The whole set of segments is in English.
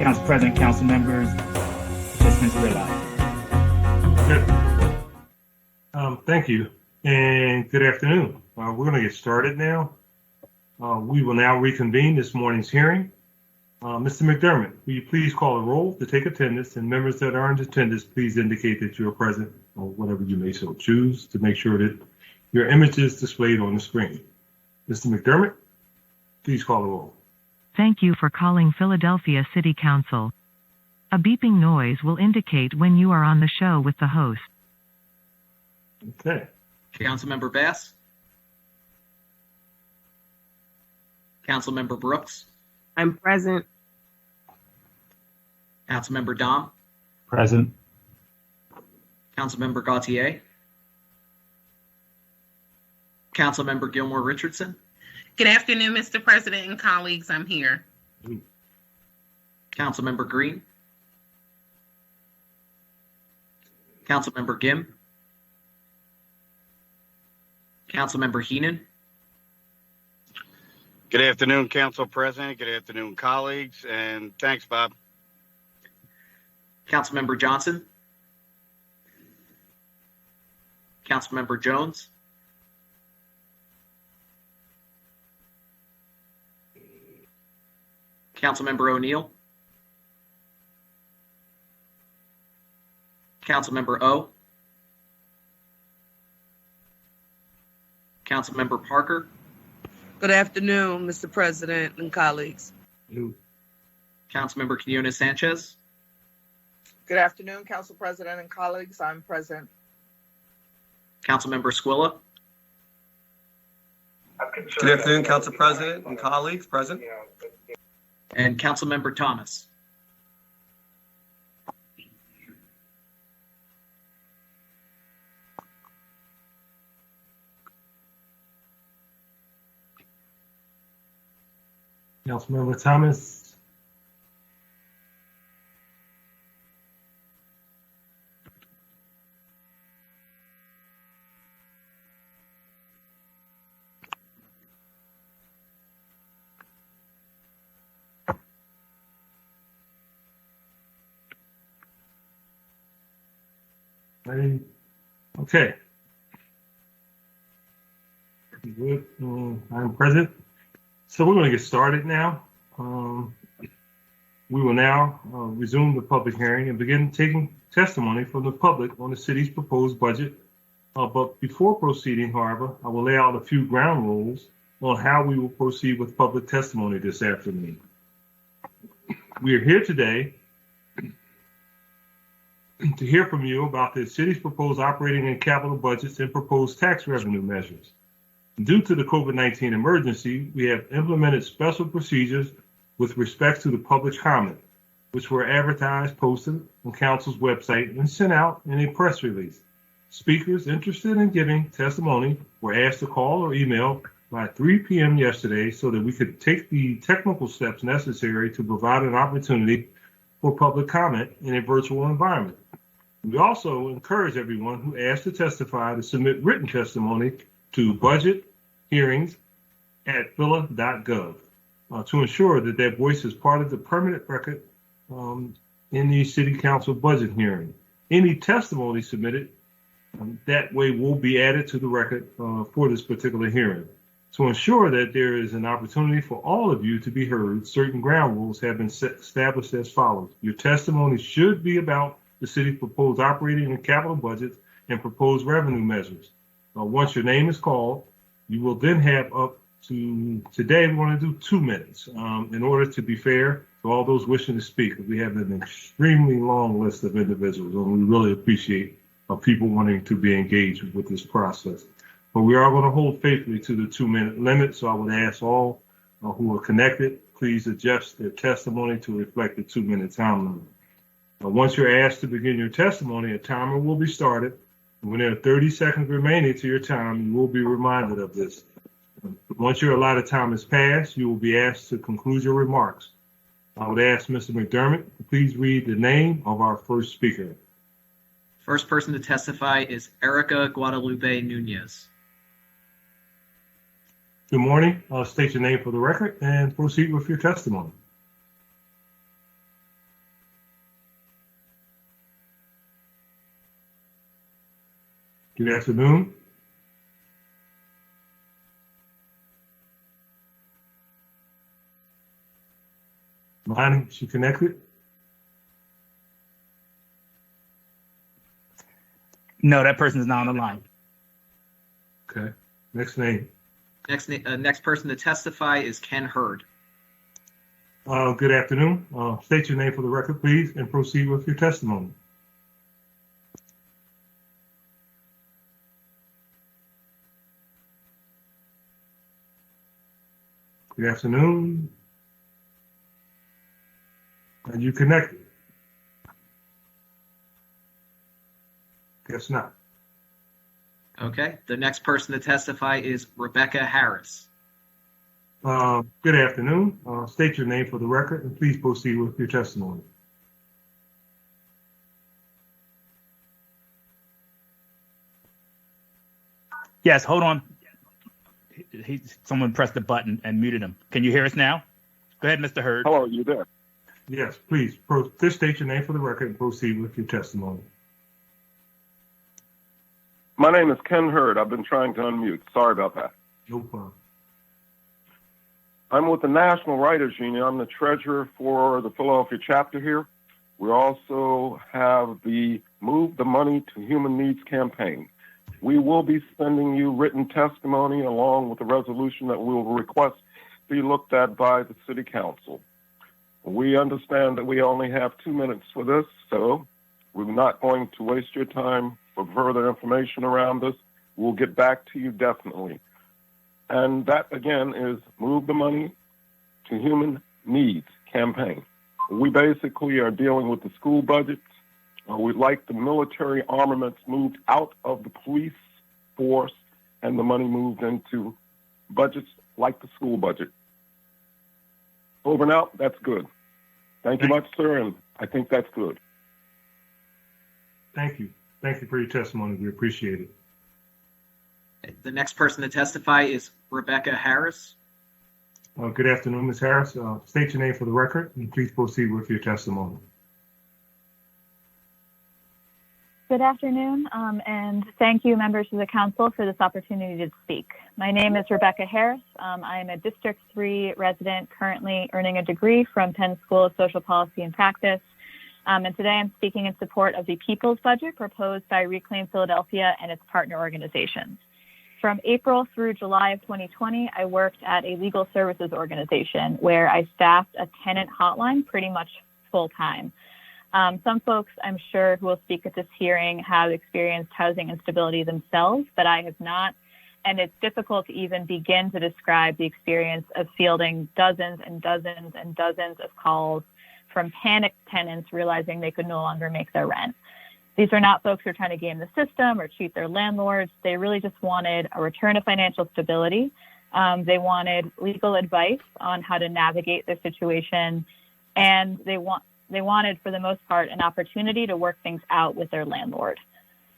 Council President, council members, participants realize. Good. Thank you, and good afternoon. We're going to get started now. We will now reconvene this morning's hearing. Mr. McDermott, will you please call a roll to take attendance, and members that are in attendance, please indicate that you are present, or whatever you may so choose, to make sure that your image is displayed on the screen. Mr. McDermott, please call the roll. Thank you for calling Philadelphia City Council. A beeping noise will indicate when you are on the show with the host. Okay. Councilmember Bass. Councilmember Brooks. I'm present. Councilmember Dom. Present. Councilmember Gautier. Councilmember Gilmore Richardson. Good afternoon, Mr. President and colleagues. I'm here. Councilmember Green. Councilmember Gim. Councilmember Heenan. Good afternoon, Council President. Good afternoon, colleagues, and thanks, Bob. Councilmember Johnson. Councilmember Jones. Councilmember O'Neill. Councilmember O. Councilmember Parker. Good afternoon, Mr. President and colleagues. Councilmember Quinones Sanchez. Good afternoon, Council President and colleagues. I'm present. Councilmember Squilla. Good afternoon, Council President and colleagues. Present. And Councilmember Thomas. Councilmember Thomas. Ready? Okay. Good. I'm present. So we're going to get started now. We will now resume the public hearing and begin taking testimony from the public on the city's proposed budget. But before proceeding, however, I will lay out a few ground rules on how we will proceed with public testimony this afternoon. We are here today to hear from you about the city's proposed operating and capital budgets and proposed tax revenue measures. Due to the COVID-19 emergency, we have implemented special procedures with respect to the public comment, which were advertised, posted on Council's website, and sent out in a press release. Speakers interested in giving testimony were asked to call or email by 3 p.m. yesterday so that we could take the technical steps necessary to provide an opportunity for public comment in a virtual environment. We also encourage everyone who asked to testify to submit written testimony to budgethearings@phila.gov to ensure that their voice is part of the permanent record in the City Council budget hearing. Any testimony submitted that way will be added to the record for this particular hearing. To ensure that there is an opportunity for all of you to be heard, certain ground rules have been established as follows. Your testimony should be about the city's proposed operating and capital budgets and proposed revenue measures. Once your name is called, you will then have up to, today we want to do 2 minutes in order to be fair to all those wishing to speak. We have an extremely long list of individuals, and we really appreciate people wanting to be engaged with this process. But we are going to hold faithfully to the 2-minute limit, so I would ask all who are connected, please adjust their testimony to reflect the 2-minute time limit. Once you're asked to begin your testimony, a timer will be started. When there are 30 seconds remaining to your time, you will be reminded of this. Once your allotted time has passed, you will be asked to conclude your remarks. I would ask Mr. McDermott to please read the name of our first speaker. First person to testify is Erica Guadalupe Nunez. Good morning. State your name for the record and proceed with your testimony. Good afternoon. Lonnie, she connected? No, that person is not on the line. Okay. Next name. Next person to testify is Ken Hurd. Good afternoon. State your name for the record, please, and proceed with your testimony. Good afternoon. Are you connected? Guess not. Okay. The next person to testify is Rebecca Harris. Good afternoon. State your name for the record and please proceed with your testimony. Yes, hold on. Someone pressed the button and muted him. Can you hear us now? Go ahead, Mr. Hurd. Hello, you there? Yes, please. Just state your name for the record and proceed with your testimony. My name is Ken Hurd. I've been trying to unmute. Sorry about that. No problem. I'm with the National Writers Union. I'm the treasurer for the Philadelphia chapter here. We also have the Move the Money to Human Needs campaign. We will be sending you written testimony along with a resolution that we will request be looked at by the City Council. We understand that we only have 2 minutes for this, so we're not going to waste your time for further information around this. We'll get back to you definitely. And that, again, is Move the Money to Human Needs campaign. We basically are dealing with the school budgets. We'd like the military armaments moved out of the police force and the money moved into budgets like the school budget. Over and out, that's good. Thank you much, sir, and I think that's good. Thank you. Thank you for your testimony. We appreciate it. The next person to testify is Rebecca Harris. Good afternoon, Ms. Harris. State your name for the record and please proceed with your testimony. Good afternoon, and thank you, members of the council, for this opportunity to speak. My name is Rebecca Harris. I am a District 3 resident currently earning a degree from Penn School of Social Policy and Practice. And today I'm speaking in support of the People's Budget proposed by Reclaim Philadelphia and its partner organizations. From April through July of 2020, I worked at a legal services organization where I staffed a tenant hotline pretty much full time. Some folks, I'm sure, who will speak at this hearing have experienced housing instability themselves, but I have not. And it's difficult to even begin to describe the experience of fielding dozens and dozens and dozens of calls from panicked tenants realizing they could no longer make their rent. These are not folks who are trying to game the system or cheat their landlords. They really just wanted a return to financial stability. They wanted legal advice on how to navigate their situation. And they wanted, for the most part, an opportunity to work things out with their landlord.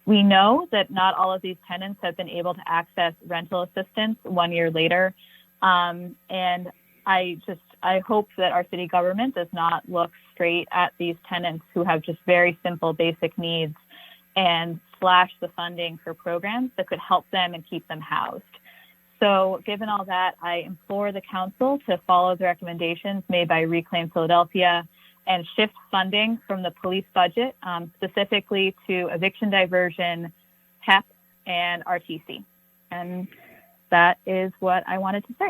We know that not all of these tenants have been able to access rental assistance 1 year later. And I hope that our city government does not look straight at these tenants who have just very simple basic needs and slash the funding for programs that could help them and keep them housed. So given all that, I implore the council to follow the recommendations made by Reclaim Philadelphia and shift funding from the police budget, specifically to eviction diversion, HEP, and RTC. And that is what I wanted to say.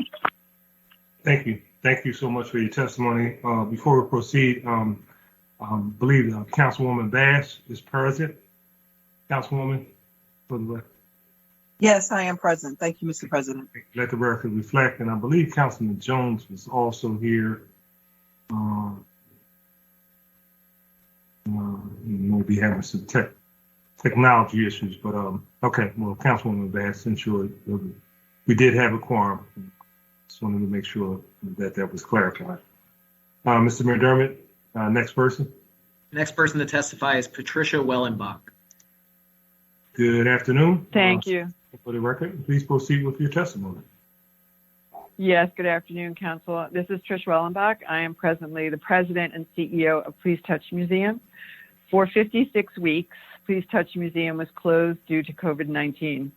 Thank you. Thank you so much for your testimony. Before we proceed, believe Councilwoman Bass is present. Councilwoman, for the record. Yes, I am present. Thank you, Mr. President. Let the record reflect, and I believe Councilman Jones was also here. We'll be having some technology issues, but okay. Well, Councilwoman Bass, ensure we did have a quorum. Just wanted to make sure that was clarified. Mr. McDermott, next person. Next person to testify is Patricia Wellenbach. Good afternoon. Thank you. For the record, please proceed with your testimony. Yes, good afternoon, Council. This is Trish Wellenbach. I am presently the President and CEO of Please Touch Museum. For 56 weeks, Please Touch Museum was closed due to COVID-19.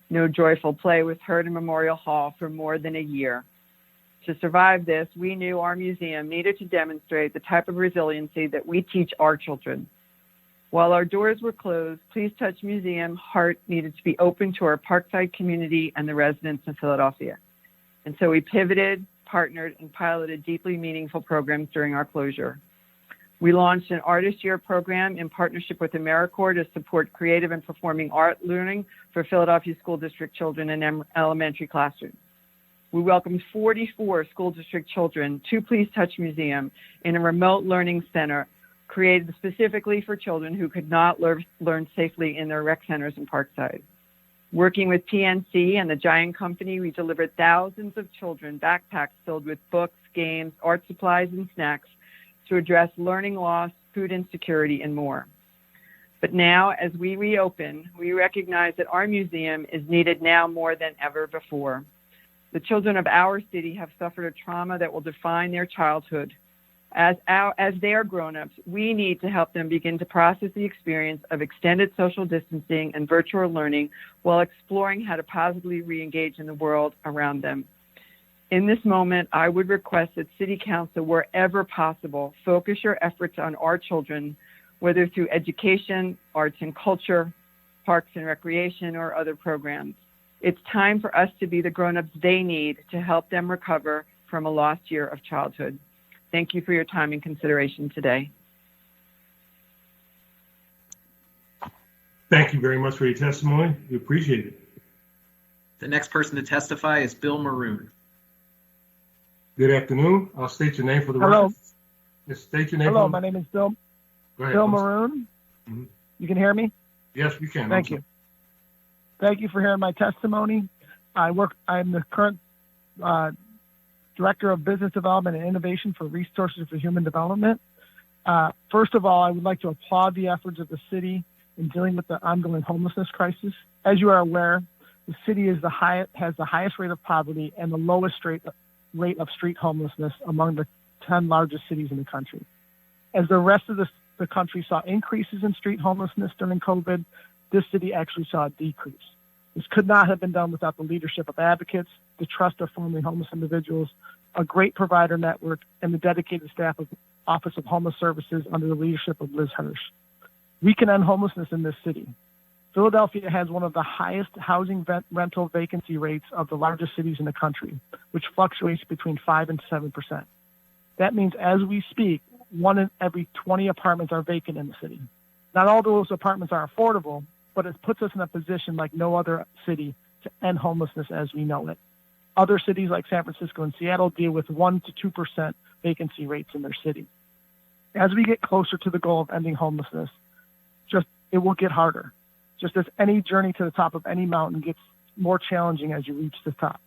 No joyful play was heard in Memorial Hall for more than a year. To survive this, we knew our museum needed to demonstrate the type of resiliency that we teach our children. While our doors were closed, Please Touch Museum heart needed to be open to our Parkside community and the residents of Philadelphia. And so we pivoted, partnered, and piloted deeply meaningful programs during our closure. We launched an Artist Year program in partnership with AmeriCorps to support creative and performing art learning for Philadelphia School District children in elementary classrooms. We welcomed 44 school district children to Please Touch Museum in a remote learning center created specifically for children who could not learn safely in their rec centers in Parkside. Working with PNC and the Giant Company, we delivered thousands of children backpacks filled with books, games, art supplies, and snacks to address learning loss, food insecurity, and more. But now, as we reopen, we recognize that our museum is needed now more than ever before. The children of our city have suffered a trauma that will define their childhood. As they are grown-ups, we need to help them begin to process the experience of extended social distancing and virtual learning while exploring how to positively re-engage in the world around them. In this moment, I would request that City Council, wherever possible, focus your efforts on our children, whether through education, arts and culture, parks and recreation, or other programs. It's time for us to be the grown-ups they need to help them recover from a lost year of childhood. Thank you for your time and consideration today. Thank you very much for your testimony. We appreciate it. The next person to testify is Bill Maroon. Good afternoon. I'll state your name for the Hello. record. Just state your name. Hello, my name is Bill. Go ahead. Bill Maroon. Mm-hmm. You can hear me? Yes, we can. Thank you. Thank you for hearing my testimony. I'm the current Director of Business Development and Innovation for Resources for Human Development. First of all, I would like to applaud the efforts of the city in dealing with the ongoing homelessness crisis. As you are aware, the city has the highest rate of poverty and the lowest rate of street homelessness among the 10 largest cities in the country. As the rest of the country saw increases in street homelessness during COVID, this city actually saw a decrease. This could not have been done without the leadership of advocates, the trust of formerly homeless individuals, a great provider network, and the dedicated staff of Office of Homeless Services under the leadership of Liz Hirsch. We can end homelessness in this city. Philadelphia has one of the highest housing rental vacancy rates of the largest cities in the country, which fluctuates between 5 and 7%. That means as we speak, 1 in every 20 apartments are vacant in the city. Not all those apartments are affordable, but it puts us in a position like no other city to end homelessness as we know it. Other cities like San Francisco and Seattle deal with 1 to 2% vacancy rates in their city. As we get closer to the goal of ending homelessness, it will get harder. Just as any journey to the top of any mountain gets more challenging as you reach the top.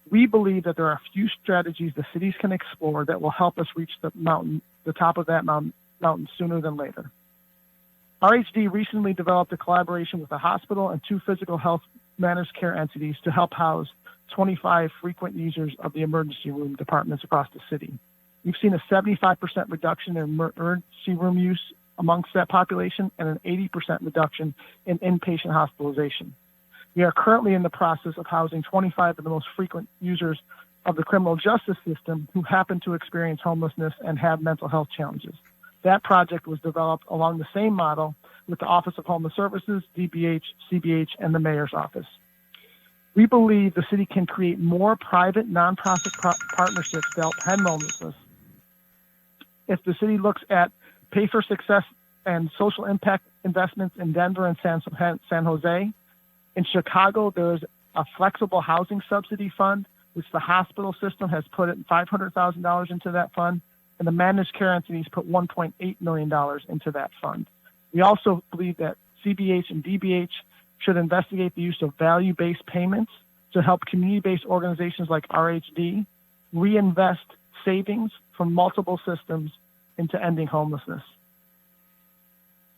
We believe that there are a few strategies the cities can explore that will help us reach the top of that mountain sooner than later. RHD recently developed a collaboration with a hospital and 2 physical health managed care entities to help house 25 frequent users of the emergency room departments across the city. We've seen a 75% reduction in emergency room use amongst that population and an 80% reduction in inpatient hospitalization. We are currently in the process of housing 25 of the most frequent users of the criminal justice system who happen to experience homelessness and have mental health challenges. That project was developed along the same model with the Office of Homeless Services, DBH, CBH, and the Mayor's Office. We believe the city can create more private nonprofit partnerships to help end homelessness. If the city looks at pay for success and social impact investments in Denver and San Jose, in Chicago, there is a flexible housing subsidy fund, which the hospital system has put $500,000 into that fund, and the managed care entities put $1.8 million into that fund. We also believe that CBH and DBH should investigate the use of value-based payments to help community-based organizations like RHD reinvest savings from multiple systems into ending homelessness.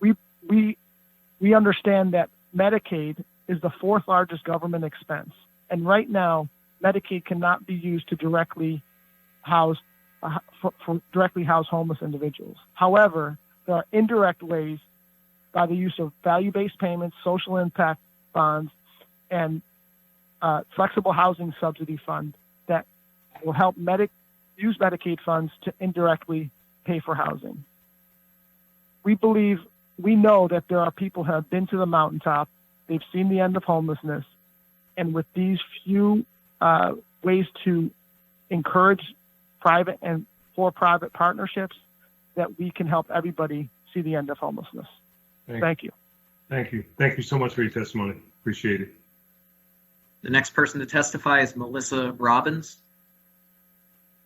We understand that Medicaid is the 4th largest government expense, and right now Medicaid cannot be used to directly house homeless individuals. However, there are indirect ways by the use of value-based payments, social impact bonds, and flexible housing subsidy fund that will help use Medicaid funds to indirectly pay for housing. We know that there are people who have been to the mountaintop, they've seen the end of homelessness, and with these few ways to encourage private and for-profit partnerships, that we can help everybody see the end of homelessness. Thank you. Thank you. Thank you so much for your testimony. Appreciate it. The next person to testify is Melissa Robbins.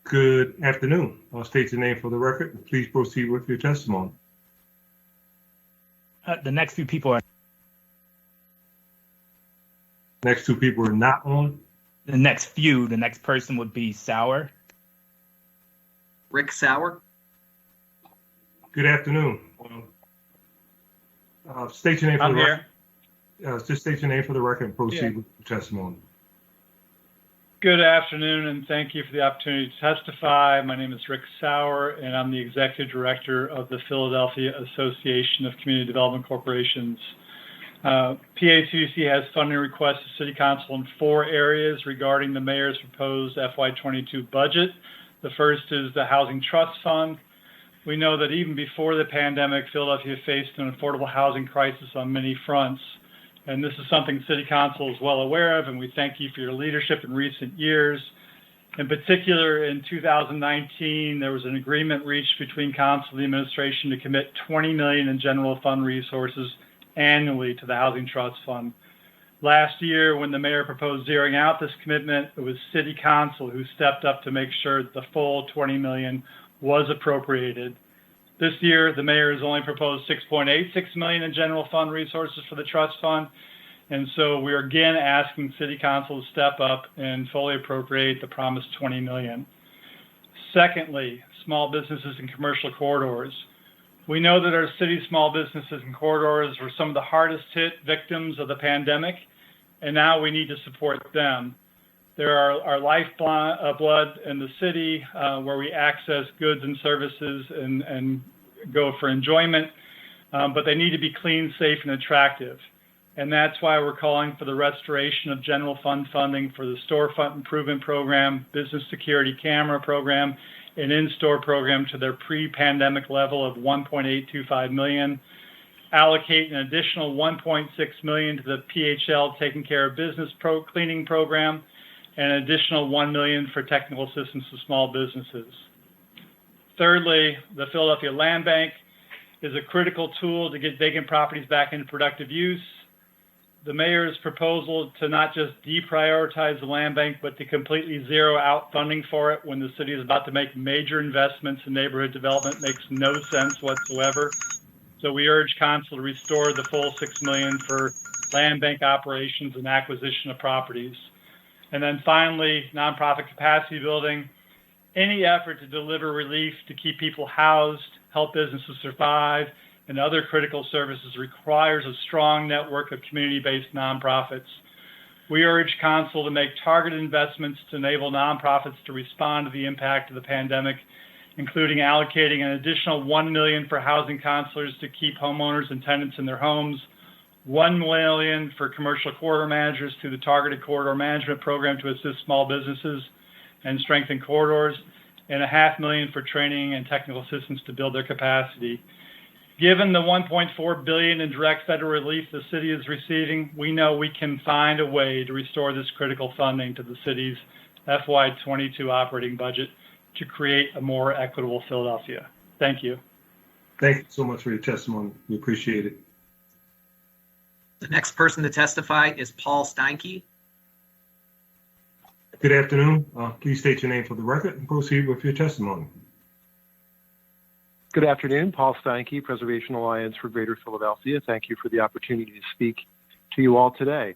Good afternoon. I'll state your name for the record. Please proceed with your testimony. The next few people are. Next two people are not on. The next person would be Sauer. Rick Sauer. Good afternoon. State your name for the record. Just state your name for the record and proceed with your testimony. Good afternoon, and thank you for the opportunity to testify. My name is Rick Sauer, and I'm the Executive Director of the Philadelphia Association of Community Development Corporations. PACC has funding requests to City Council in 4 areas regarding the Mayor's proposed FY22 budget. The first is the Housing Trust Fund. We know that even before the pandemic, Philadelphia faced an affordable housing crisis on many fronts. And this is something City Council is well aware of, and we thank you for your leadership in recent years. In particular, in 2019, there was an agreement reached between Council and the administration to commit $20 million in general fund resources annually to the Housing Trust Fund. Last year, when the Mayor proposed zeroing out this commitment, it was City Council who stepped up to make sure that the full $20 million was appropriated. This year, the Mayor has only proposed $6.86 million in general fund resources for the trust fund, and so we're again asking City Council to step up and fully appropriate the promised $20 million. Secondly, small businesses and commercial corridors. We know that our city's small businesses and corridors were some of the hardest hit victims of the pandemic, and now we need to support them. They're our lifeblood in the city where we access goods and services and go for enjoyment, but they need to be clean, safe, and attractive. And that's why we're calling for the restoration of general fund funding for the storefront improvement program, business security camera program, and in-store program to their pre-pandemic level of $1.825 million. Allocate an additional $1.6 million to the PHL Taking Care of Business cleaning program, and an additional $1 million for technical assistance to small businesses. Thirdly, the Philadelphia Land Bank is a critical tool to get vacant properties back into productive use. The Mayor's proposal to not just deprioritize the land bank, but to completely zero out funding for it when the city is about to make major investments in neighborhood development makes no sense whatsoever. So we urge Council to restore the full $6 million for land bank operations and acquisition of properties. And then finally, nonprofit capacity building. Any effort to deliver relief to keep people housed, help businesses survive, and other critical services requires a strong network of community-based nonprofits. We urge Council to make targeted investments to enable nonprofits to respond to the impact of the pandemic, including allocating an additional $1 million for housing counselors to keep homeowners and tenants in their homes, $1 million for commercial corridor managers through the Targeted Corridor Management Program to assist small businesses and strengthen corridors, and $500,000 for training and technical assistance to build their capacity. Given the $1.4 billion in direct federal relief the city is receiving, we know we can find a way to restore this critical funding to the city's FY22 operating budget to create a more equitable Philadelphia. Thank you. Thank you so much for your testimony. We appreciate it. The next person to testify is Paul Steinke. Good afternoon. Please state your name for the record and proceed with your testimony. Good afternoon. Paul Steinke, Preservation Alliance for Greater Philadelphia. Thank you for the opportunity to speak to you all today.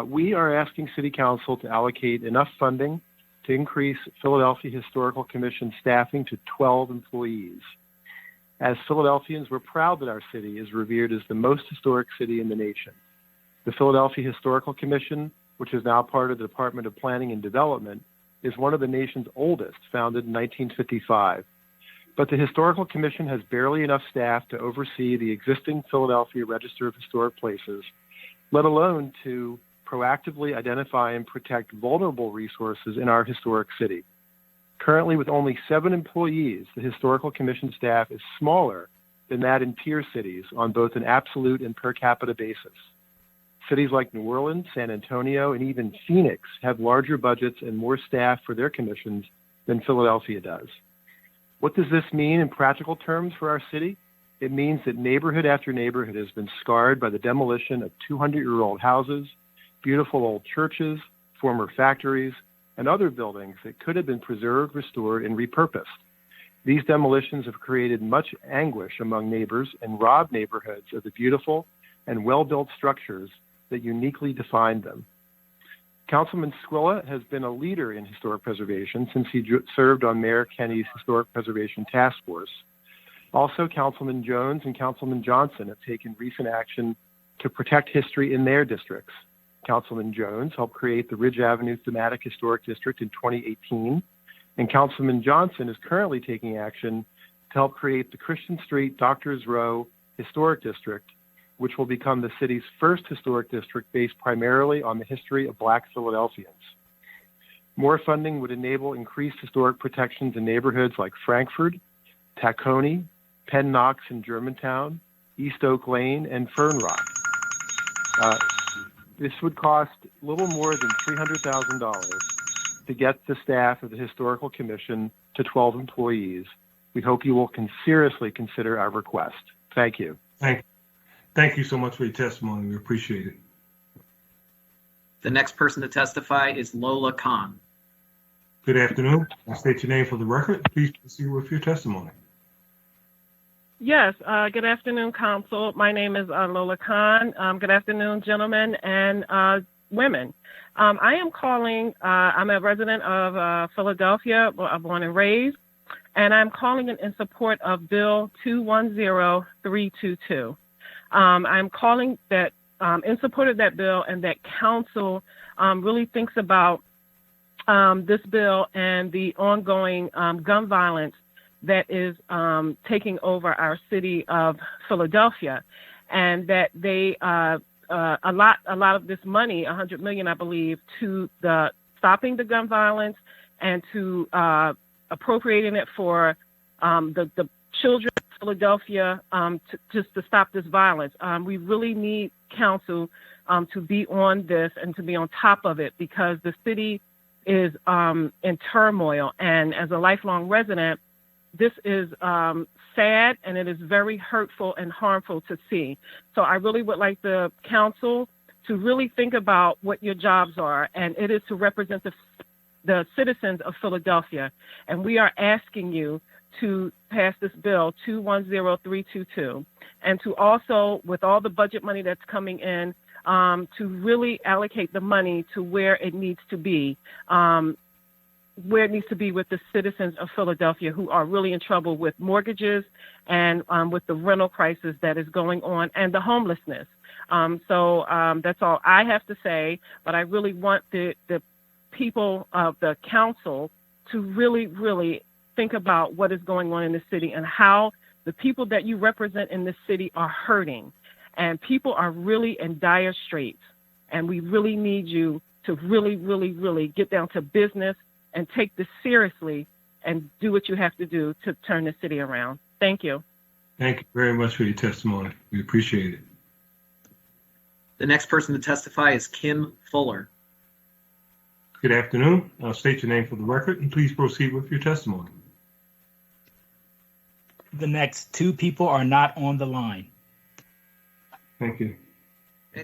We are asking City Council to allocate enough funding to increase Philadelphia Historical Commission staffing to 12 employees. As Philadelphians, we're proud that our city is revered as the most historic city in the nation. The Philadelphia Historical Commission, which is now part of the Department of Planning and Development, is one of the nation's oldest, founded in 1955. but the Historical Commission has barely enough staff to oversee the existing Philadelphia Register of Historic Places, let alone to proactively identify and protect vulnerable resources in our historic city. Currently, with only 7 employees, the Historical Commission staff is smaller than that in peer cities on both an absolute and per capita basis. Cities like New Orleans, San Antonio, and even Phoenix have larger budgets and more staff for their commissions than Philadelphia does. What does this mean in practical terms for our city? It means that neighborhood after neighborhood has been scarred by the demolition of 200-year-old houses, beautiful old churches, former factories, and other buildings that could have been preserved, restored, and repurposed. These demolitions have created much anguish among neighbors and robbed neighborhoods of the beautiful and well-built structures that uniquely define them. Councilman Squilla has been a leader in historic preservation since he served on Mayor Kenny's Historic Preservation Task Force. Also, Councilman Jones and Councilman Johnson have taken recent action to protect history in their districts. Councilman Jones helped create the Ridge Avenue Thematic Historic District in 2018, and Councilman Johnson is currently taking action to help create the Christian Street Doctors Row Historic District, which will become the city's first historic district based primarily on the history of Black Philadelphians. More funding would enable increased historic protections in neighborhoods like Frankford, Tacony, Penn Knox in Germantown, East Oak Lane, and Fern Rock. This would cost a little more than $300,000 to get the staff of the Historical Commission to 12 employees. We hope you will seriously consider our request. Thank you. Thank you so much for your testimony. We appreciate it. The next person to testify is Lola Khan. Good afternoon. I'll state your name for the record. Please proceed with your testimony. Yes, good afternoon, Council. My name is Lola Khan. Good afternoon, gentlemen and women. I am calling, I'm a resident of Philadelphia, born and raised, and I'm calling in support of Bill 210322. I'm calling that in support of that bill and that Council really thinks about this bill and the ongoing gun violence that is taking over our city of Philadelphia, and that they a lot of this money, $100 million, I believe, to the stopping the gun violence and to appropriating it for the children of Philadelphia just to stop this violence. We really need Council to be on this and to be on top of it, because the city is in turmoil, and as a lifelong resident, this is sad, and it is very hurtful and harmful to see. So I really would like the Council to really think about what your jobs are, and it is to represent the citizens of Philadelphia. And we are asking you to pass this bill 210322, and to also, with all the budget money that's coming in, to really allocate the money to where it needs to be. Where it needs to be with the citizens of Philadelphia who are really in trouble with mortgages and with the rental crisis that is going on and the homelessness. So that's all I have to say, but I really want the people of the Council to really, really think about what is going on in the city and how the people that you represent in this city are hurting. And people are really in dire straits. And we really need you to really, really, really get down to business and take this seriously and do what you have to do to turn the city around. Thank you. Thank you very much for your testimony. We appreciate it. The next person to testify is Kim Fuller. Good afternoon. I'll state your name for the record, and please proceed with your testimony. The next 2 people are not on the line. Thank you.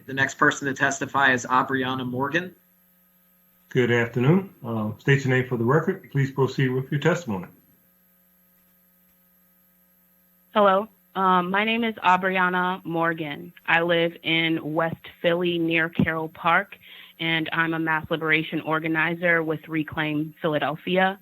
The next person to testify is Abriana Morgan. Good afternoon. State your name for the record. Please proceed with your testimony. Hello. My name is Abriana Morgan. I live in West Philly near Carroll Park, and I'm a mass liberation organizer with Reclaim Philadelphia.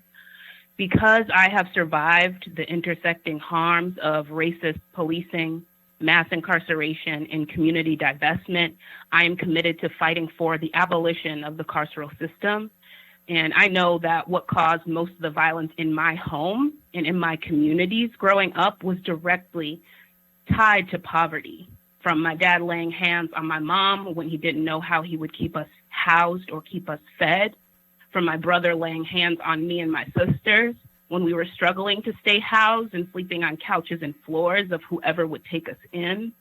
Because I have survived the intersecting harms of racist policing, mass incarceration, and community divestment, I am committed to fighting for the abolition of the carceral system. And I know that what caused most of the violence in my home and in my communities growing up was directly tied to poverty. From my dad laying hands on my mom when he didn't know how he would keep us housed or keep us fed. From my brother laying hands on me and my sisters when we were struggling to stay housed and sleeping on couches and floors of whoever would take us in.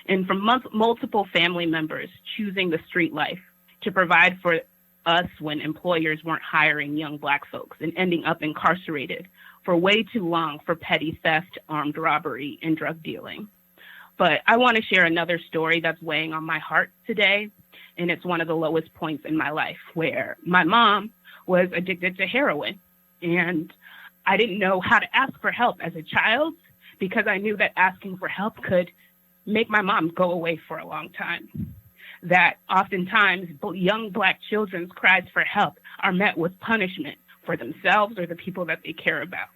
And from multiple family members choosing the street life to provide for us when employers weren't hiring young Black folks and ending up incarcerated for way too long for petty theft, armed robbery, and drug dealing. But I want to share another story that's weighing on my heart today, and it's one of the lowest points in my life, where my mom was addicted to heroin, and I didn't know how to ask for help as a child because I knew that asking for help could make my mom go away for a long time. That oftentimes young Black children's cries for help are met with punishment for themselves or the people that they care about.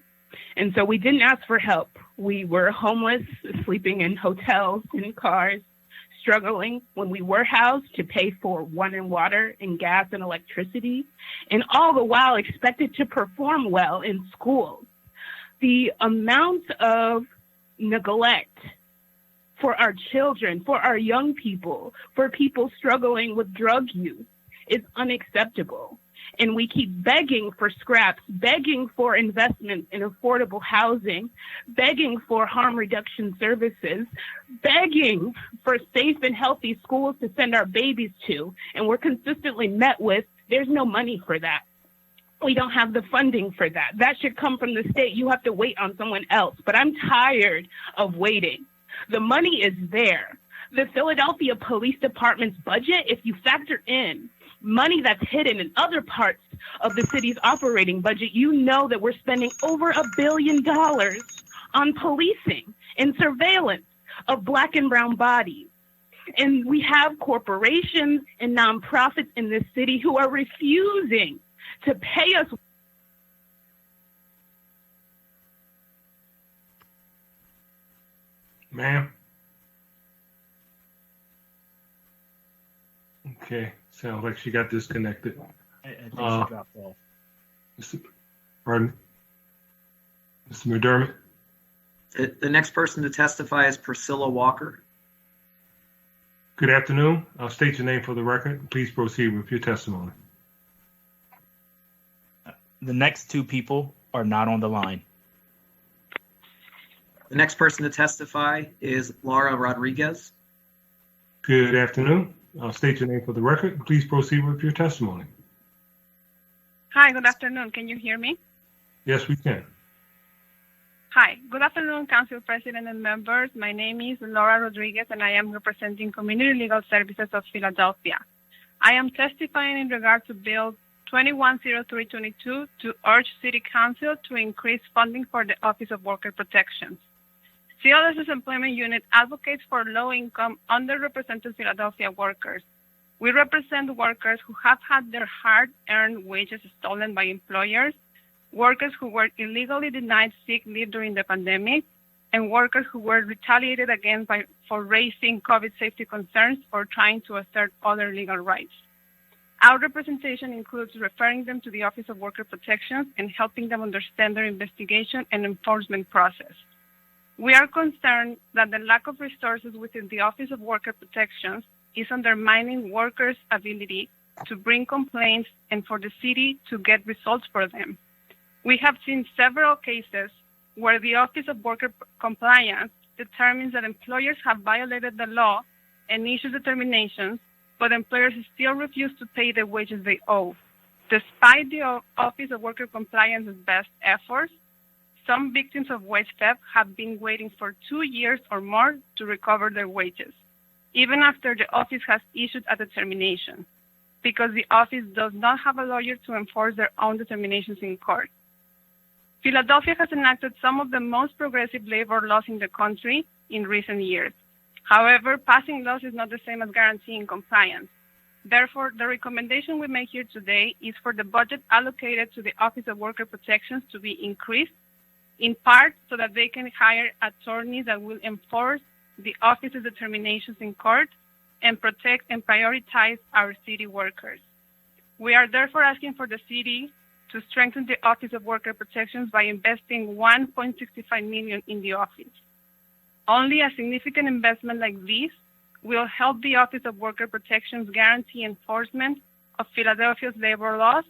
And so we didn't ask for help. We were homeless, sleeping in hotels, in cars, struggling when we were housed to pay for water and gas and electricity, and all the while expected to perform well in school. The amount of neglect for our children, for our young people, for people struggling with drug use is unacceptable. And we keep begging for scraps, begging for investments in affordable housing, begging for harm reduction services, begging for safe and healthy schools to send our babies to. And we're consistently met with, there's no money for that. We don't have the funding for that. That should come from the state. You have to wait on someone else. But I'm tired of waiting. The money is there. The Philadelphia Police Department's budget, if you factor in money that's hidden in other parts of the city's operating budget, you know that we're spending over $1 billion on policing and surveillance of Black and brown bodies. And we have corporations and nonprofits in this city who are refusing to pay us. Ma'am? Okay, sounds like she got disconnected. I think she dropped off. Pardon? Mr. McDermott? The next person to testify is Priscilla Walker. Good afternoon. I'll state your name for the record. Please proceed with your testimony. The next two people are not on the line. The next person to testify is Laura Rodriguez. Good afternoon. I'll state your name for the record. Please proceed with your testimony. Hi, good afternoon. Can you hear me? Yes, we can. Hi, good afternoon, Council President and members. My name is Laura Rodriguez, and I am representing Community Legal Services of Philadelphia. I am testifying in regard to Bill 210322 to urge City Council to increase funding for the Office of Worker Protections. CLS's employment unit advocates for low-income, underrepresented Philadelphia workers. We represent workers who have had their hard-earned wages stolen by employers, workers who were illegally denied sick leave during the pandemic, and workers who were retaliated against for raising COVID safety concerns or trying to assert other legal rights. Our representation includes referring them to the Office of Worker Protections and helping them understand their investigation and enforcement process. We are concerned that the lack of resources within the Office of Worker Protections is undermining workers' ability to bring complaints and for the city to get results for them. We have seen several cases where the Office of Worker Compliance determines that employers have violated the law and issues determinations, but employers still refuse to pay the wages they owe. Despite the Office of Worker Compliance's best efforts, some victims of wage theft have been waiting for 2 years or more to recover their wages, even after the office has issued a determination, because the office does not have a lawyer to enforce their own determinations in court. Philadelphia has enacted some of the most progressive labor laws in the country in recent years. However, passing laws is not the same as guaranteeing compliance. Therefore, the recommendation we make here today is for the budget allocated to the Office of Worker Protections to be increased, in part so that they can hire attorneys that will enforce the office's determinations in court and protect and prioritize our city workers. We are therefore asking for the city to strengthen the Office of Worker Protections by investing $1.65 million in the office. Only a significant investment like this will help the Office of Worker Protections guarantee enforcement of Philadelphia's labor laws,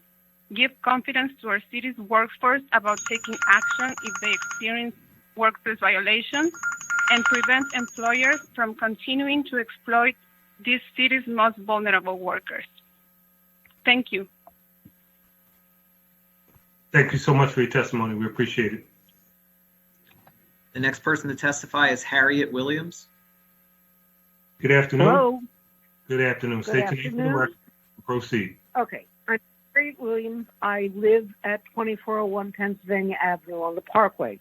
give confidence to our city's workforce about taking action if they experience workplace violations, and prevent employers from continuing to exploit this city's most vulnerable workers. Thank you. Thank you so much for your testimony. We appreciate it. The next person to testify is Harriet Williams. Good afternoon. Hello. Good afternoon. Good State your name for the afternoon. record. Proceed. Okay. I'm Harriet Williams. I live at 2401 Pennsylvania Avenue on the Parkway.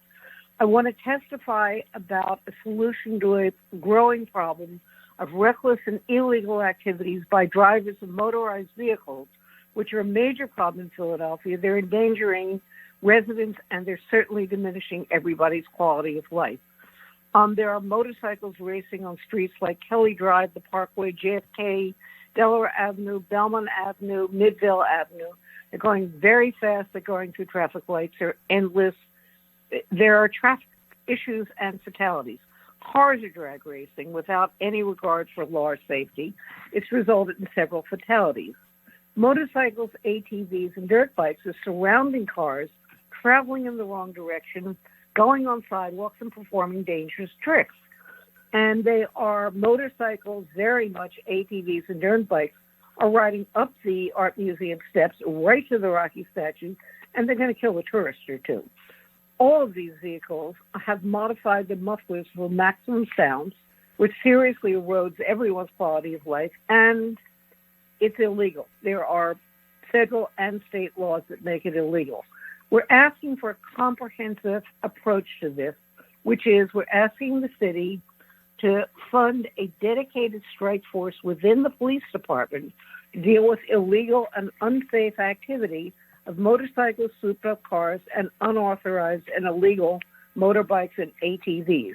I want to testify about a solution to a growing problem of reckless and illegal activities by drivers of motorized vehicles, which are a major problem in Philadelphia. They're endangering residents, and they're certainly diminishing everybody's quality of life. There are motorcycles racing on streets like Kelly Drive, the Parkway, JFK, Delaware Avenue, Belmont Avenue, Midvale Avenue. They're going very fast. They're going through traffic lights. They're endless. There are traffic issues and fatalities. Cars are drag racing without any regard for law or safety. It's resulted in several fatalities. Motorcycles, ATVs, and dirt bikes are surrounding cars, traveling in the wrong direction, going on sidewalks, and performing dangerous tricks. And they are motorcycles, very much ATVs and dirt bikes, are riding up the Art Museum steps right to the Rocky statue, and they're going to kill a tourist or two. All of these vehicles have modified the mufflers for maximum sound, which seriously erodes everyone's quality of life, and it's illegal. There are federal and state laws that make it illegal. We're asking for a comprehensive approach to this, which is we're asking the city to fund a dedicated strike force within the police department to deal with illegal and unsafe activity of motorcycles, souped-up cars, and unauthorized and illegal motorbikes and ATVs.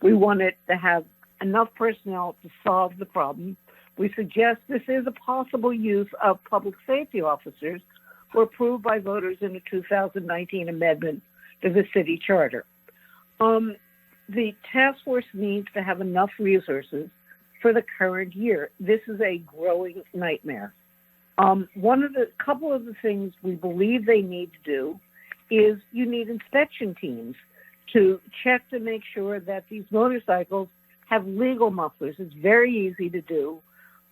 We want it to have enough personnel to solve the problem. We suggest this is a possible use of public safety officers who were approved by voters in the 2019 amendment to the city charter. The task force needs to have enough resources for the current year. This is a growing nightmare. Couple of the things we believe they need to do is you need inspection teams to check to make sure that these motorcycles have legal mufflers. It's very easy to do.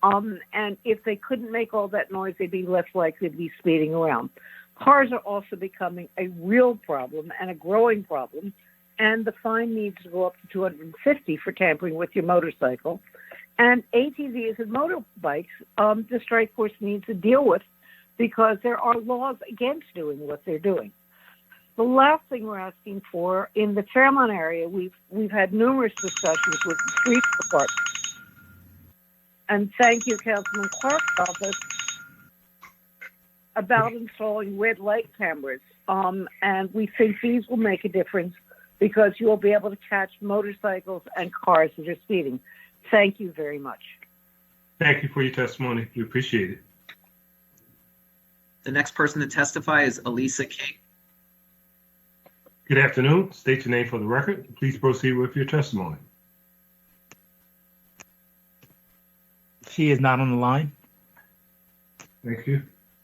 And if they couldn't make all that noise, they'd be less likely to be speeding around. Cars are also becoming a real problem and a growing problem, and the fine needs to go up to $250 for tampering with your motorcycle. And ATVs and motorbikes, the strike force needs to deal with because there are laws against doing what they're doing. The last thing we're asking for, in the Fairmont area, we've had numerous discussions with the street department. And thank you, Councilman Clark's office, about installing red light cameras. And we think these will make a difference because you will be able to catch motorcycles and cars that are speeding. Thank you very much. Thank you for your testimony. We appreciate it. The next person to testify is Elisa King. Good afternoon. State your name for the record. Please proceed with your testimony. She is not on the line. Thank you.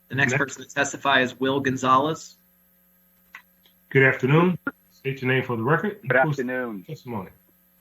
The next person to testify is Will Gonzalez. Good afternoon. State your name for the record. Good afternoon. Testimony.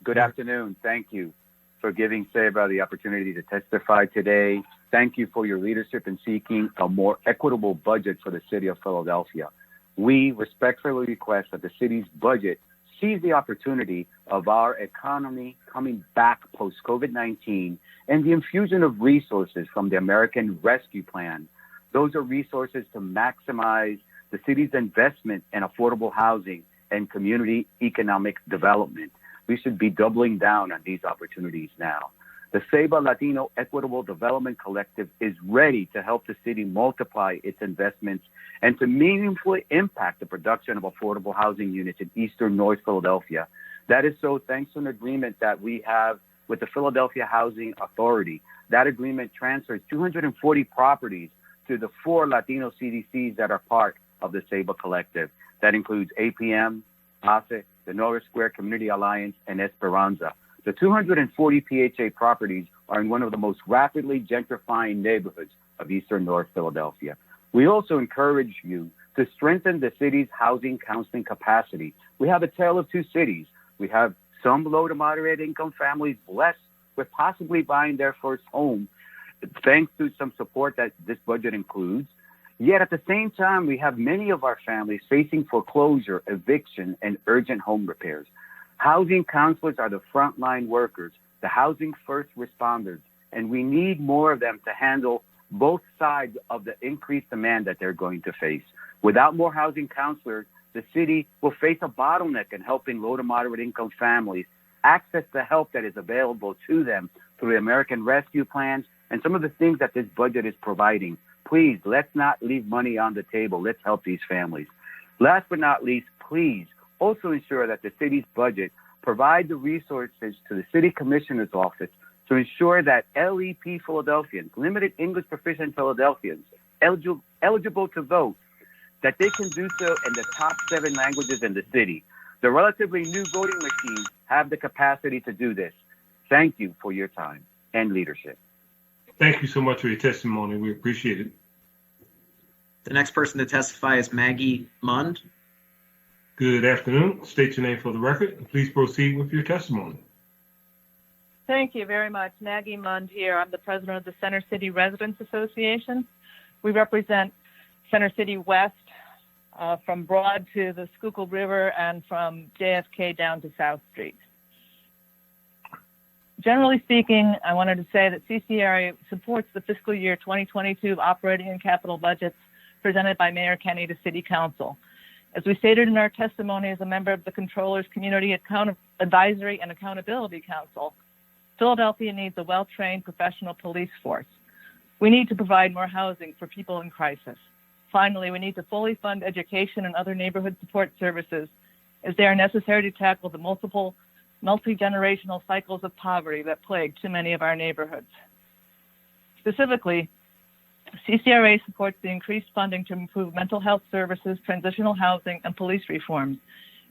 Good afternoon. Thank you for giving SEBA the opportunity to testify today. Thank you for your leadership in seeking a more equitable budget for the city of Philadelphia. We respectfully request that the city's budget seize the opportunity of our economy coming back post-COVID-19 and the infusion of resources from the American Rescue Plan. Those are resources to maximize the city's investment in affordable housing and community economic development. We should be doubling down on these opportunities now. The SEBA Latino Equitable Development Collective is ready to help the city multiply its investments and to meaningfully impact the production of affordable housing units in Eastern North Philadelphia. That is so thanks to an agreement that we have with the Philadelphia Housing Authority. That agreement transfers 240 properties to the 4 Latino CDCs that are part of the SABA Collective. That includes APM, ACE, the Norris Square Community Alliance, and Esperanza. The 240 PHA properties are in one of the most rapidly gentrifying neighborhoods of Eastern North Philadelphia. We also encourage you to strengthen the city's housing counseling capacity. We have a tale of two cities. We have some low to moderate income families blessed with possibly buying their first home, thanks to some support that this budget includes. Yet at the same time, we have many of our families facing foreclosure, eviction, and urgent home repairs. Housing counselors are the frontline workers, the housing first responders, and we need more of them to handle both sides of the increased demand that they're going to face. Without more housing counselors, the city will face a bottleneck in helping low to moderate income families access the help that is available to them through the American Rescue Plans and some of the things that this budget is providing. Please, let's not leave money on the table. Let's help these families. Last but not least, please also ensure that the city's budget provides the resources to the city commissioner's office to ensure that LEP Philadelphians, limited English proficient Philadelphians, eligible to vote, that they can do so in the top 7 languages in the city. The relatively new voting machines have the capacity to do this. Thank you for your time and leadership. Thank you so much for your testimony. We appreciate it. The next person to testify is Maggie Mund. Good afternoon. State your name for the record, and please proceed with your testimony. Thank you very much. Maggie Mund here. I'm the president of the Center City Residents Association. We represent Center City West, from Broad to the Schuylkill River and from JFK down to South Street. Generally speaking, I wanted to say that CCRA supports the fiscal year 2022 operating and capital budgets presented by Mayor Kenny to City Council. As we stated in our testimony as a member of the Comptroller's Community Advisory and Accountability Council, Philadelphia needs a well-trained professional police force. We need to provide more housing for people in crisis. Finally, we need to fully fund education and other neighborhood support services as they are necessary to tackle the multiple multi-generational cycles of poverty that plague too many of our neighborhoods. Specifically, CCRA supports the increased funding to improve mental health services, transitional housing, and police reforms,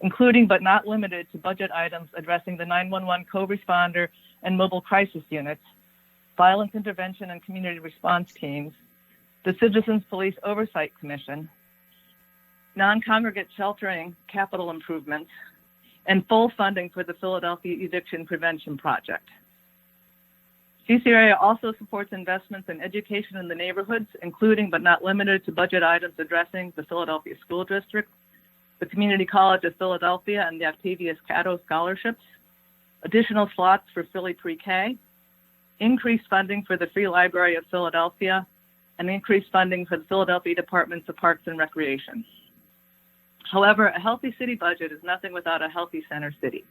including but not limited to budget items addressing the 911 co-responder and mobile crisis units, violence intervention and community response teams, the Citizens Police Oversight Commission, non-congregate sheltering capital improvements, and full funding for the Philadelphia Eviction Prevention Project. CCRA also supports investments in education in the neighborhoods, including but not limited to budget items addressing the Philadelphia School District, the Community College of Philadelphia, and the Octavius Catto scholarships, additional slots for Philly Pre-K, increased funding for the Free Library of Philadelphia, and increased funding for the Philadelphia Departments of Parks and Recreation. However, a healthy city budget is nothing without a healthy center city.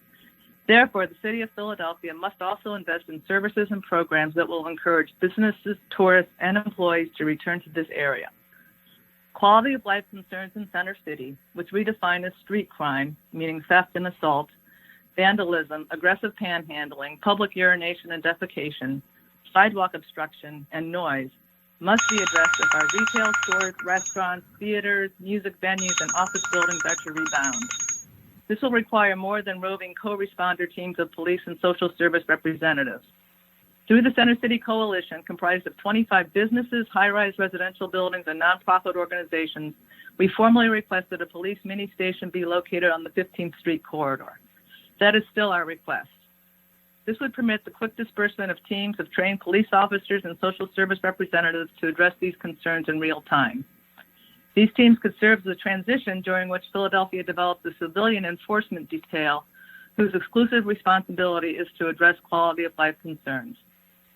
Therefore, the City of Philadelphia must also invest in services and programs that will encourage businesses, tourists, and employees to return to this area. Quality of life concerns in Center City, which we define as street crime, meaning theft and assault, vandalism, aggressive panhandling, public urination and defecation, sidewalk obstruction, and noise, must be addressed if our retail stores, restaurants, theaters, music venues, and office buildings are to rebound. This will require more than roving co-responder teams of police and social service representatives. Through the Center City Coalition, comprised of 25 businesses, high-rise residential buildings, and nonprofit organizations, we formally requested a police mini-station be located on the 15th Street corridor. That is still our request. This would permit the quick disbursement of teams of trained police officers and social service representatives to address these concerns in real time. These teams could serve as a transition during which Philadelphia developed a civilian enforcement detail whose exclusive responsibility is to address quality of life concerns,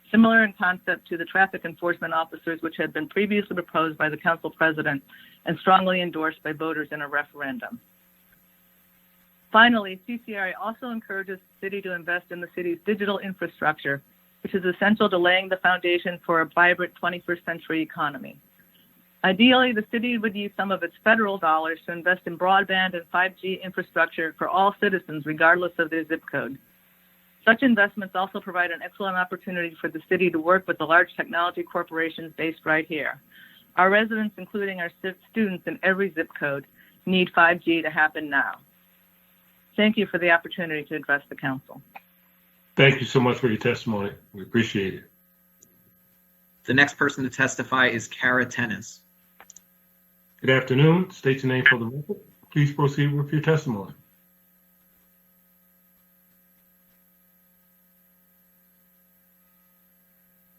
similar in concept to the traffic enforcement officers which had been previously proposed by the council president and strongly endorsed by voters in a referendum. Finally, CCRA also encourages the city to invest in the city's digital infrastructure, which is essential to laying the foundation for a vibrant 21st century economy. Ideally, the city would use some of its federal dollars to invest in broadband and 5G infrastructure for all citizens, regardless of their zip code. Such investments also provide an excellent opportunity for the city to work with the large technology corporations based right here. Our residents, including our students in every zip code, need 5G to happen now. Thank you for the opportunity to address the council. Thank you so much for your testimony. We appreciate it. The next person to testify is Kara Tennis. Good afternoon. State your name for the record. Please proceed with your testimony.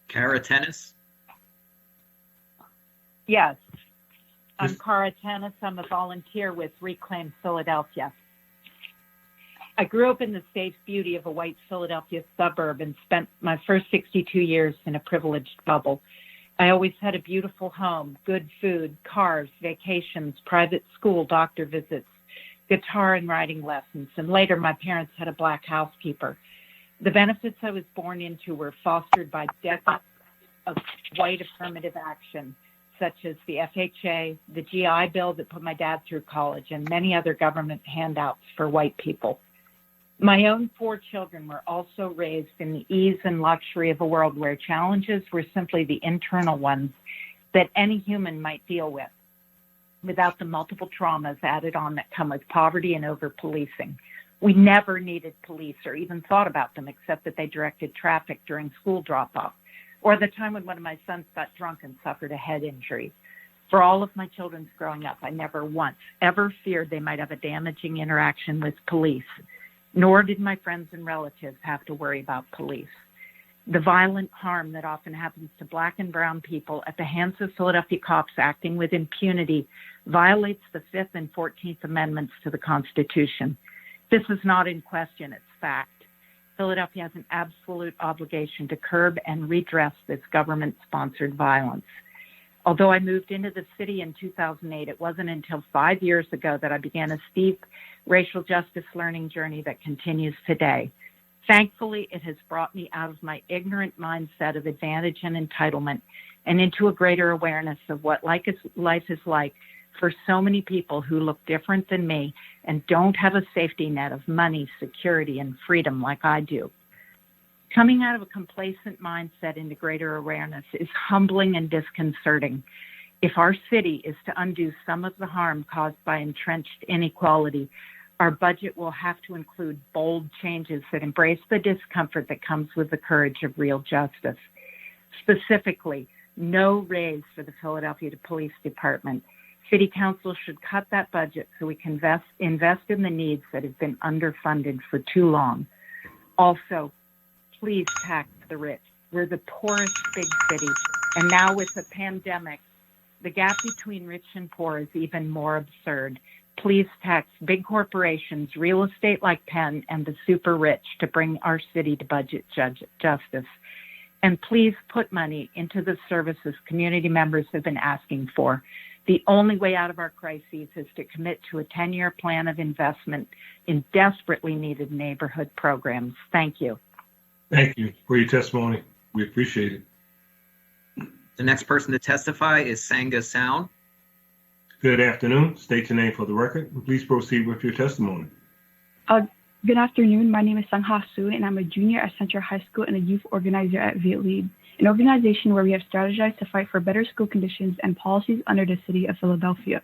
Kara Tennis. Yes. I'm Cara Tennis. I'm a volunteer with Reclaim Philadelphia. I grew up in the safe beauty of a white Philadelphia suburb and spent my first 62 years in a privileged bubble. I always had a beautiful home, good food, cars, vacations, private school, doctor visits, guitar and writing lessons, and later my parents had a black housekeeper. The benefits I was born into were fostered by decades of white affirmative action, such as the FHA, the GI Bill that put my dad through college, and many other government handouts for white people. My own 4 children were also raised in the ease and luxury of a world where challenges were simply the internal ones that any human might deal with, without the multiple traumas added on that come with poverty and over-policing. We never needed police or even thought about them, except that they directed traffic during school drop-off, or the time when one of my sons got drunk and suffered a head injury. For all of my children's growing up, I never once ever feared they might have a damaging interaction with police, nor did my friends and relatives have to worry about police. The violent harm that often happens to Black and brown people at the hands of Philadelphia cops acting with impunity violates the 5th and 14th Amendments to the Constitution. This is not in question, it's fact. Philadelphia has an absolute obligation to curb and redress this government-sponsored violence. Although I moved into the city in 2008, it wasn't until 5 years ago that I began a steep racial justice learning journey that continues today. Thankfully, it has brought me out of my ignorant mindset of advantage and entitlement and into a greater awareness of what life is like for so many people who look different than me and don't have a safety net of money, security, and freedom like I do. Coming out of a complacent mindset into greater awareness is humbling and disconcerting. If our city is to undo some of the harm caused by entrenched inequality, our budget will have to include bold changes that embrace the discomfort that comes with the courage of real justice. Specifically, no raise for the Philadelphia Police Department. City Council should cut that budget so we can invest in the needs that have been underfunded for too long. Also, please tax the rich. We're the poorest big city, and now with the pandemic, the gap between rich and poor is even more absurd. Please tax big corporations, real estate like Penn, and the super rich to bring our city to budget justice. And please put money into the services community members have been asking for. The only way out of our crises is to commit to a 10-year plan of investment in desperately needed neighborhood programs. Thank you. Thank you for your testimony. We appreciate it. The next person to testify is Sangha Sound. Good afternoon. State your name for the record, and please proceed with your testimony. Good afternoon. My name is Sangha Su, and I'm a junior at Central High School and a youth organizer at Viet Lead, an organization where we have strategized to fight for better school conditions and policies under the city of Philadelphia.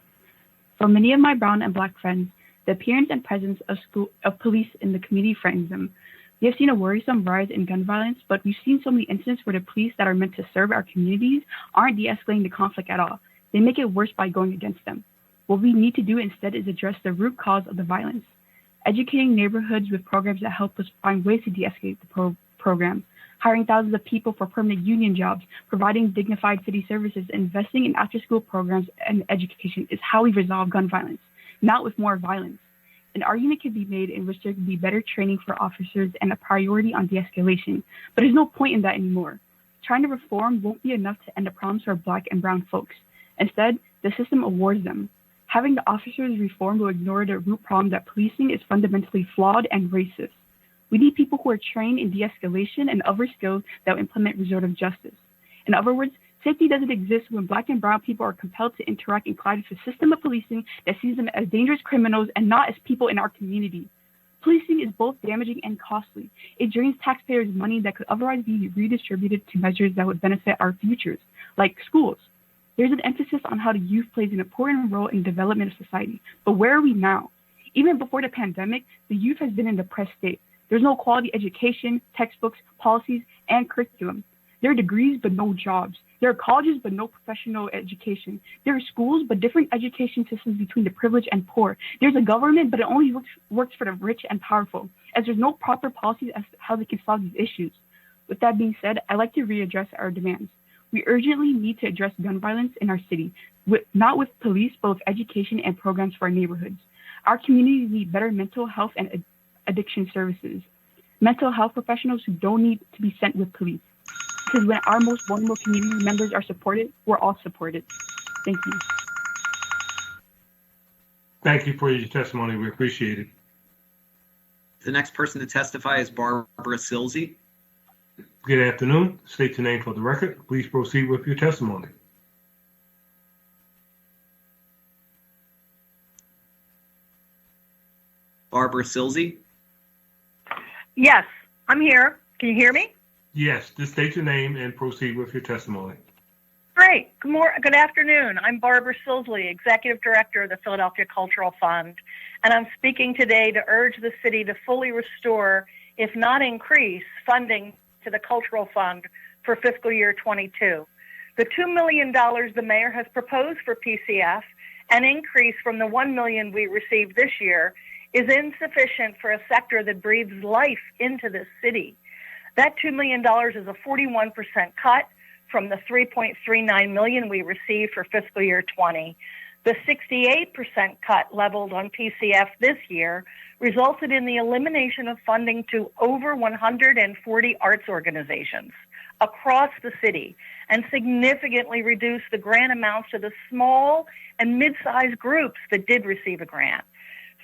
For many of my brown and Black friends, the appearance and presence of police in the community frightens them. We have seen a worrisome rise in gun violence, but we've seen so many incidents where the police that are meant to serve our communities aren't de-escalating the conflict at all. They make it worse by going against them. What we need to do instead is address the root cause of the violence. Educating neighborhoods with programs that help us find ways to de-escalate the program, hiring thousands of people for permanent union jobs, providing dignified city services, investing in after-school programs and education is how we resolve gun violence, not with more violence. An argument can be made in which there could be better training for officers and a priority on de-escalation, but there's no point in that anymore. Trying to reform won't be enough to end the problems for Black and brown folks. Instead, the system awards them. Having the officers reform will ignore the root problem that policing is fundamentally flawed and racist. We need people who are trained in de-escalation and other skills that will implement restorative justice. In other words, safety doesn't exist when Black and brown people are compelled to interact and collide with a system of policing that sees them as dangerous criminals and not as people in our community. Policing is both damaging and costly. It drains taxpayers' money that could otherwise be redistributed to measures that would benefit our futures, like schools. There's an emphasis on how the youth plays an important role in the development of society. But where are we now? Even before the pandemic, the youth has been in a depressed state. There's no quality education, textbooks, policies, and curriculum. There are degrees, but no jobs. There are colleges, but no professional education. There are schools, but different education systems between the privileged and poor. There's a government, but it only works for the rich and powerful, as there's no proper policies as to how they can solve these issues. With that being said, I'd like to readdress our demands. We urgently need to address gun violence in our city, not with police, but with education and programs for our neighborhoods. Our communities need better mental health and addiction services. Mental health professionals who don't need to be sent with police. Because when our most vulnerable community members are supported, we're all supported. Thank you. Thank you for your testimony. We appreciate it. The next person to testify is Barbara Silsey. Good afternoon. State your name for the record. Please proceed with your testimony. Barbara Silsey. Yes, I'm here. Can you hear me? Yes, just state your name and proceed with your testimony. Great. Good afternoon. I'm Barbara Silsley, Executive Director of the Philadelphia Cultural Fund, and I'm speaking today to urge the city to fully restore, if not increase, funding to the Cultural Fund for fiscal year 22. The $2 million the mayor has proposed for PCF, an increase from the $1 million we received this year, is insufficient for a sector that breathes life into this city. That $2 million is a 41% cut from the $3.39 million we received for fiscal year 20. The 68% cut leveled on PCF this year resulted in the elimination of funding to over 140 arts organizations across the city and significantly reduced the grant amounts to the small and mid-sized groups that did receive a grant.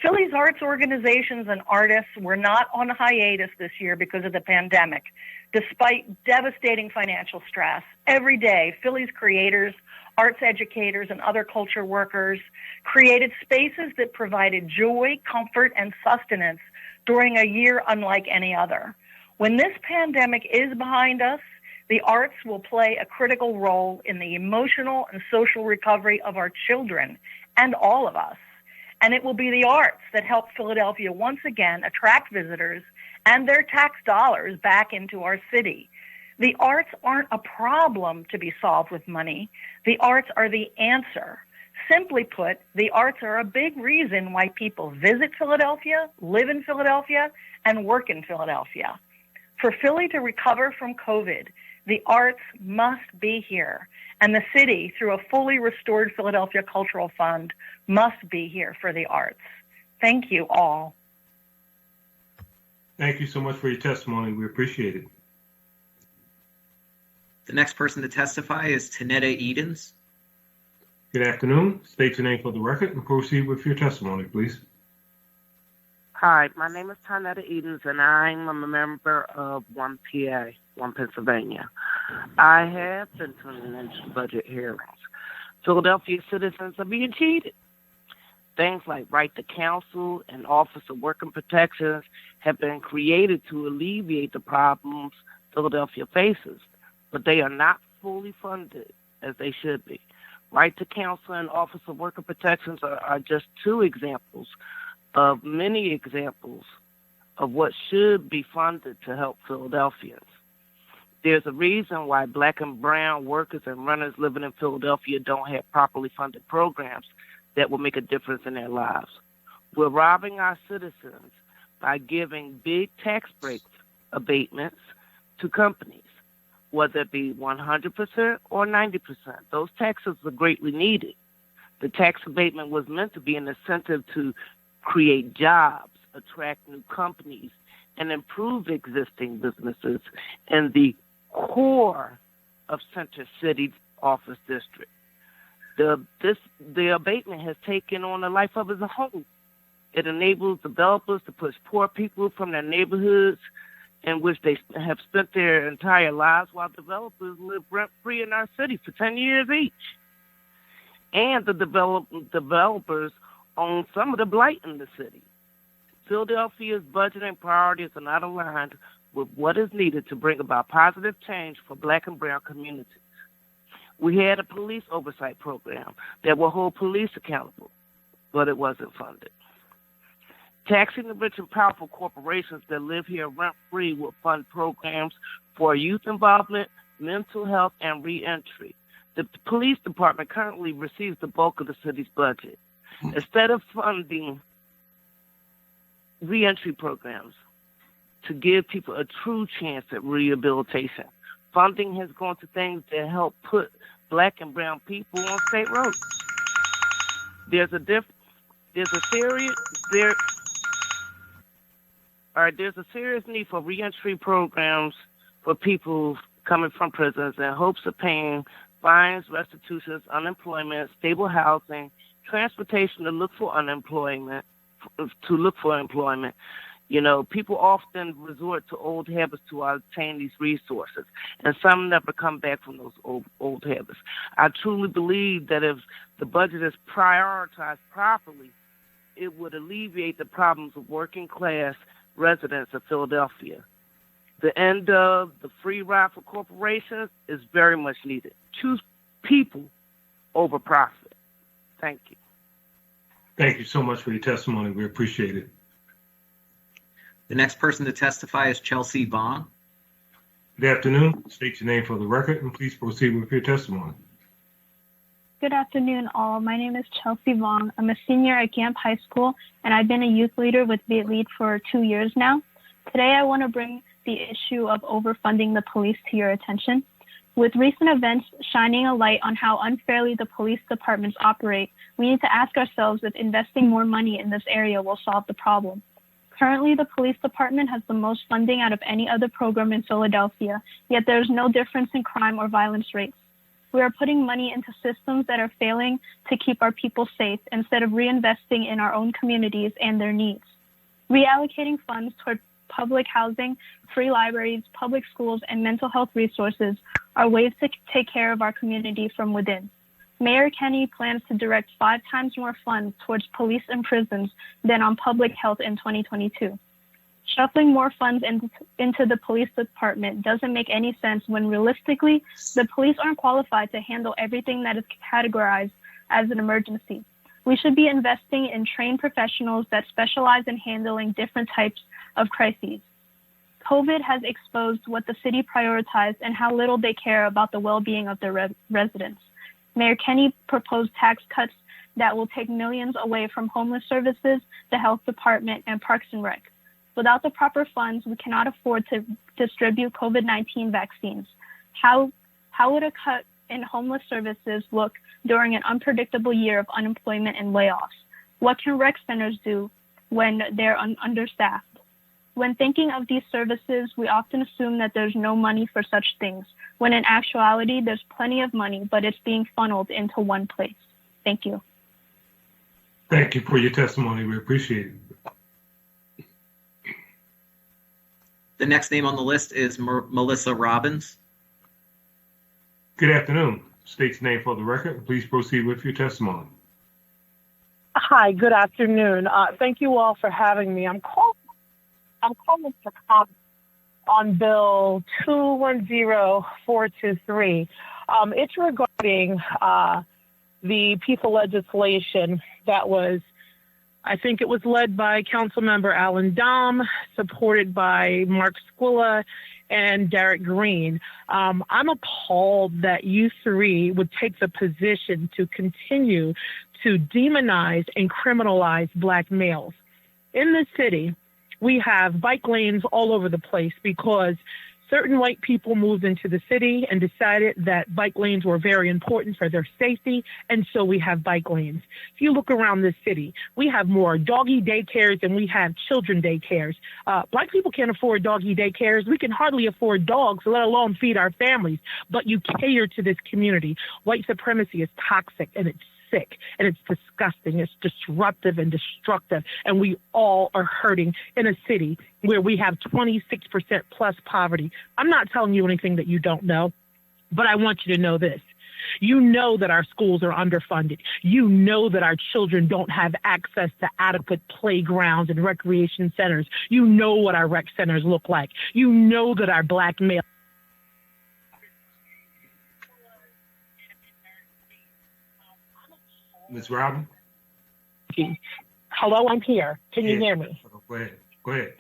Philly's arts organizations and artists were not on hiatus this year because of the pandemic. Despite devastating financial stress, every day, Philly's creators, arts educators, and other culture workers created spaces that provided joy, comfort, and sustenance during a year unlike any other. When this pandemic is behind us, the arts will play a critical role in the emotional and social recovery of our children and all of us. And it will be the arts that help Philadelphia once again attract visitors and their tax dollars back into our city. The arts aren't a problem to be solved with money. The arts are the answer. Simply put, the arts are a big reason why people visit Philadelphia, live in Philadelphia, and work in Philadelphia. For Philly to recover from COVID, the arts must be here, and the city, through a fully restored Philadelphia Cultural Fund, must be here for the arts. Thank you all. Thank you so much for your testimony. We appreciate it. The next person to testify is Tanetta Edens. Good afternoon. State your name for the record and proceed with your testimony, please. Hi, my name is Tanetta Edens, and I'm a member of One Pennsylvania. I have been tuning into budget hearings. Philadelphia citizens are being cheated. Things like right to counsel and Office of Worker Protections have been created to alleviate the problems Philadelphia faces, but they are not fully funded as they should be. Right to counsel and Office of Worker Protections are just two examples of many examples of what should be funded to help Philadelphians. There's a reason why Black and brown workers and runners living in Philadelphia don't have properly funded programs that will make a difference in their lives. We're robbing our citizens by giving big tax break abatements to companies, whether it be 100% or 90%. Those taxes are greatly needed. The tax abatement was meant to be an incentive to create jobs, attract new companies, and improve existing businesses in the core of Center City Office District. The abatement has taken on a life of its own. It enables developers to push poor people from their neighborhoods in which they have spent their entire lives, while developers live rent-free in our city for 10 years each. And the developers own some of the blight in the city. Philadelphia's budgeting priorities are not aligned with what is needed to bring about positive change for Black and brown communities. We had a police oversight program that will hold police accountable, but it wasn't funded. Taxing the rich and powerful corporations that live here rent-free will fund programs for youth involvement, mental health, and reentry. The police department currently receives the bulk of the city's budget. Instead of funding reentry programs to give people a true chance at rehabilitation, funding has gone to things that help put Black and brown people on state roads. There's a serious need for reentry programs for people coming from prisons in hopes of paying fines, restitutions, unemployment, stable housing, transportation to look for employment. You know, people often resort to old habits to obtain these resources, and some never come back from those old habits. I truly believe that if the budget is prioritized properly, it would alleviate the problems of working class residents of Philadelphia. The end of the free ride for corporations is very much needed. Choose people over profit. Thank you. Thank you so much for your testimony. We appreciate it. The next person to testify is Chelsea Vaughn. Good afternoon. State your name for the record and please proceed with your testimony. Good afternoon, all. My name is Chelsea Vaughn. I'm a senior at Gamp High School, and I've been a youth leader with Viet Lead for 2 years now. Today, I want to bring the issue of overfunding the police to your attention. With recent events shining a light on how unfairly the police departments operate, we need to ask ourselves if investing more money in this area will solve the problem. Currently, the police department has the most funding out of any other program in Philadelphia, yet there is no difference in crime or violence rates. We are putting money into systems that are failing to keep our people safe instead of reinvesting in our own communities and their needs. Reallocating funds toward public housing, free libraries, public schools, and mental health resources are ways to take care of our community from within. Mayor Kenney plans to direct 5 times more funds towards police and prisons than on public health in 2022. Shuffling more funds into the police department doesn't make any sense when realistically, the police aren't qualified to handle everything that is categorized as an emergency. We should be investing in trained professionals that specialize in handling different types of crises. COVID has exposed what the city prioritized and how little they care about the well-being of their residents. Mayor Kenney proposed tax cuts that will take millions away from homeless services, the health department, and Parks and Rec. Without the proper funds, we cannot afford to distribute COVID-19 vaccines. How would a cut in homeless services look during an unpredictable year of unemployment and layoffs? What can rec centers do when they're understaffed? When thinking of these services, we often assume that there's no money for such things, when in actuality, there's plenty of money, but it's being funneled into one place. Thank you. Thank you for your testimony. We appreciate it. The next name on the list is Melissa Robbins. Good afternoon. State your name for the record. Please proceed with your testimony. Hi, good afternoon. Thank you all for having me. I'm calling for comment on Bill 210423. It's regarding the piece of legislation that was, I think it was led by Councilmember Alan Dom, supported by Mark Squilla and Derek Green. I'm appalled that you three would take the position to continue to demonize and criminalize Black males. In this city, we have bike lanes all over the place because certain white people moved into the city and decided that bike lanes were very important for their safety, and so we have bike lanes. If you look around this city, we have more doggy daycares than we have children daycares. Black people can't afford doggy daycares. We can hardly afford dogs, let alone feed our families, but you cater to this community. White supremacy is toxic, and it's sick, and it's disgusting, it's disruptive and destructive, and we all are hurting in a city where we have 26% plus poverty. I'm not telling you anything that you don't know, but I want you to know this. You know that our schools are underfunded. You know that our children don't have access to adequate playgrounds and recreation centers. You know what our rec centers look like. You know that our Black males Ms. Robin? Hello, I'm here. Can you hear me? Go ahead. Go ahead.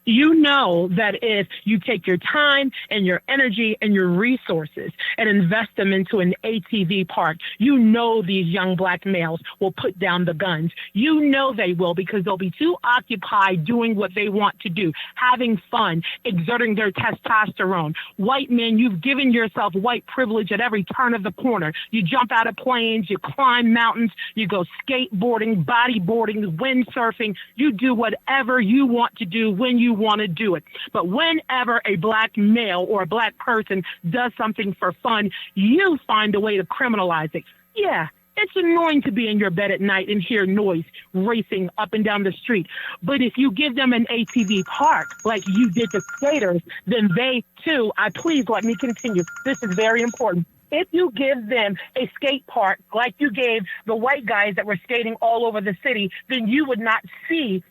You know that if you take your time and your energy and your resources and invest them into an ATV park, you know these young black males will put down the guns. You know they will, because they'll be too occupied doing what they want to do, having fun, exerting their testosterone. White men, you've given yourself white privilege at every turn of the corner. You jump out of planes, you climb mountains, you go skateboarding, bodyboarding, windsurfing. You do whatever you want to do when you want to do it. But whenever a black male or a black person does something for fun, you find a way to criminalize it. Yeah, it's annoying to be in your bed at night and hear noise racing up and down the street. But if you give them an ATV park like you did to skaters, then they too, please let me continue. This is very important. If you give them a skate park like you gave the white guys that were skating all over the city, then you would not see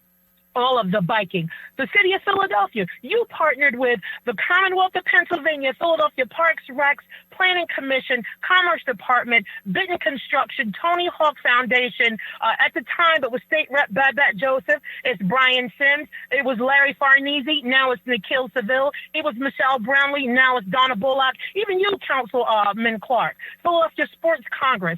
all of the biking. The city of Philadelphia, you partnered with the Commonwealth of Pennsylvania, Philadelphia Parks, Recs, Planning Commission, Commerce Department, Benton Construction, Tony Hawk Foundation. At the time, it was State Rep Babette Joseph. It's Brian Sims. It was Larry Farnese. Now it's Nikhil Seville. It was Michelle Brownlee. Now it's Donna Bullock. Even you, Councilman Clark. Philadelphia Sports Congress.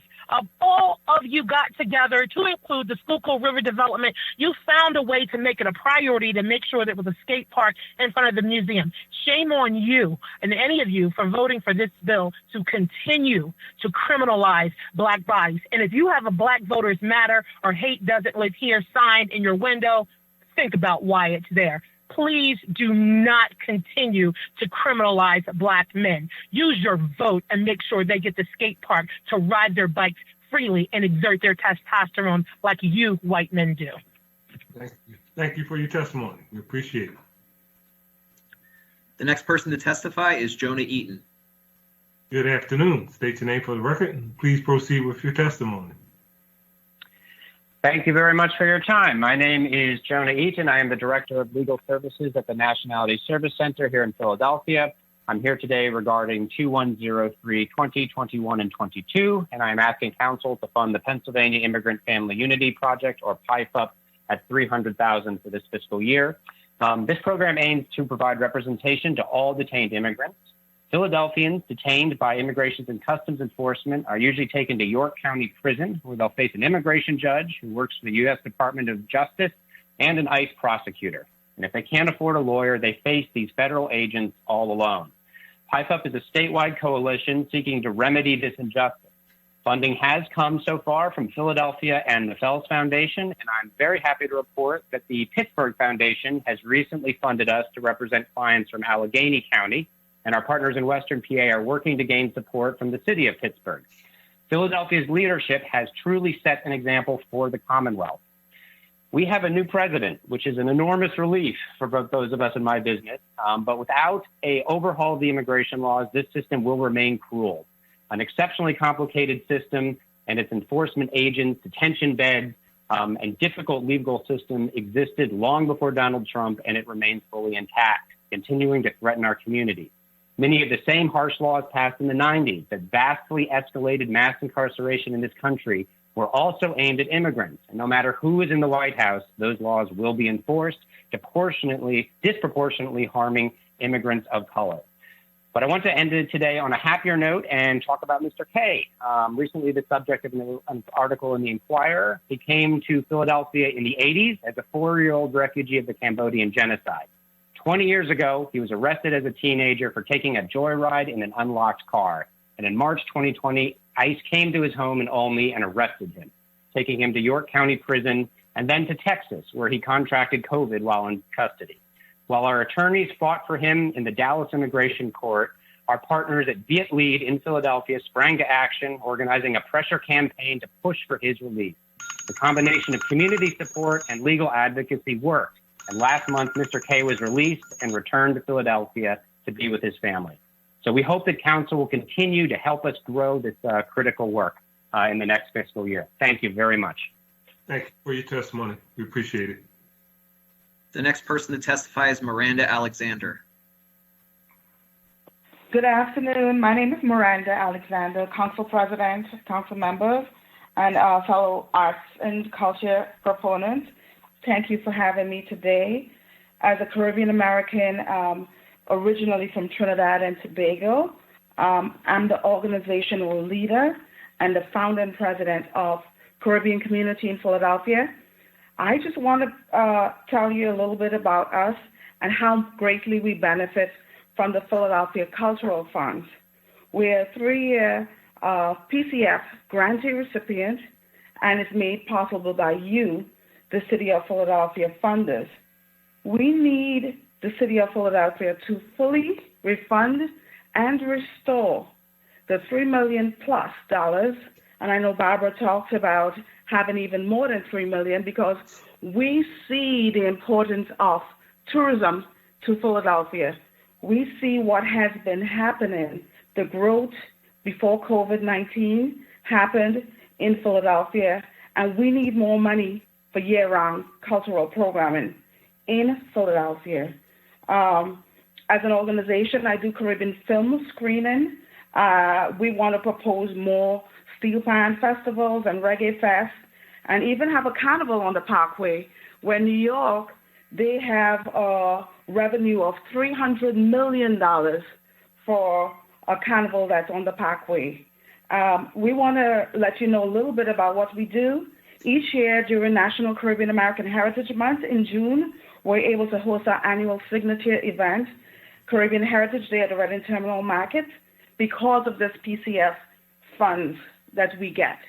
All of you got together to include the Schuylkill River development. You found a way to make it a priority to make sure there was a skate park in front of the museum. Shame on you and any of you for voting for this bill to continue to criminalize black bodies. And if you have a Black Voters Matter or Hate Doesn't Live Here sign in your window, think about why it's there. Please do not continue to criminalize black men. Use your vote and make sure they get the skate park to ride their bikes freely and exert their testosterone like you white men do. Thank you. Thank you for your testimony. We appreciate it. The next person to testify is Jonah Eaton. Good afternoon. State your name for the record, and please proceed with your testimony. Thank you very much for your time. My name is Jonah Eaton. I am the Director of Legal Services at the Nationality Service Center here in Philadelphia. I'm here today regarding 2103, 2021, and 22, and I'm asking Council to fund the Pennsylvania Immigrant Family Unity Project, or PIFUP, at $300,000 for this fiscal year. This program aims to provide representation to all detained immigrants. Philadelphians detained by Immigration and Customs Enforcement are usually taken to York County Prison, where they'll face an immigration judge who works for the U.S. Department of Justice and an ICE prosecutor. And if they can't afford a lawyer, they face these federal agents all alone. PIFUP is a statewide coalition seeking to remedy this injustice. Funding has come so far from Philadelphia and the Fels Foundation, and I'm very happy to report that the Pittsburgh Foundation has recently funded us to represent clients from Allegheny County, and our partners in Western PA are working to gain support from the city of Pittsburgh. Philadelphia's leadership has truly set an example for the Commonwealth. We have a new president, which is an enormous relief for both those of us in my business, but without an overhaul of the immigration laws, this system will remain cruel. An exceptionally complicated system and its enforcement agents, detention beds, and difficult legal system existed long before Donald Trump, and it remains fully intact, continuing to threaten our community. Many of the same harsh laws passed in the 90s that vastly escalated mass incarceration in this country were also aimed at immigrants. And no matter who is in the White House, those laws will be enforced, disproportionately harming immigrants of color. But I want to end it today on a happier note and talk about Mr. K. Recently, the subject of an article in the Inquirer. He came to Philadelphia in the 80s as a 4-year-old refugee of the Cambodian genocide. 20 years ago, he was arrested as a teenager for taking a joyride in an unlocked car. And in March 2020, ICE came to his home in Olney and arrested him, taking him to York County Prison and then to Texas, where he contracted COVID while in custody. While our attorneys fought for him in the Dallas Immigration Court, our partners at Viet Lead in Philadelphia sprang to action, organizing a pressure campaign to push for his release. The combination of community support and legal advocacy worked, and last month, Mr. K was released and returned to Philadelphia to be with his family. So we hope that Council will continue to help us grow this critical work in the next fiscal year. Thank you very much. Thank you for your testimony. We appreciate it. The next person to testify is Miranda Alexander. Good afternoon. My name is Miranda Alexander, Council President, Council members. and fellow arts and culture proponents. Thank you for having me today. As a Caribbean American, originally from Trinidad and Tobago, I'm the organizational leader and the founder and president of Caribbean Community in Philadelphia. I just want to tell you a little bit about us and how greatly we benefit from the Philadelphia Cultural Funds. We're a 3-year PCF grantee recipient, and it's made possible by you, the City of Philadelphia funders. We need the City of Philadelphia to fully refund and restore the $3 million plus, and I know Barbara talked about having even more than $3 million because we see the importance of tourism to Philadelphia. We see what has been happening. The growth before COVID-19 happened in Philadelphia, and we need more money for year-round cultural programming in Philadelphia. As an organization, I do Caribbean film screening. We want to propose more steel pan festivals and reggae fest, and even have a carnival on the Parkway, where New York, they have a revenue of $300 million for a carnival that's on the Parkway. We want to let you know a little bit about what we do. Each year during National Caribbean American Heritage Month in June, we're able to host our annual signature event, Caribbean Heritage Day at the Reading Terminal Market, because of this PCF funds that we get.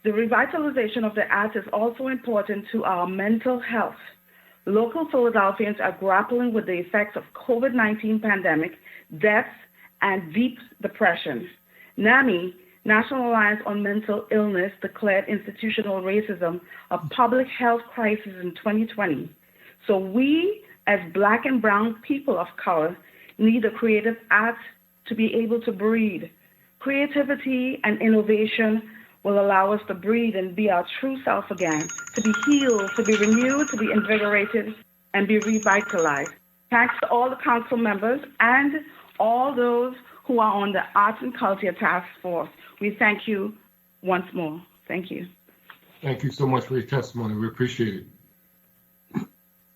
The revitalization of the arts is also important to our mental health. Local Philadelphians are grappling with the effects of COVID-19 pandemic, deaths, and deep depression. NAMI, National Alliance on Mental Illness, declared institutional racism a public health crisis in 2020. So we, as Black and brown people of color, need the creative arts to be able to breathe. Creativity and innovation will allow us to breathe and be our true self again, to be healed, to be renewed, to be invigorated, and be revitalized. Thanks to all the council members and all those who are on the Arts and Culture Task Force. We thank you once more. Thank you. Thank you so much for your testimony. We appreciate it.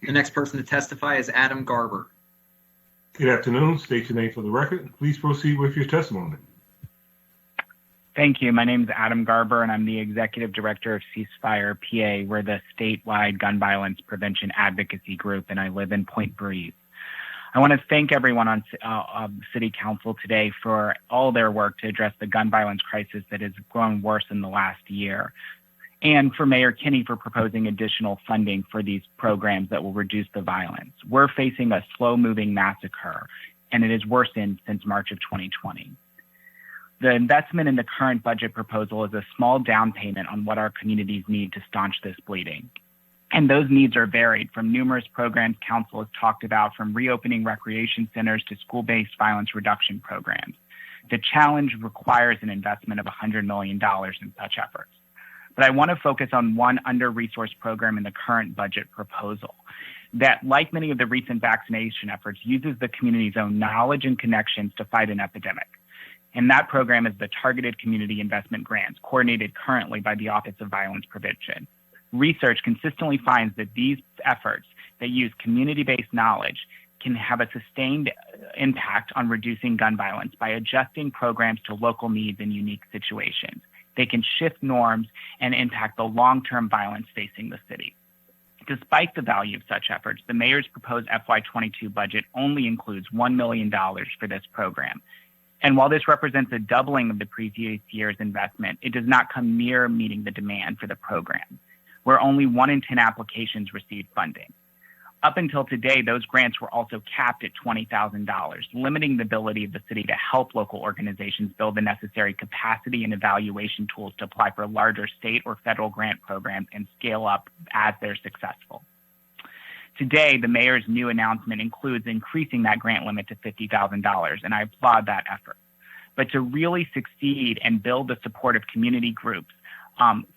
The next person to testify is Adam Garber. Good afternoon. State your name for the record. Please proceed with your testimony. Thank you. My name is Adam Garber, and I'm the Executive Director of Ceasefire PA. We're the statewide gun violence prevention advocacy group, and I live in Point Breeze. I want to thank everyone on City Council today for all their work to address the gun violence crisis that has grown worse in the last year, and for Mayor Kinney for proposing additional funding for these programs that will reduce the violence. We're facing a slow-moving massacre, and it has worsened since March of 2020. The investment in the current budget proposal is a small down payment on what our communities need to staunch this bleeding. And those needs are varied from numerous programs council has talked about, from reopening recreation centers to school-based violence reduction programs. The challenge requires an investment of $100 million in such efforts. But I want to focus on one under-resourced program in the current budget proposal that, like many of the recent vaccination efforts, uses the community's own knowledge and connections to fight an epidemic. And that program is the Targeted Community Investment Grants, coordinated currently by the Office of Violence Prevention. Research consistently finds that these efforts that use community-based knowledge can have a sustained impact on reducing gun violence by adjusting programs to local needs and unique situations. They can shift norms and impact the long-term violence facing the city. Despite the value of such efforts, the mayor's proposed FY2022 budget only includes $1 million for this program. And while this represents a doubling of the previous year's investment, it does not come near meeting the demand for the program, where only 1 in 10 applications received funding. Up until today, those grants were also capped at $20,000, limiting the ability of the city to help local organizations build the necessary capacity and evaluation tools to apply for larger state or federal grant programs and scale up as they're successful. Today, the mayor's new announcement includes increasing that grant limit to $50,000, and I applaud that effort. But to really succeed and build the support of community groups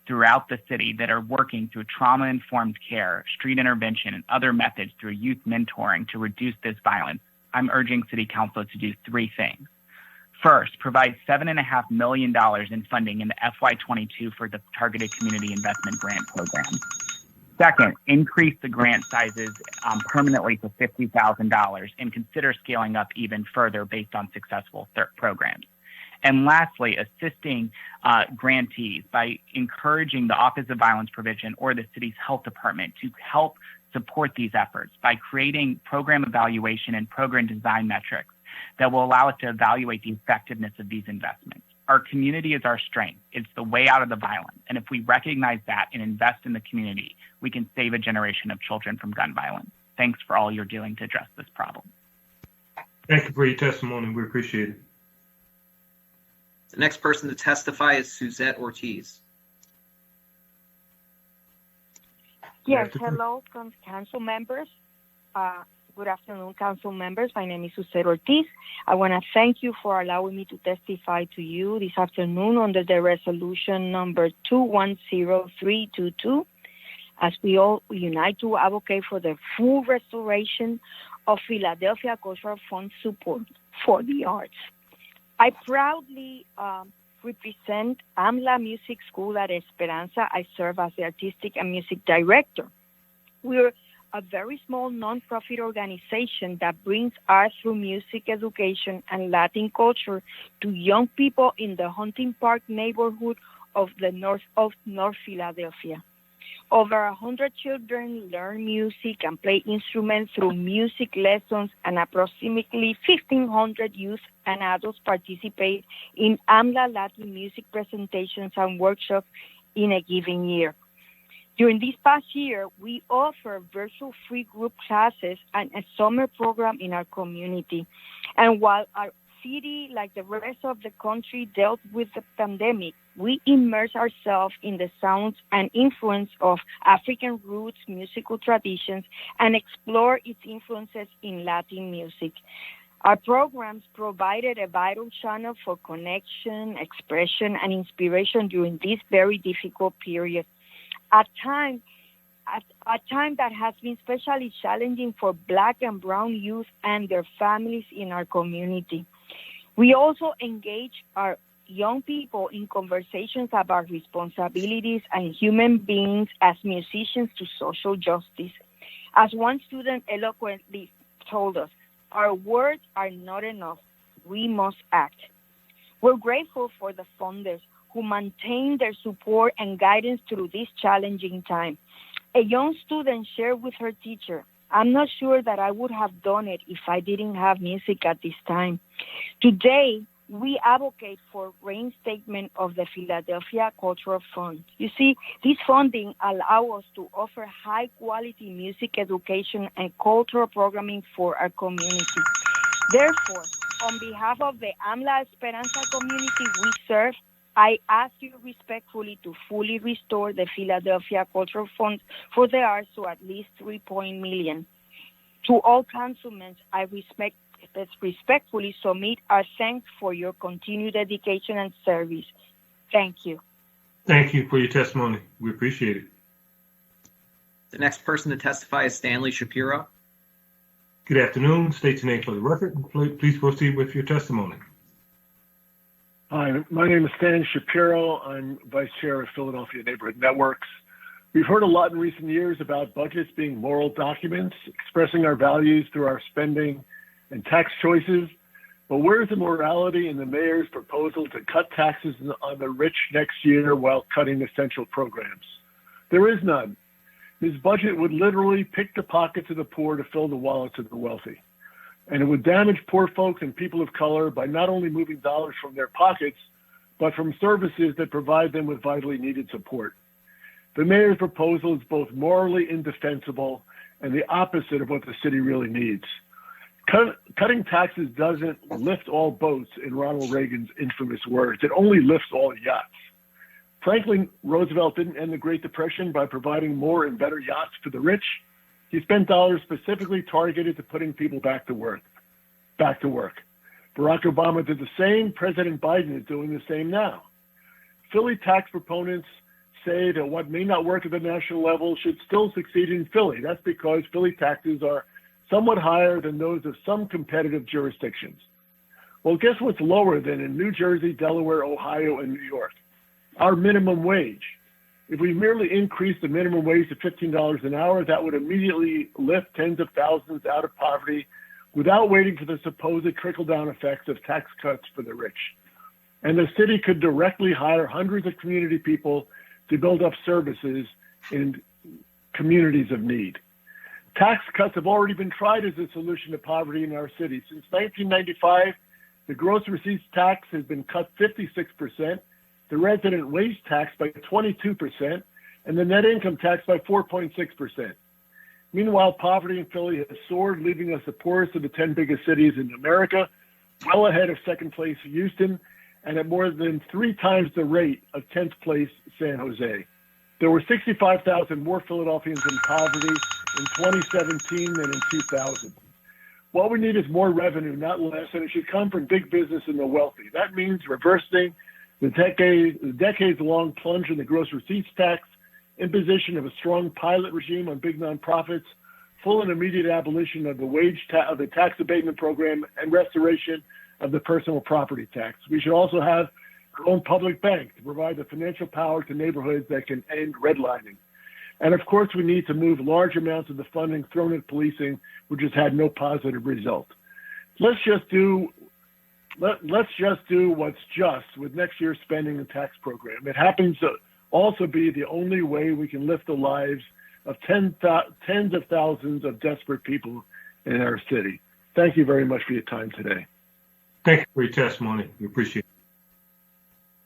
throughout the city that are working through trauma-informed care, street intervention, and other methods through youth mentoring to reduce this violence, I'm urging City Council to do 3 things. First, provide $7.5 million in funding in the FY22 for the Targeted Community Investment Grant Program. Second, increase the grant sizes permanently to $50,000 and consider scaling up even further based on successful programs. And lastly, assisting grantees by encouraging the Office of Violence Prevention or the city's health department to help support these efforts by creating program evaluation and program design metrics that will allow us to evaluate the effectiveness of these investments. Our community is our strength. It's the way out of the violence. And if we recognize that and invest in the community, we can save a generation of children from gun violence. Thanks for all you're doing to address this problem. Thank you for your testimony. We appreciate it. The next person to testify is Suzette Ortiz. Yes, hello, council members. Good afternoon, council members. My name is Suzette Ortiz. I want to thank you for allowing me to testify to you this afternoon under the resolution number 210322, as we all unite to advocate for the full restoration of Philadelphia Cultural Fund support for the arts. I proudly represent AMLA Music School at Esperanza. I serve as the artistic and music director. We're a very small nonprofit organization that brings art through music education and Latin culture to young people in the Hunting Park neighborhood of the North Philadelphia. Over 100 children learn music and play instruments through music lessons, and approximately 1,500 youth and adults participate in AMLA Latin music presentations and workshops in a given year. During this past year, we offer virtual free group classes and a summer program in our community. And while our city, like the rest of the country, dealt with the pandemic, we immerse ourselves in the sounds and influence of African roots musical traditions and explore its influences in Latin music. Our programs provided a vital channel for connection, expression, and inspiration during this very difficult period. A time that has been especially challenging for Black and Brown youth and their families in our community. We also engage our young people in conversations about responsibilities and human beings as musicians to social justice. As one student eloquently told us, our words are not enough. We must act. We're grateful for the funders who maintain their support and guidance through this challenging time. A young student shared with her teacher, "I'm not sure that I would have done it if I didn't have music at this time." Today, we advocate for reinstatement of the Philadelphia Cultural Fund. You see, this funding allows us to offer high-quality music education and cultural programming for our community. Therefore, on behalf of the AMLA Esperanza community we serve, I ask you respectfully to fully restore the Philadelphia Cultural Fund for the arts to at least $3 million. To all councilmen, I respectfully submit our thanks for your continued dedication and service. Thank you. Thank you for your testimony. We appreciate it. The next person to testify is Stanley Shapiro. Good afternoon. State your name for the record. Please proceed with your testimony. Hi, my name is Stan Shapiro. I'm Vice Chair of Philadelphia Neighborhood Networks. We've heard a lot in recent years about budgets being moral documents, expressing our values through our spending and tax choices. But where's the morality in the mayor's proposal to cut taxes on the rich next year while cutting essential programs? There is none. His budget would literally pick the pockets of the poor to fill the wallets of the wealthy. And it would damage poor folks and people of color by not only moving dollars from their pockets, but from services that provide them with vitally needed support. The mayor's proposal is both morally indefensible and the opposite of what the city really needs. Cutting taxes doesn't lift all boats, in Ronald Reagan's infamous words. It only lifts all yachts. Franklin Roosevelt didn't end the Great Depression by providing more and better yachts for the rich. He spent dollars specifically targeted to putting people back to work. Barack Obama did the same. President Biden is doing the same now. Philly tax proponents say that what may not work at the national level should still succeed in Philly. That's because Philly taxes are somewhat higher than those of some competitive jurisdictions. Well, guess what's lower than in New Jersey, Delaware, Ohio, and New York? Our minimum wage. If we merely increase the minimum wage to $15 an hour, that would immediately lift tens of thousands out of poverty without waiting for the supposed trickle-down effects of tax cuts for the rich. And the city could directly hire hundreds of community people to build up services in communities of need. Tax cuts have already been tried as a solution to poverty in our city. Since 1995, the gross receipts tax has been cut 56%, the resident wage tax by 22%, and the net income tax by 4.6%. Meanwhile, poverty in Philly has soared, leaving us the poorest of the 10 biggest cities in America, well ahead of second place Houston, and at more than 3 times the rate of 10th place San Jose. There were 65,000 more Philadelphians in poverty in 2017 than in 2000. What we need is more revenue, not less, and it should come from big business and the wealthy. That means reversing the decades-long plunge in the gross receipts tax, imposition of a strong pilot regime on big nonprofits, full and immediate abolition of the tax abatement program, and restoration of the personal property tax. We should also have our own public bank to provide the financial power to neighborhoods that can end redlining. And of course, we need to move large amounts of the funding thrown at policing, which has had no positive result. Let's just do what's just with next year's spending and tax program. It happens to also be the only way we can lift the lives of tens of thousands of desperate people in our city. Thank you very much for your time today. Thank you for your testimony. We appreciate it.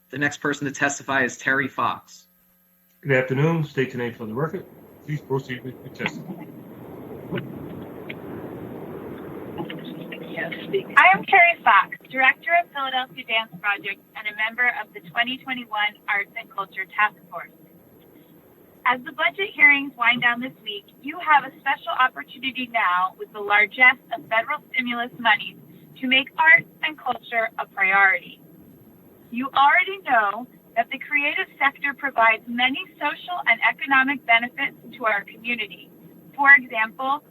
The next person to testify is Terry Fox. Good afternoon. State your name for the record. Please proceed with your testimony. I am Terry Fox, Director of Philadelphia Dance Project and a member of the 2021 Arts and Culture Task Force. As the budget hearings wind down this week, you have a special opportunity now with the largesse of federal stimulus monies to make arts and culture a priority. You already know that the creative sector provides many social and economic benefits to our community. For example,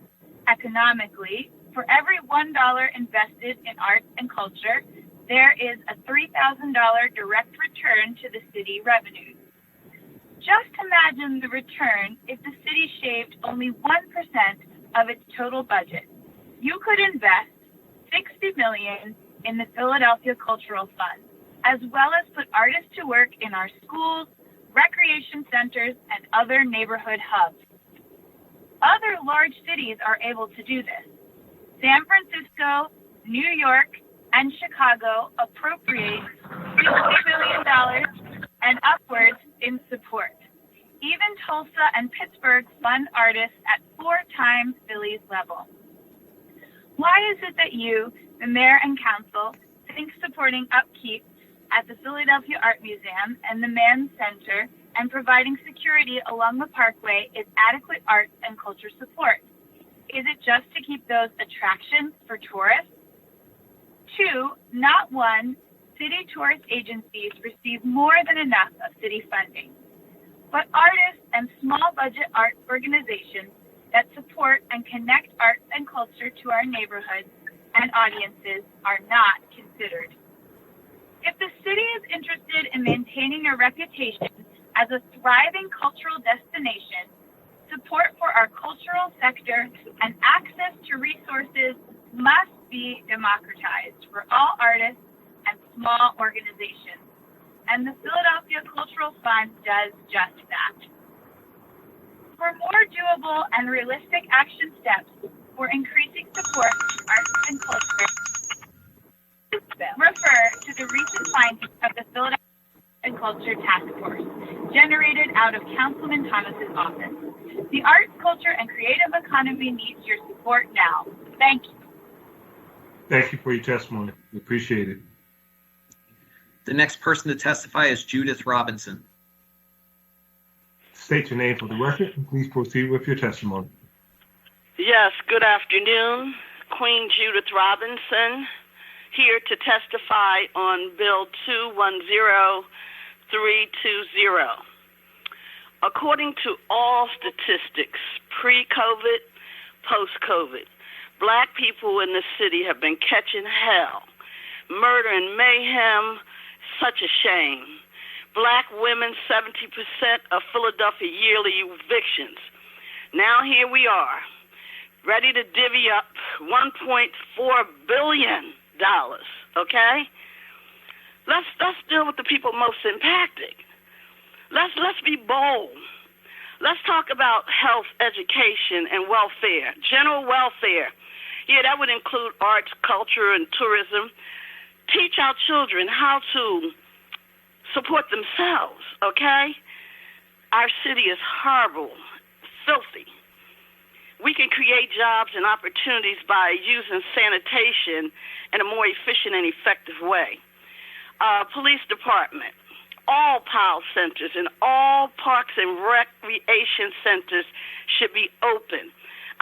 economically, for every $1 invested in arts and culture, there is a $3,000 direct return to the city revenues. Just imagine the return if the city shaved only 1% of its total budget. You could invest $60 million in the Philadelphia Cultural Fund, as well as put artists to work in our schools, recreation centers, and other neighborhood hubs. Other large cities are able to do this. San Francisco, New York, and Chicago appropriate $60 million and upwards in support. Even Tulsa and Pittsburgh fund artists at 4 times Philly's level. Why is it that you, the mayor and council, think supporting upkeep at the Philadelphia Art Museum and the Mann Center and providing security along the Parkway is adequate arts and culture support? Is it just to keep those attractions for tourists? 2, not one, city tourist agencies receive more than enough of city funding. But artists and small budget arts organizations that support and connect arts and culture to our neighborhoods and audiences are not considered. If the city is interested in maintaining a reputation as a thriving cultural destination, support for our cultural sector and access to resources must be democratized for all artists and small organizations. And the Philadelphia Cultural Fund does just that. For more doable and realistic action steps for increasing support to arts and culture, refer to the recent findings of the Philadelphia and Culture Task Force, generated out of Councilman Thomas's office. The arts, culture, and creative economy needs your support now. Thank you. Thank you for your testimony. We appreciate it. The next person to testify is Judith Robinson. State your name for the record and please proceed with your testimony. Yes, good afternoon. Queen Judith Robinson, here to testify on Bill 210320. According to all statistics, pre-COVID, post-COVID, Black people in the city have been catching hell murder and mayhem. Such a shame. Black women, 70% of Philadelphia yearly evictions. Now here we are, ready to divvy up $1.4 billion, okay? Let's deal with the people most impacted. Let's be bold. Let's talk about health, education, and welfare, general welfare. Yeah, that would include arts, culture, and tourism. Teach our children how to support themselves, okay? Our city is horrible, filthy. We can create jobs and opportunities by using sanitation in a more efficient and effective way. Police department, all POW centers and all parks and recreation centers should be open.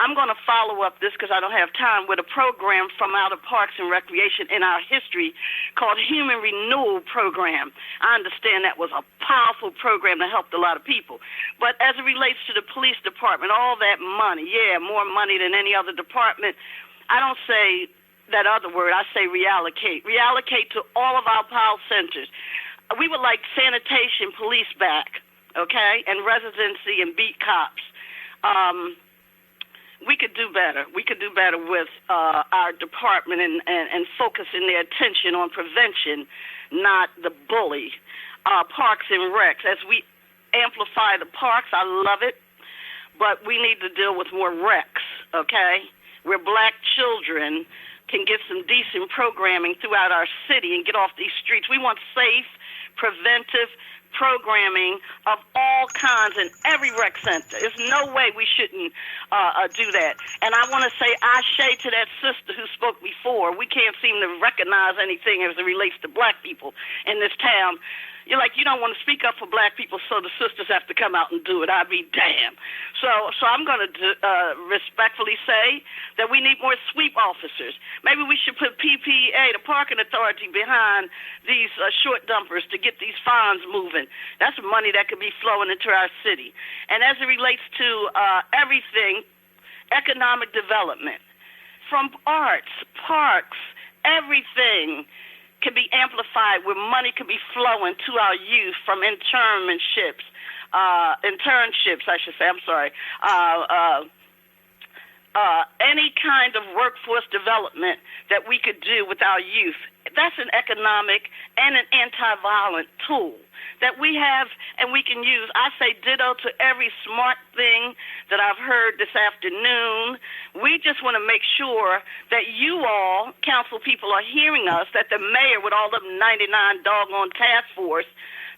I'm going to follow up this because I don't have time with a program from out of Parks and Recreation in our history called Human Renewal Program. I understand that was a powerful program that helped a lot of people. But as it relates to the police department, all that money, yeah, more money than any other department. I don't say that other word. I say reallocate. Reallocate to all of our POW centers. We would like sanitation police back, okay, and residency and beat cops. We could do better. We could do better with our department and focusing their attention on prevention, not the bully. Parks and recs. As we amplify the parks, I love it, but we need to deal with more recs, okay, where black children can get some decent programming throughout our city and get off these streets. We want safe, preventive programming of all kinds in every rec center. There's no way we shouldn't do that. And I want to say ashe to that sister who spoke before. We can't seem to recognize anything as it relates to black people in this town. You're like, you don't want to speak up for black people, so the sisters have to come out and do it. I'd be damned. So I'm going to respectfully say that we need more sweep officers. Maybe we should put PPA, the parking authority, behind these short dumpers to get these fines moving. That's money that could be flowing into our city. And as it relates to everything, economic development, from arts, parks, everything can be amplified where money can be flowing to our youth from internships, any kind of workforce development that we could do with our youth. That's an economic and an anti-violent tool that we have and we can use. I say ditto to every smart thing that I've heard this afternoon. We just want to make sure that you all, council people, are hearing us, that the mayor with all them 99 doggone task force,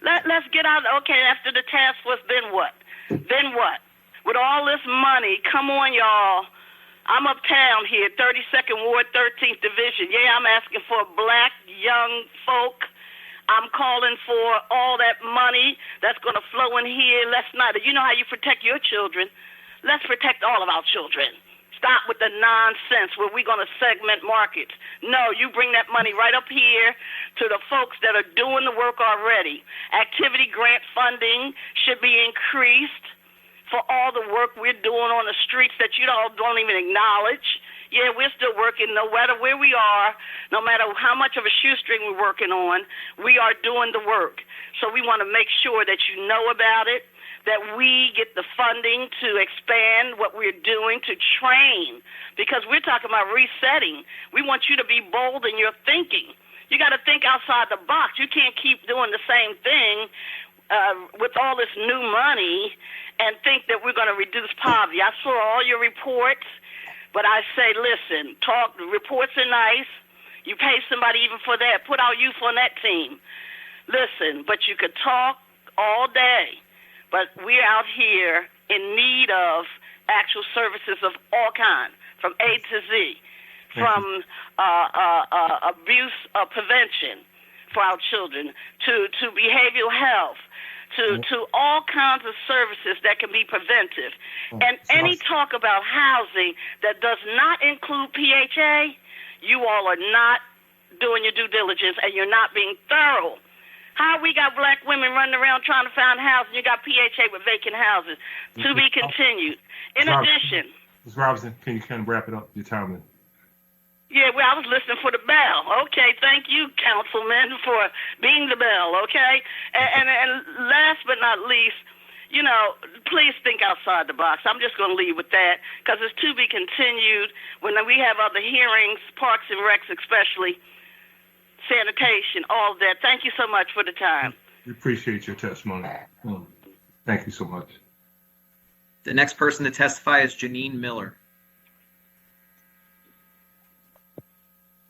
let's get out. Okay, after the task force, then what? Then what? With all this money, come on, y'all. I'm uptown here, 32nd Ward, 13th Division. Yeah, I'm asking for black young folk. I'm calling for all that money that's going to flow in here. Let's not. You know how you protect your children. Let's protect all of our children. Stop with the nonsense where we're going to segment markets. No, you bring that money right up here to the folks that are doing the work already. Activity grant funding should be increased for all the work we're doing on the streets that you all don't even acknowledge. Yeah, we're still working no matter where we are, no matter how much of a shoestring we're working on, we are doing the work. So we want to make sure that you know about it, that we get the funding to expand what we're doing, to train, because we're talking about resetting. We want you to be bold in your thinking. You got to think outside the box. You can't keep doing the same thing with all this new money and think that we're going to reduce poverty. I saw all your reports, but I say, listen, reports are nice. You pay somebody even for that. Put our youth on that team. Listen, but you could talk all day, but we're out here in need of actual services of all kinds, from A to Z, from abuse prevention for our children to behavioral health, to all kinds of services that can be preventive. And any talk about housing that does not include PHA, you all are not doing your due diligence and you're not being thorough. How we got black women running around trying to find housing, you got PHA with vacant houses. To be continued. In addition. Ms. Robinson, can you kind of wrap it up? Your time. Yeah, well, I was listening for the bell. Okay, thank you, Councilman, for being the bell, okay? And last but not least, you know, please think outside the box. I'm just going to leave with that because it's to be continued when we have other hearings, parks and recs especially, sanitation, all of that. Thank you so much for the time. We appreciate your testimony. Thank you so much. The next person to testify is Janine Miller.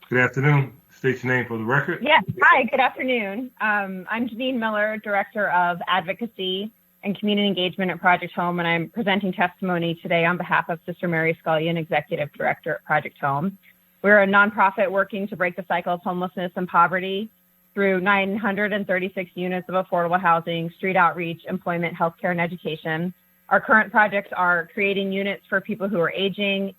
Good afternoon. State your name for the record. Yes. Hi, good afternoon. I'm Janine Miller, Director of Advocacy and Community Engagement at Project Home, and I'm presenting testimony today on behalf of Sister Mary Scullion, Executive Director at Project Home. We're a nonprofit working to break the cycle of homelessness and poverty through 936 units of affordable housing, street outreach, employment, healthcare, and education. Our current projects are creating units for people who are aging,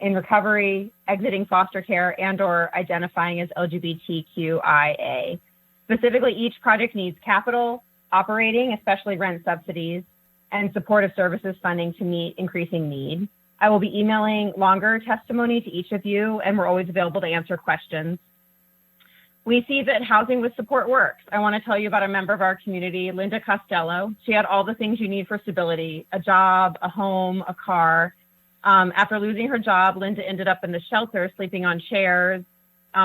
in recovery, exiting foster care, and/or identifying as LGBTQIA. Specifically, each project needs capital, operating, especially rent subsidies, and supportive services funding to meet increasing need. I will be emailing longer testimony to each of you, and we're always available to answer questions. We see that housing with support works. I want to tell you about a member of our community, Linda Costello. She had all the things you need for stability: a job, a home, a car. After losing her job, Linda ended up in the shelter, sleeping on chairs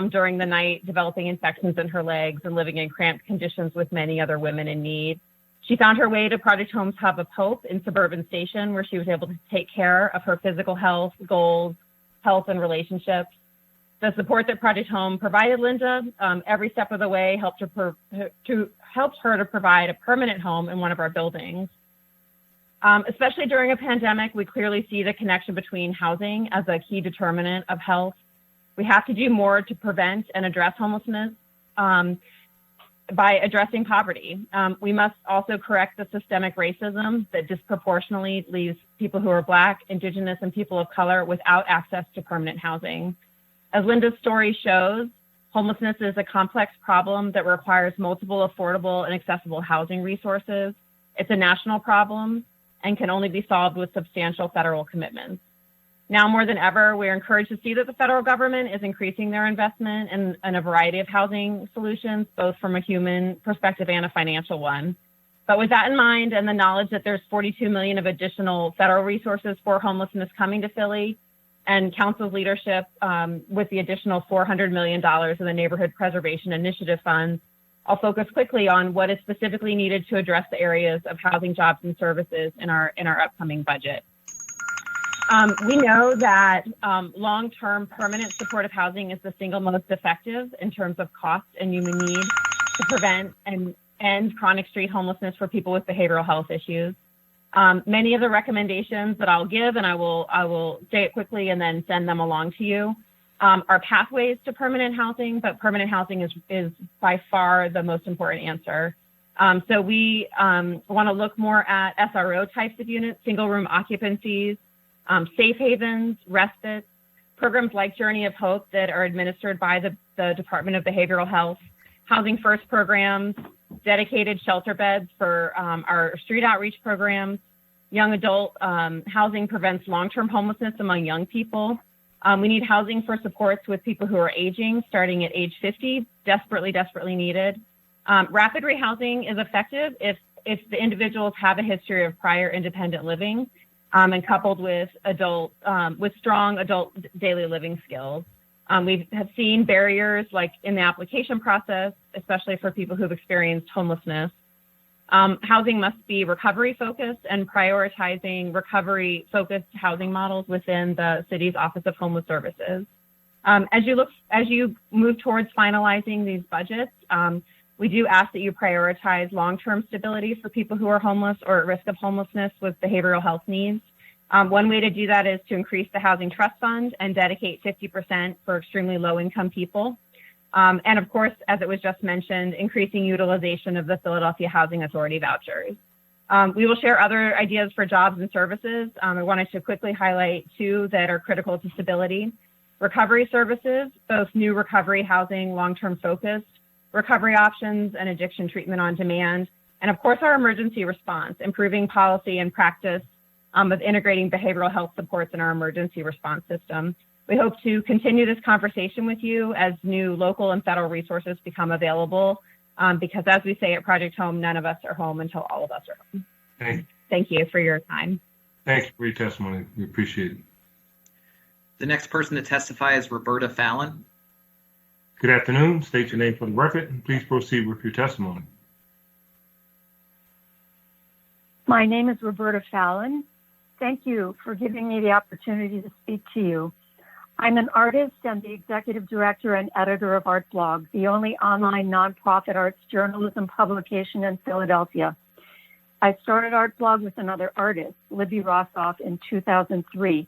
during the night, developing infections in her legs and living in cramped conditions with many other women in need. She found her way to Project Home's Hub of Hope in Suburban Station, where she was able to take care of her physical health, goals, health, and relationships. The support that Project Home provided Linda every step of the way helped her to provide a permanent home in one of our buildings. Especially during a pandemic, we clearly see the connection between housing as a key determinant of health. We have to do more to prevent and address homelessness by addressing poverty. We must also correct the systemic racism that disproportionately leaves people who are Black, Indigenous, and people of color without access to permanent housing. As Linda's story shows, homelessness is a complex problem that requires multiple affordable and accessible housing resources. It's a national problem and can only be solved with substantial federal commitments. Now more than ever, we're encouraged to see that the federal government is increasing their investment in a variety of housing solutions, both from a human perspective and a financial one. But with that in mind, and the knowledge that there's $42 million of additional federal resources for homelessness coming to Philly, and Council's leadership with the additional $400 million in the Neighborhood Preservation Initiative funds, I'll focus quickly on what is specifically needed to address the areas of housing, jobs, and services in our upcoming budget. We know that long-term permanent supportive housing is the single most effective in terms of cost and human need to prevent and end chronic street homelessness for people with behavioral health issues. Many of the recommendations that I'll give, and I will say it quickly and then send them along to you, are pathways to permanent housing, but permanent housing is by far the most important answer. So we want to look more at SRO types of units, single room occupancies, safe havens, respite, programs like Journey of Hope that are administered by the Department of Behavioral Health, Housing First programs, dedicated shelter beds for our street outreach programs. Young adult housing prevents long-term homelessness among young people. We need housing for supports with people who are aging, starting at age 50, desperately, desperately needed. Rapid rehousing is effective if the individuals have a history of prior independent living and coupled with strong adult daily living skills. We have seen barriers like in the application process, especially for people who've experienced homelessness. Housing must be recovery focused and prioritizing recovery focused housing models within the city's Office of Homeless Services. As you move towards finalizing these budgets, we do ask that you prioritize long-term stability for people who are homeless or at risk of homelessness with behavioral health needs. One way to do that is to increase the Housing Trust Fund and dedicate 50% for extremely low-income people. And of course, as it was just mentioned, increasing utilization of the Philadelphia Housing Authority vouchers. We will share other ideas for jobs and services. I wanted to quickly highlight two that are critical to stability. Recovery services, both new recovery housing, long-term focused, recovery options, and addiction treatment on demand. And of course, our emergency response, improving policy and practice of integrating behavioral health supports in our emergency response system. We hope to continue this conversation with you as new local and federal resources become available, because as we say at Project Home, none of us are home until all of us are home. Thank you for your time. Thanks for your testimony. We appreciate it. The next person to testify is Roberta Fallon. Good afternoon. State your name for the record and please proceed with your testimony. My name is Roberta Fallon. Thank you for giving me the opportunity to speak to you. I'm an artist and the executive director and editor of Art Blog, the only online nonprofit arts journalism publication in Philadelphia. I started Art Blog with another artist, Libby Rossoff, in 2003.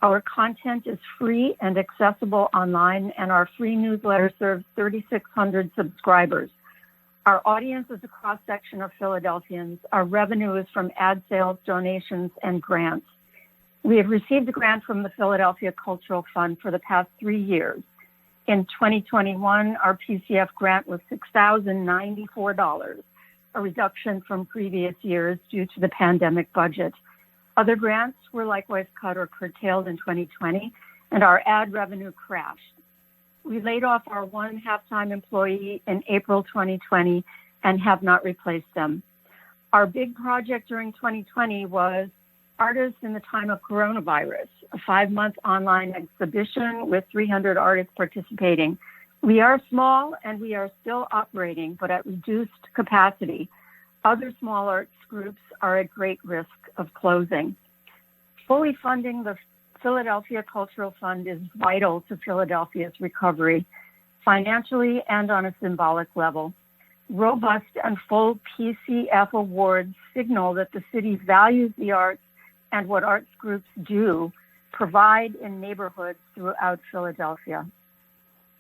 Our content is free and accessible online, and our free newsletter serves 3,600 subscribers. Our audience is a cross-section of Philadelphians. Our revenue is from ad sales, donations, and grants. We have received a grant from the Philadelphia Cultural Fund for the past 3 years. In 2021, our PCF grant was $6,094, a reduction from previous years due to the pandemic budget. Other grants were likewise cut or curtailed in 2020, and our ad revenue crashed. We laid off our one half-time employee in April 2020 and have not replaced them. Our big project during 2020 was Artists in the Time of Coronavirus, a 5-month online exhibition with 300 artists participating. We are small and we are still operating, but at reduced capacity. Other small arts groups are at great risk of closing. Fully funding the Philadelphia Cultural Fund is vital to Philadelphia's recovery, financially and on a symbolic level. Robust and full PCF awards signal that the city values the arts and what arts groups do provide in neighborhoods throughout Philadelphia.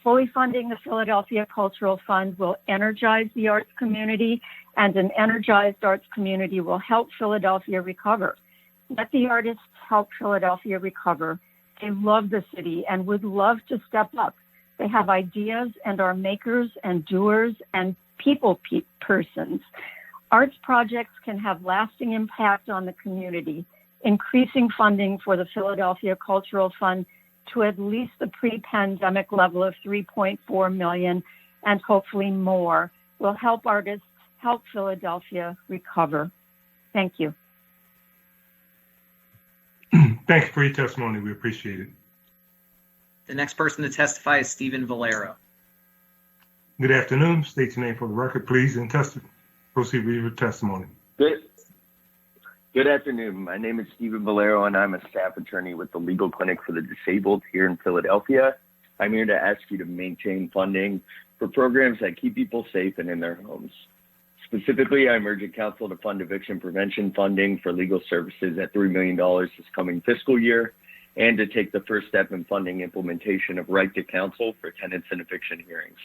Fully funding the Philadelphia Cultural Fund will energize the arts community, and an energized arts community will help Philadelphia recover. Let the artists help Philadelphia recover. They love the city and would love to step up. They have ideas and are makers and doers and persons. Arts projects can have lasting impact on the community. Increasing funding for the Philadelphia Cultural Fund to at least the pre-pandemic level of $3.4 million and hopefully more will help artists help Philadelphia recover. Thank you. Thank you for your testimony. We appreciate it. The next person to testify is Stephen Valero. Good afternoon. State your name for the record, please, and proceed with your testimony. Good afternoon. My name is Stephen Valero, and I'm a staff attorney with the Legal Clinic for the Disabled here in Philadelphia. I'm here to ask you to maintain funding for programs that keep people safe and in their homes. Specifically, I'm urging council to fund eviction prevention funding for legal services at $3 million this coming fiscal year, and to take the first step in funding implementation of right to counsel for tenants in eviction hearings.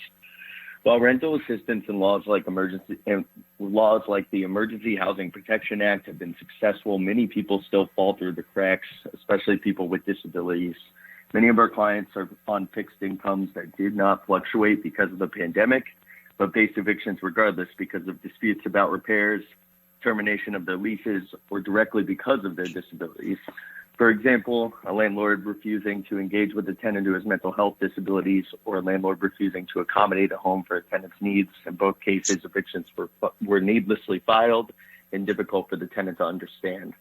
While rental assistance and laws like the Emergency Housing Protection Act have been successful, many people still fall through the cracks, especially people with disabilities. Many of our clients are on fixed incomes that did not fluctuate because of the pandemic, but faced evictions regardless because of disputes about repairs, termination of their leases, or directly because of their disabilities. For example, a landlord refusing to engage with a tenant who has mental health disabilities, or a landlord refusing to accommodate a home for a tenant's needs. In both cases, evictions were needlessly filed and difficult for the tenant to understand.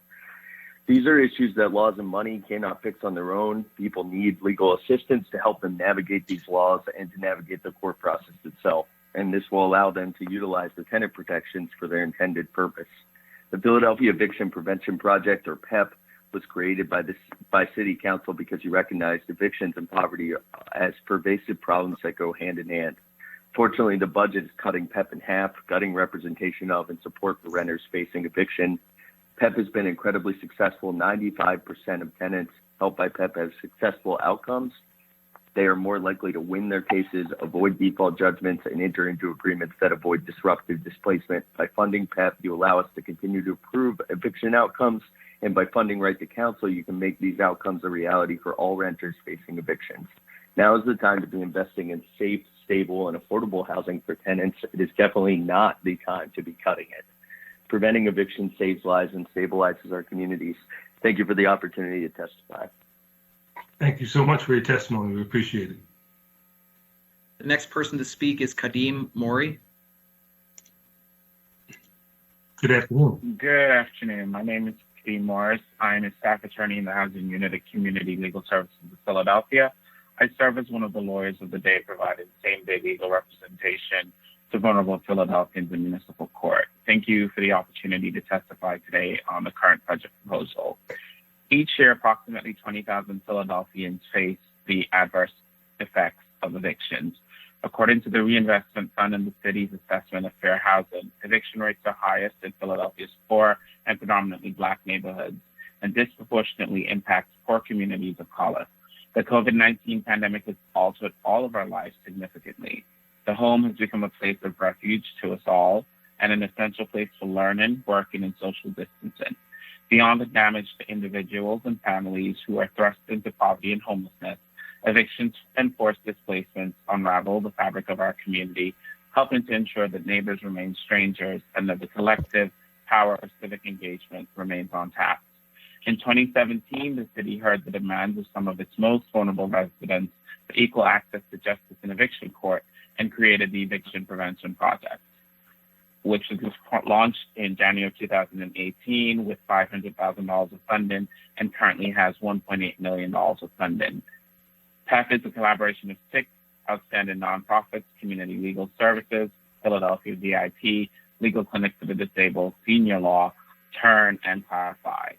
These are issues that laws and money cannot fix on their own. People need legal assistance to help them navigate these laws and to navigate the court process itself. And this will allow them to utilize the tenant protections for their intended purpose. The Philadelphia Eviction Prevention Project, or PEP, was created by City Council because he recognized evictions and poverty as pervasive problems that go hand in hand. Fortunately, the budget is cutting PEP in half, gutting representation of and support for renters facing eviction. PEP has been incredibly successful. 95% of tenants helped by PEP have successful outcomes. They are more likely to win their cases, avoid default judgments, and enter into agreements that avoid disruptive displacement. By funding PEP, you allow us to continue to improve eviction outcomes, and by funding right to counsel, you can make these outcomes a reality for all renters facing evictions. Now is the time to be investing in safe, stable, and affordable housing for tenants. It is definitely not the time to be cutting it. Preventing eviction saves lives and stabilizes our communities. Thank you for the opportunity to testify. Thank you so much for your testimony. We appreciate it. The next person to speak is Kadim Mori. Good afternoon. Good afternoon. My name is Kadim Morris. I'm a staff attorney in the Housing Unit of Community Legal Services of Philadelphia. I serve as one of the lawyers of the day providing same-day legal representation to vulnerable Philadelphians in municipal court. Thank you for the opportunity to testify today on the current budget proposal. Each year, approximately 20,000 Philadelphians face the adverse effects of evictions. According to the Reinvestment Fund and the city's assessment of fair housing, eviction rates are highest in Philadelphia's poor and predominantly Black neighborhoods and disproportionately impacts poor communities of color. The COVID-19 pandemic has altered all of our lives significantly. The home has become a place of refuge to us all and an essential place for learning, working, and social distancing. Beyond the damage to individuals and families who are thrust into poverty and homelessness, evictions and forced displacements unravel the fabric of our community, helping to ensure that neighbors remain strangers and that the collective power of civic engagement remains on tap. In 2017, the city heard the demands of some of its most vulnerable residents for equal access to justice in eviction court and created the Eviction Prevention Project, which was launched in January of 2018 with $500,000 of funding and currently has $1.8 million of funding. PEP is a collaboration of 6 outstanding nonprofits: Community Legal Services, Philadelphia VIP, Legal Clinic for the Disabled, Senior Law, Turn, and Clarify.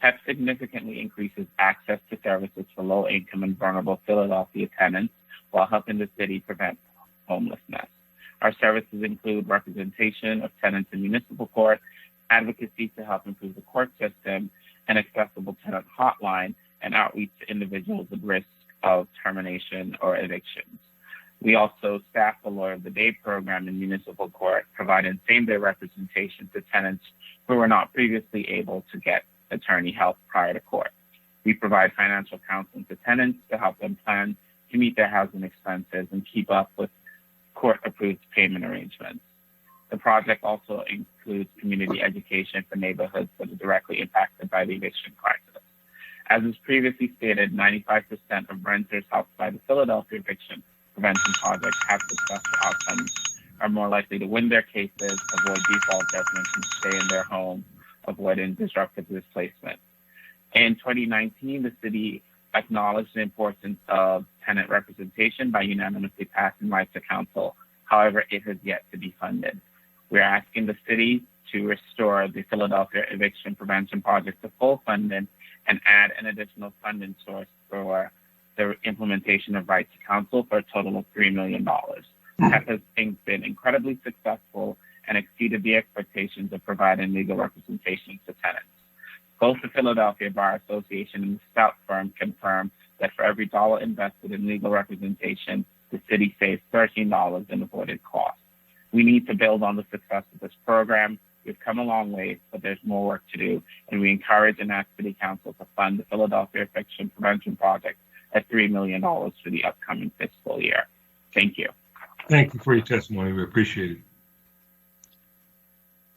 PEP significantly increases access to services for low-income and vulnerable Philadelphia tenants while helping the city prevent homelessness. Our services include representation of tenants in municipal court, advocacy to help improve the court system, an accessible tenant hotline, and outreach to individuals at risk of termination or evictions. We also staff the Lawyer of the Day program in municipal court, providing same-day representation to tenants who were not previously able to get attorney help prior to court. We provide financial counseling to tenants to help them plan to meet their housing expenses and keep up with court-approved payment arrangements. The project also includes community education for neighborhoods that are directly impacted by the eviction crisis. As was previously stated, 95% of renters helped by the Philadelphia Eviction Prevention Project have successful outcomes, are more likely to win their cases, avoid default judgments, and stay in their home, avoiding disruptive displacement. In 2019, the city acknowledged the importance of tenant representation by unanimously passing rights to counsel. However, it has yet to be funded. We're asking the city to restore the Philadelphia Eviction Prevention Project to full funding and add an additional funding source for the implementation of rights to counsel for a total of $3 million. PEP has been incredibly successful and exceeded the expectations of providing legal representation to tenants. Both the Philadelphia Bar Association and the Stout Firm confirm that for every dollar invested in legal representation, the city saves $13 in avoided costs. We need to build on the success of this program. We've come a long way, but there's more work to do, and we encourage and ask City Council to fund the Philadelphia Eviction Prevention Project at $3 million for the upcoming fiscal year. Thank you. Thank you for your testimony. We appreciate it.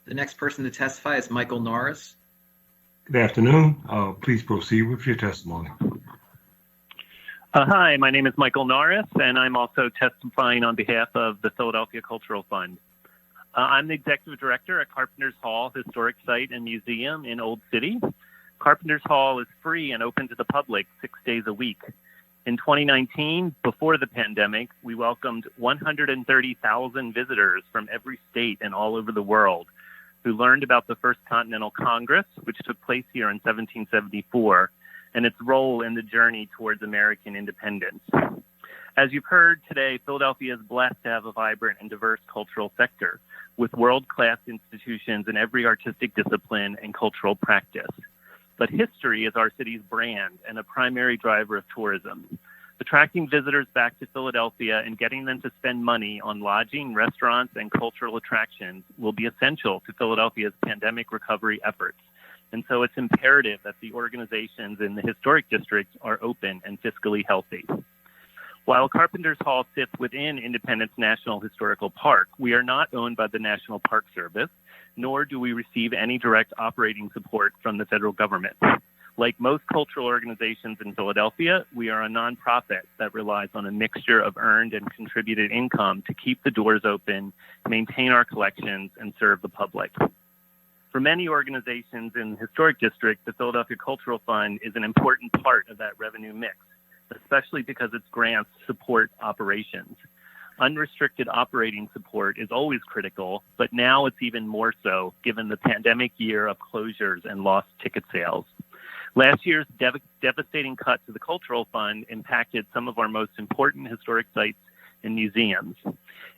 The next person to testify is Michael Norris. Good afternoon. Please proceed with your testimony. Hi, my name is Michael Norris, and I'm also testifying on behalf of the Philadelphia Cultural Fund. I'm the executive director at Carpenters Hall Historic Site and Museum in Old City. Carpenters Hall is free and open to the public 6 days a week. In 2019, before the pandemic, we welcomed 130,000 visitors from every state and all over the world who learned about the First Continental Congress, which took place here in 1774, and its role in the journey towards American independence. As you've heard today, Philadelphia is blessed to have a vibrant and diverse cultural sector with world-class institutions in every artistic discipline and cultural practice. But history is our city's brand and a primary driver of tourism. Attracting visitors back to Philadelphia and getting them to spend money on lodging, restaurants, and cultural attractions will be essential to Philadelphia's pandemic recovery efforts. And so it's imperative that the organizations in the historic district are open and fiscally healthy. While Carpenters Hall sits within Independence National Historical Park, we are not owned by the National Park Service, nor do we receive any direct operating support from the federal government. Like most cultural organizations in Philadelphia, we are a nonprofit that relies on a mixture of earned and contributed income to keep the doors open, maintain our collections, and serve the public. For many organizations in the Historic District, the Philadelphia Cultural Fund is an important part of that revenue mix, especially because its grants support operations. Unrestricted operating support is always critical, but now it's even more so given the pandemic year of closures and lost ticket sales. Last year's devastating cut to the Cultural Fund impacted some of our most important historic sites and museums.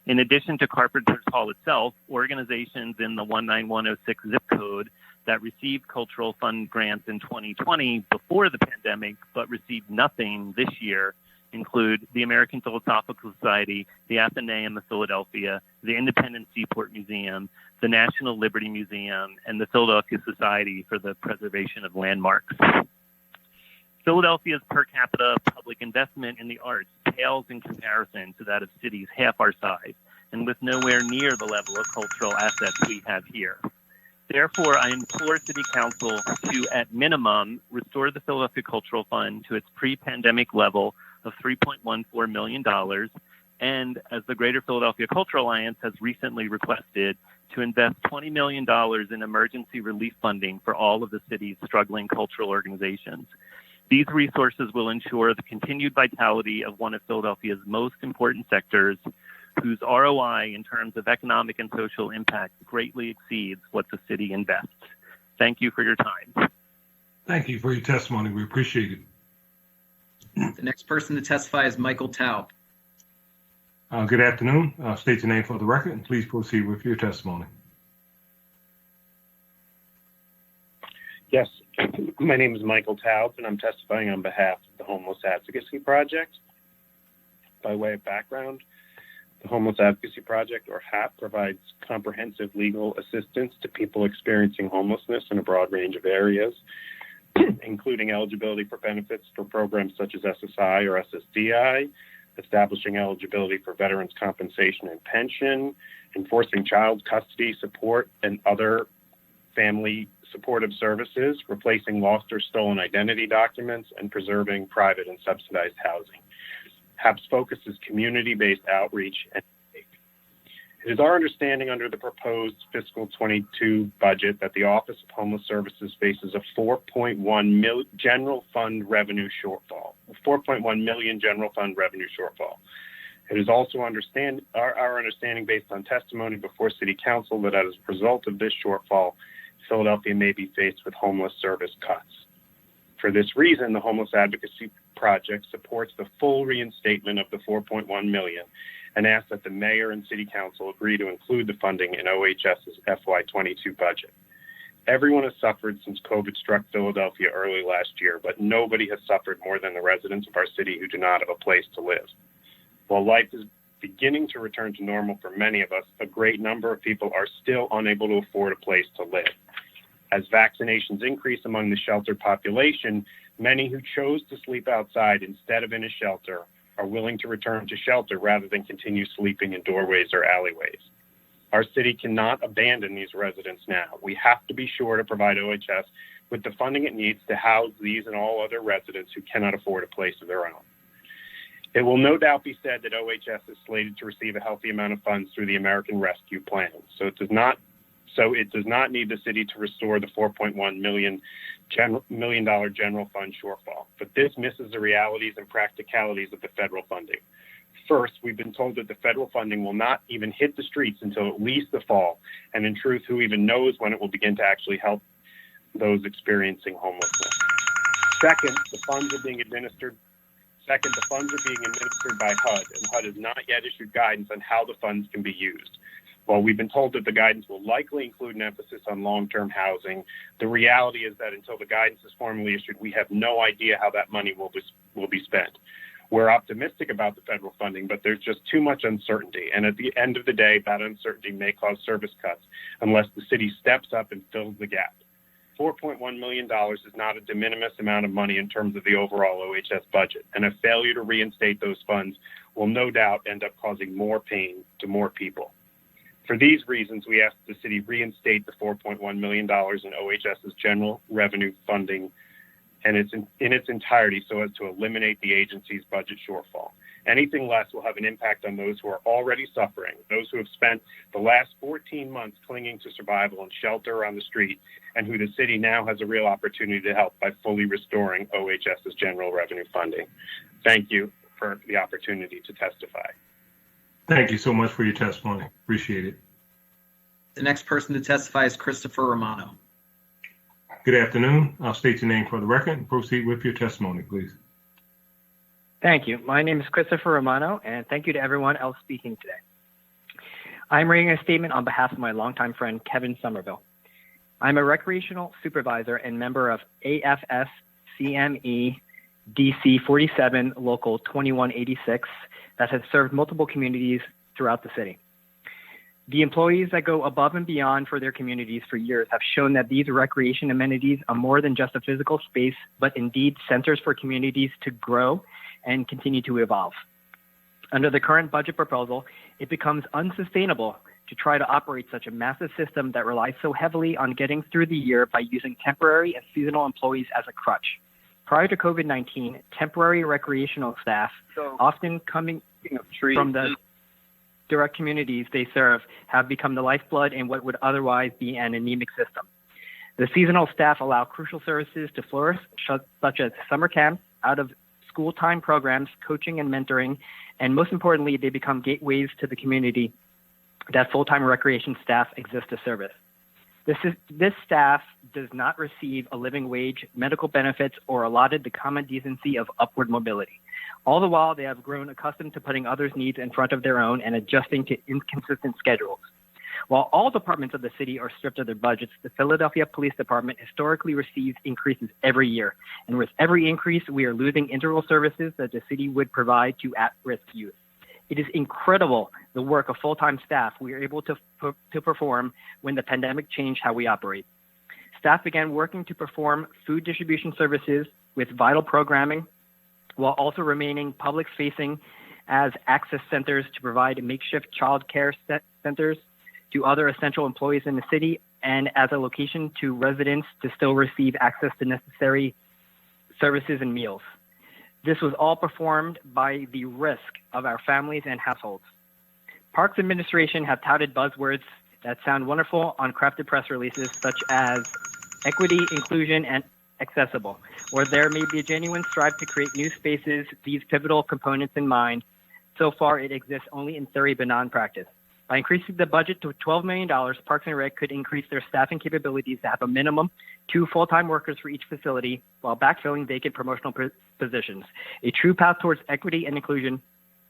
In addition to Carpenter's Hall itself, organizations in the 19106 zip code that received Cultural Fund grants in 2020 before the pandemic but received nothing this year include the American Philosophical Society, the Athenaeum of Philadelphia, the Independent Seaport Museum, the National Liberty Museum, and the Philadelphia Society for the Preservation of Landmarks. Philadelphia's per capita public investment in the arts pales in comparison to that of cities half our size, and with nowhere near the level of cultural assets we have here. Therefore, I implore City Council to, at minimum, restore the Philadelphia Cultural Fund to its pre-pandemic level of $3.14 million, and, as the Greater Philadelphia Cultural Alliance has recently requested, to invest $20 million in emergency relief funding for all of the city's struggling cultural organizations. These resources will ensure the continued vitality of one of Philadelphia's most important sectors, whose ROI in terms of economic and social impact greatly exceeds what the city invests. Thank you for your time. Thank you for your testimony. We appreciate it. The next person to testify is Michael Taub. Good afternoon. State your name for the record, and please proceed with your testimony. Yes, my name is Michael Taub, and I'm testifying on behalf of the Homeless Advocacy Project. By way of background, the Homeless Advocacy Project, or HAP, provides comprehensive legal assistance to people experiencing homelessness in a broad range of areas, including eligibility for benefits for programs such as SSI or SSDI, establishing eligibility for veterans compensation and pension, enforcing child custody support and other family supportive services, replacing lost or stolen identity documents, and preserving private and subsidized housing. HAP's focus is community-based outreach and it is our understanding under the proposed fiscal 22 budget that the Office of Homeless Services faces a $4.1 million general fund revenue shortfall. It is also our understanding based on testimony before City Council that as a result of this shortfall, Philadelphia may be faced with homeless service cuts. For this reason, the Homeless Advocacy Project supports the full reinstatement of the $4.1 million and asks that the mayor and city council agree to include the funding in OHS's FY2022 budget. Everyone has suffered since COVID struck Philadelphia early last year, but nobody has suffered more than the residents of our city who do not have a place to live. While life is beginning to return to normal for many of us, a great number of people are still unable to afford a place to live. As vaccinations increase among the sheltered population, many who chose to sleep outside instead of in a shelter are willing to return to shelter rather than continue sleeping in doorways or alleyways. Our city cannot abandon these residents now. We have to be sure to provide OHS with the funding it needs to house these and all other residents who cannot afford a place of their own. It will no doubt be said that OHS is slated to receive a healthy amount of funds through the American Rescue Plan, so it does not need the city to restore the $4.1 million general fund shortfall. But this misses the realities and practicalities of the federal funding. First, we've been told that the federal funding will not even hit the streets until at least the fall, and in truth, who even knows when it will begin to actually help those experiencing homelessness. Second, the funds are being administered by HUD, and HUD has not yet issued guidance on how the funds can be used. While we've been told that the guidance will likely include an emphasis on long-term housing, the reality is that until the guidance is formally issued, we have no idea how that money will be spent. We're optimistic about the federal funding, but there's just too much uncertainty. And at the end of the day, that uncertainty may cause service cuts unless the city steps up and fills the gap. $4.1 million is not a de minimis amount of money in terms of the overall OHS budget, and a failure to reinstate those funds will no doubt end up causing more pain to more people. For these reasons, we ask the city reinstate the $4.1 million in OHS's general revenue funding and it's in its entirety so as to eliminate the agency's budget shortfall. Anything less will have an impact on those who are already suffering, those who have spent the last 14 months clinging to survival and shelter on the street, and who the city now has a real opportunity to help by fully restoring OHS's general revenue funding. Thank you for the opportunity to testify. Thank you so much for your testimony. Appreciate it. The next person to testify is Christopher Romano. Good afternoon. I'll state your name for the record and proceed with your testimony, please. Thank you. My name is Christopher Romano, and thank you to everyone else speaking today. I'm reading a statement on behalf of my longtime friend, Kevin Somerville. I'm a recreational supervisor and member of AFS CME DC 47 Local 2186 that has served multiple communities throughout the city. The employees that go above and beyond for their communities for years have shown that these recreation amenities are more than just a physical space, but indeed centers for communities to grow and continue to evolve. Under the current budget proposal, it becomes unsustainable to try to operate such a massive system that relies so heavily on getting through the year by using temporary and seasonal employees as a crutch. Prior to COVID-19, temporary recreational staff, often coming from the direct communities they serve, have become the lifeblood in what would otherwise be an anemic system. The seasonal staff allow crucial services to flourish, such as summer camps, out of school time programs, coaching and mentoring, and most importantly, they become gateways to the community that full-time recreation staff exist to service. This staff does not receive a living wage, medical benefits, or allotted the common decency of upward mobility. All the while, they have grown accustomed to putting others' needs in front of their own and adjusting to inconsistent schedules. While all departments of the city are stripped of their budgets, the Philadelphia Police Department historically receives increases every year. And with every increase, we are losing integral services that the city would provide to at-risk youth. It is incredible the work of full-time staff we are able to perform when the pandemic changed how we operate. Staff began working to perform food distribution services with vital programming, while also remaining public-facing as access centers to provide makeshift child care centers to other essential employees in the city, and as a location to residents to still receive access to necessary services and meals. This was all performed by the risk of our families and households. Parks administration have touted buzzwords that sound wonderful on crafted press releases such as equity, inclusion, and accessible, where there may be a genuine strive to create new spaces, these pivotal components in mind. So far, it exists only in theory but not in practice. By increasing the budget to $12 million, Parks and Rec could increase their staffing capabilities to have a minimum 2 full-time workers for each facility while backfilling vacant promotional positions. A true path towards equity and inclusion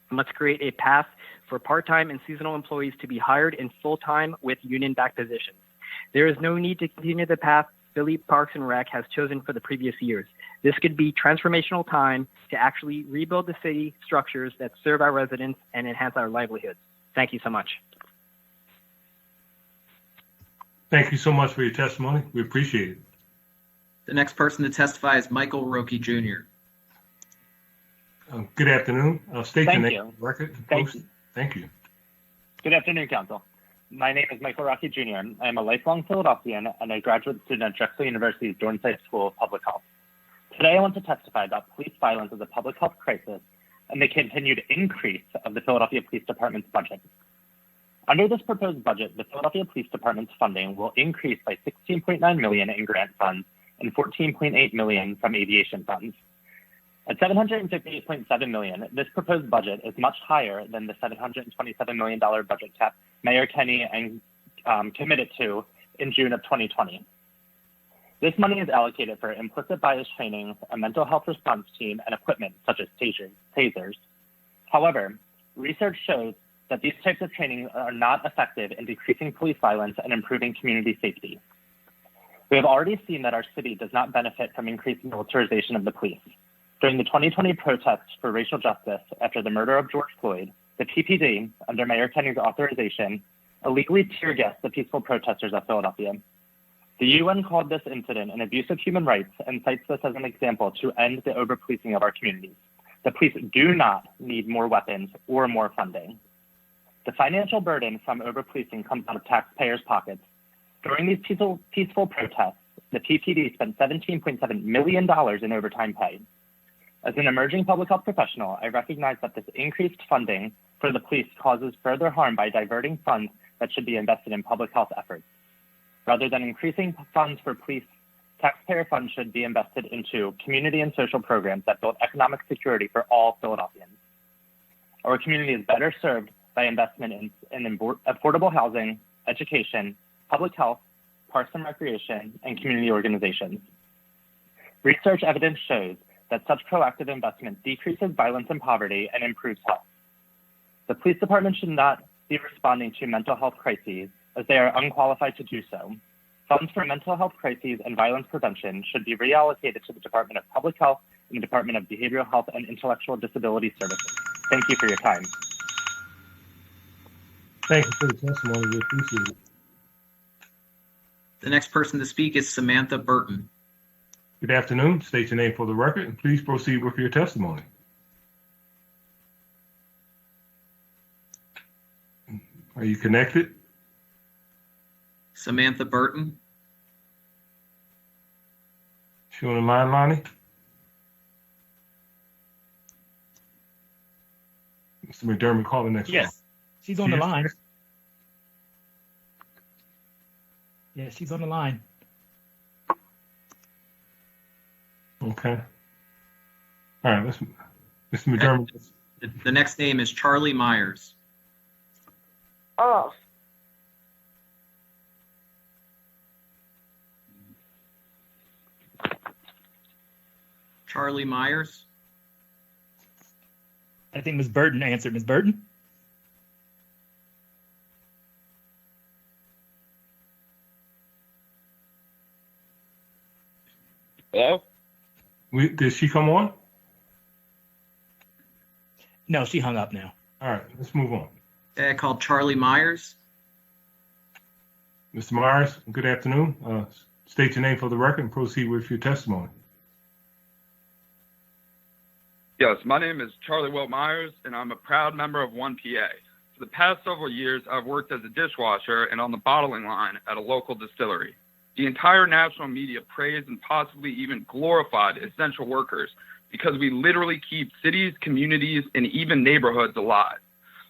must create a path for part-time and seasonal employees to be hired in full-time with union-backed positions. There is no need to continue the path Philly Parks and Rec has chosen for the previous years. This could be transformational time to actually rebuild the city structures that serve our residents and enhance our livelihoods. Thank you so much. Thank you so much for your testimony. We appreciate it. The next person to testify is Michael Roque Jr. Good afternoon. I'll state your name you. for the record. Thank you. Good afternoon, Council. My name is Michael Roque Jr. I am a lifelong Philadelphian and a graduate student at Drexel University's Dornsife School of Public Health. Today, I want to testify about police violence as a public health crisis and the continued increase of the Philadelphia Police Department's budget. Under this proposed budget, the Philadelphia Police Department's funding will increase by $16.9 million in grant funds and $14.8 million from aviation funds. At $758.7 million, this proposed budget is much higher than the $727 million budget cap Mayor Kenney committed to in June of 2020. This money is allocated for implicit bias training, a mental health response team, and equipment such as tasers. However, research shows that these types of training are not effective in decreasing police violence and improving community safety. We have already seen that our city does not benefit from increased militarization of the police. During the 2020 protests for racial justice after the murder of George Floyd, the PPD, under Mayor Kenney's authorization, illegally tear gassed the peaceful protesters of Philadelphia. The UN called this incident an abuse of human rights and cites this as an example to end the over-policing of our communities. The police do not need more weapons or more funding. The financial burden from over-policing comes out of taxpayers' pockets. During these peaceful protests, the PPD spent $17.7 million in overtime pay. As an emerging public health professional, I recognize that this increased funding for the police causes further harm by diverting funds that should be invested in public health efforts. Rather than increasing funds for police, taxpayer funds should be invested into community and social programs that build economic security for all Philadelphians. Our community is better served by investment in affordable housing, education, public health, parks and recreation, and community organizations. Research evidence shows that such proactive investment decreases violence and poverty and improves health. The police department should not be responding to mental health crises as they are unqualified to do so. Funds for mental health crises and violence prevention should be reallocated to the Department of Public Health and the Department of Behavioral Health and Intellectual Disability Services. Thank you for your time. Thank you for the testimony. We appreciate it. The next person to speak is Samantha Burton. Good afternoon. State your name for the record and please proceed with your testimony. Are you connected? Samantha Burton. She on the line, Lonnie? Mr. McDermott, call the next one. Yes, she's on the line. Yeah, she's on the line. Okay. All right, Mr. McDermott. The next name is Charlie Myers. Oh. Charlie Myers. I think Ms. Burton answered. Ms. Burton? Hello? Did she come on? No, she hung up now. All right, let's move on. Okay, I called Charlie Myers. Mr. Myers, good afternoon. State your name for the record and proceed with your testimony. Yes, my name is Charlie Wilt Myers, and I'm a proud member of 1PA. For the past several years, I've worked as a dishwasher and on the bottling line at a local distillery. The entire national media praised and possibly even glorified essential workers because we literally keep cities, communities, and even neighborhoods alive.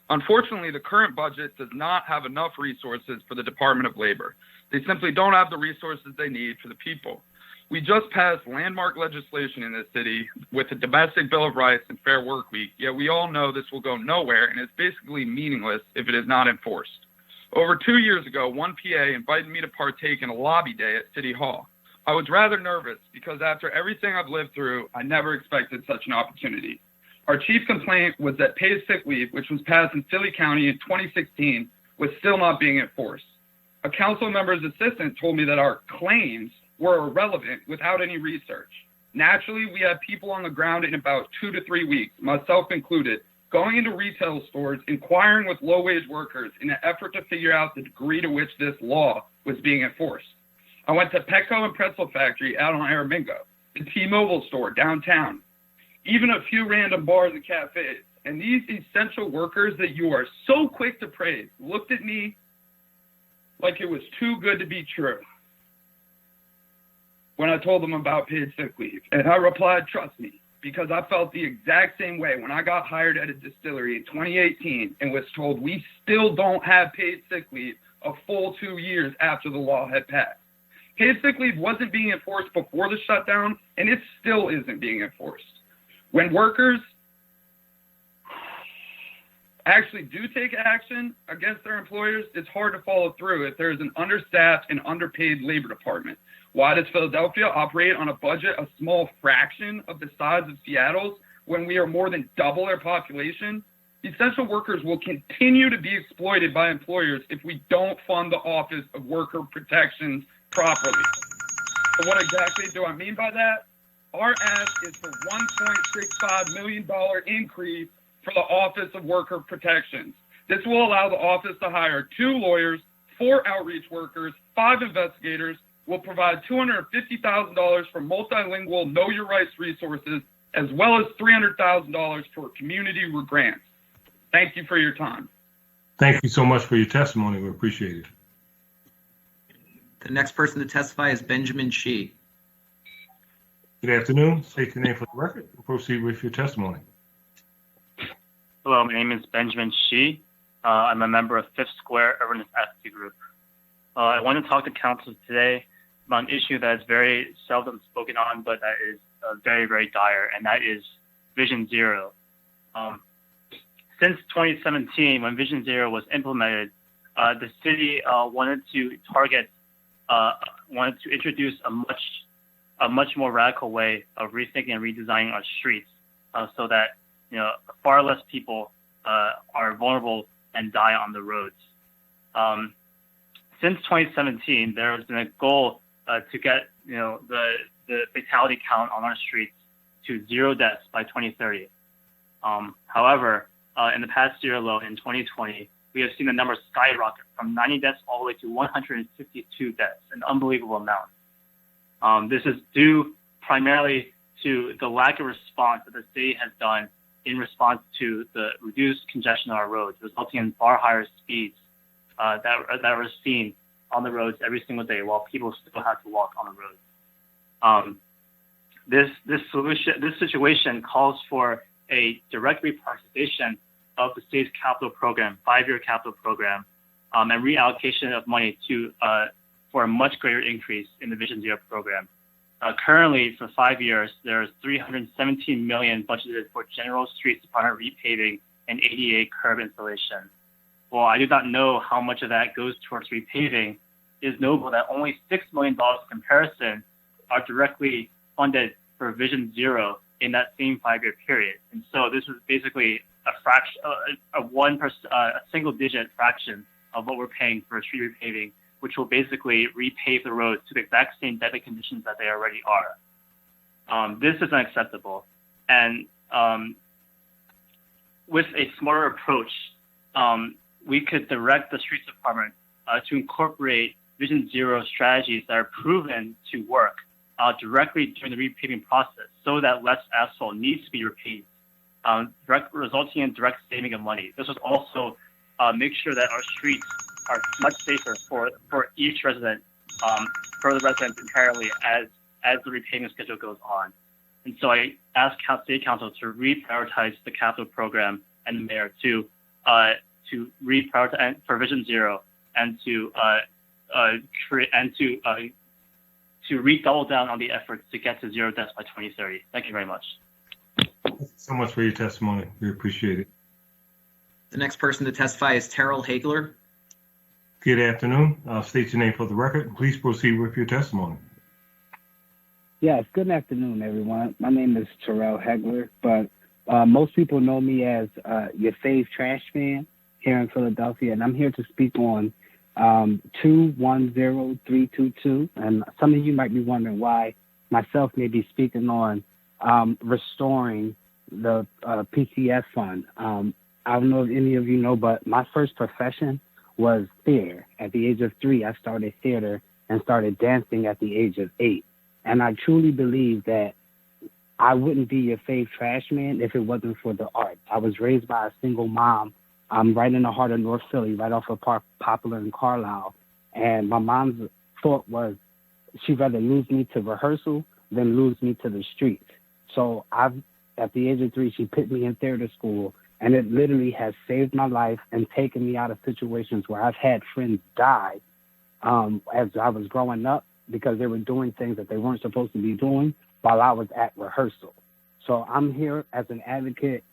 Unfortunately, the current budget does not have enough resources for the Department of Labor. They simply don't have the resources they need for the people. We just passed landmark legislation in this city with the Domestic Bill of Rights and Fair Work Week, yet we all know this will go nowhere and is basically meaningless if it is not enforced. Over 2 years ago, 1PA invited me to partake in a lobby day at City Hall. I was rather nervous because after everything I've lived through, I never expected such an opportunity. Our chief complaint was that paid sick leave, which was passed in Philly County in 2016, was still not being enforced. A council member's assistant told me that our claims were irrelevant without any research. Naturally, we had people on the ground in about 2 to 3 weeks, myself included, going into retail stores, inquiring with low-wage workers in an effort to figure out the degree to which this law was being enforced. I went to Petco and Pretzel Factory out on Aramingo, the T-Mobile store downtown, even a few random bars and cafes. And these essential workers that you are so quick to praise looked at me like it was too good to be true when I told them about paid sick leave. And I replied, trust me, because I felt the exact same way when I got hired at a distillery in 2018 and was told we still don't have paid sick leave a full 2 years after the law had passed. Paid sick leave wasn't being enforced before the shutdown, and it still isn't being enforced. When workers actually do take action against their employers, it's hard to follow through if there's an understaffed and underpaid labor department. Why does Philadelphia operate on a budget a small fraction of the size of Seattle's when we are more than double our population? Essential workers will continue to be exploited by employers if we don't fund the Office of Worker Protections properly. So what exactly do I mean by that? Our ask is for $1.65 million increase for the Office of Worker Protections. This will allow the office to hire 2 lawyers, 4 outreach workers, 5 investigators, will provide $250,000 for multilingual Know Your Rights resources, as well as $300,000 for community grants. Thank you for your time. Thank you so much for your testimony. We appreciate it. The next person to testify is Benjamin Shee. Good afternoon. State your name for the record and proceed with your testimony. Hello, my name is Benjamin Shee. I'm a member of Fifth Square Urbanist Advocacy Group. I want to talk to council today about an issue that is very seldom spoken on, but that is very, very dire, and that is Vision Zero. Since 2017, when Vision Zero was implemented, the city wanted to introduce a much more radical way of rethinking and redesigning our streets, so that far less people are vulnerable and die on the roads. Since 2017, there has been a goal to get the fatality count on our streets to 0 deaths by 2030. However, in the past year alone, in 2020, we have seen the number skyrocket from 90 deaths all the way to 152 deaths, an unbelievable amount. This is due primarily to the lack of response that the city has done in response to the reduced congestion on our roads, resulting in far higher speeds that were seen on the roads every single day while people still have to walk on the roads. This situation calls for a direct reprioritization of the state's capital program, 5-year capital program, and reallocation of money for a much greater increase in the Vision Zero program. Currently, for 5 years, there's $317 million budgeted for general streets department repaving and ADA curb installation. While I do not know how much of that goes towards repaving, it is notable that only $6 million in comparison are directly funded for Vision Zero in that same 5-year period. And so this is basically a fraction, a single-digit fraction of what we're paying for street repaving, which will basically repave the roads to the exact same deadly conditions that they already are. This is unacceptable. And with a smarter approach, we could direct the streets department to incorporate Vision Zero strategies that are proven to work directly during the repaving process so that less asphalt needs to be repaved, resulting in direct saving of money. This would also make sure that our streets are much safer for each resident, for the residents entirely as the repaving schedule goes on. And so I ask State Council to reprioritize the capital program and the mayor to reprioritize for Vision Zero and to redouble down on the efforts to get to 0 deaths by 2030. Thank you very much. Thank you so much for your testimony. We appreciate it. The next person to testify is Terrell Hagler. Good afternoon. State your name for the record. Please proceed with your testimony. Yes, good afternoon, everyone. My name is Terrell Hagler, but most people know me as your fave trash man here in Philadelphia, and I'm here to speak on 210322. And some of you might be wondering why myself may be speaking on restoring the PCS fund. I don't know if any of you know, but my first profession was theater. At the age of 3, I started theater and started dancing at the age of 8. And I truly believe that I wouldn't be your fave trash man if it wasn't for the arts. I was raised by a single mom. I'm right in the heart of North Philly, right off of Poplar and Carlisle. And my mom's thought was she'd rather lose me to rehearsal than lose me to the streets. So at the age of 3, she put me in theater school, and it literally has saved my life and taken me out of situations where I've had friends die as I was growing up because they were doing things that they weren't supposed to be doing while I was at rehearsal. So I'm here as an advocate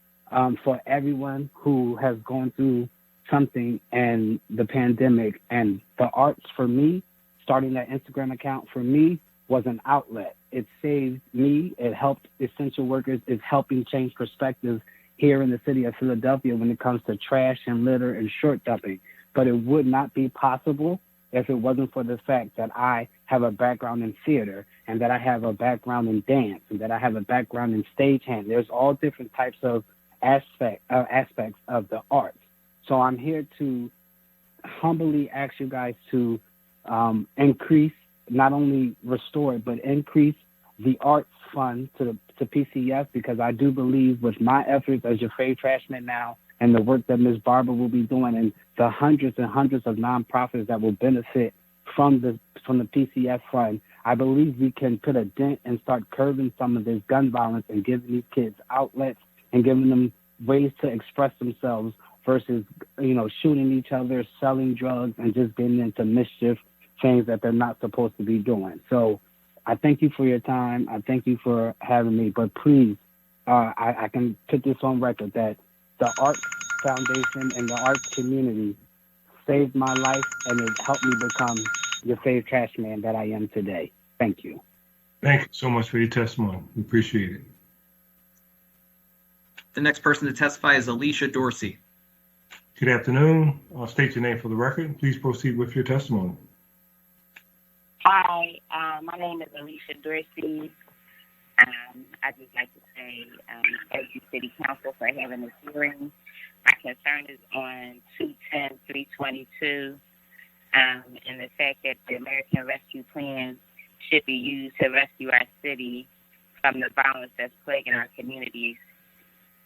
for everyone who has gone through something in the pandemic. And the arts, for me, starting that Instagram account, for me, was an outlet. It saved me. It helped essential workers. It's helping change perspectives here in the city of Philadelphia when it comes to trash and litter and short dumping. But it would not be possible if it wasn't for the fact that I have a background in theater and that I have a background in dance and that I have a background in stagehand. There's all different types of aspects of the arts. So I'm here to humbly ask you guys to increase, not only restore it, but increase the arts fund to PCS, because I do believe with my efforts as your fave trashman now and the work that Ms. Barber will be doing and the hundreds and hundreds of nonprofits that will benefit from the PCF fund, I believe we can put a dent and start curbing some of this gun violence and giving these kids outlets and giving them ways to express themselves versus, shooting each other, selling drugs, and just getting into mischief, things that they're not supposed to be doing. So I thank you for your time. I thank you for having me. But please, I can put this on record that the Arts Foundation and the arts community saved my life, and it helped me become your favorite trash man that I am today. Thank you. Thank you so much for your testimony. We appreciate it. The next person to testify is Alicia Dorsey. Good afternoon. I'll state your name for the record. Please proceed with your testimony. Hi, my name is Alicia Dorsey. I'd just like to say thank you, City Council, for having this hearing. My concern is on 210-322 and the fact that the American Rescue Plan should be used to rescue our city from the violence that's plaguing our communities.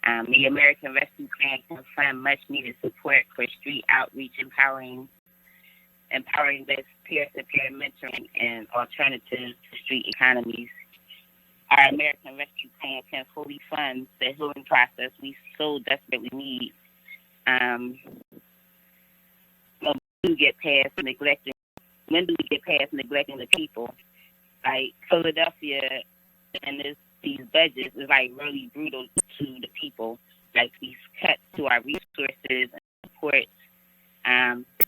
The American Rescue Plan can fund much needed support for street outreach, empowering this peer-to-peer mentoring and alternatives to street economies. Our American Rescue Plan can fully fund the healing process we so desperately need. When do we get past neglecting the people? Like Philadelphia and these budgets is like really brutal to the people. Like these cuts to our resources and supports,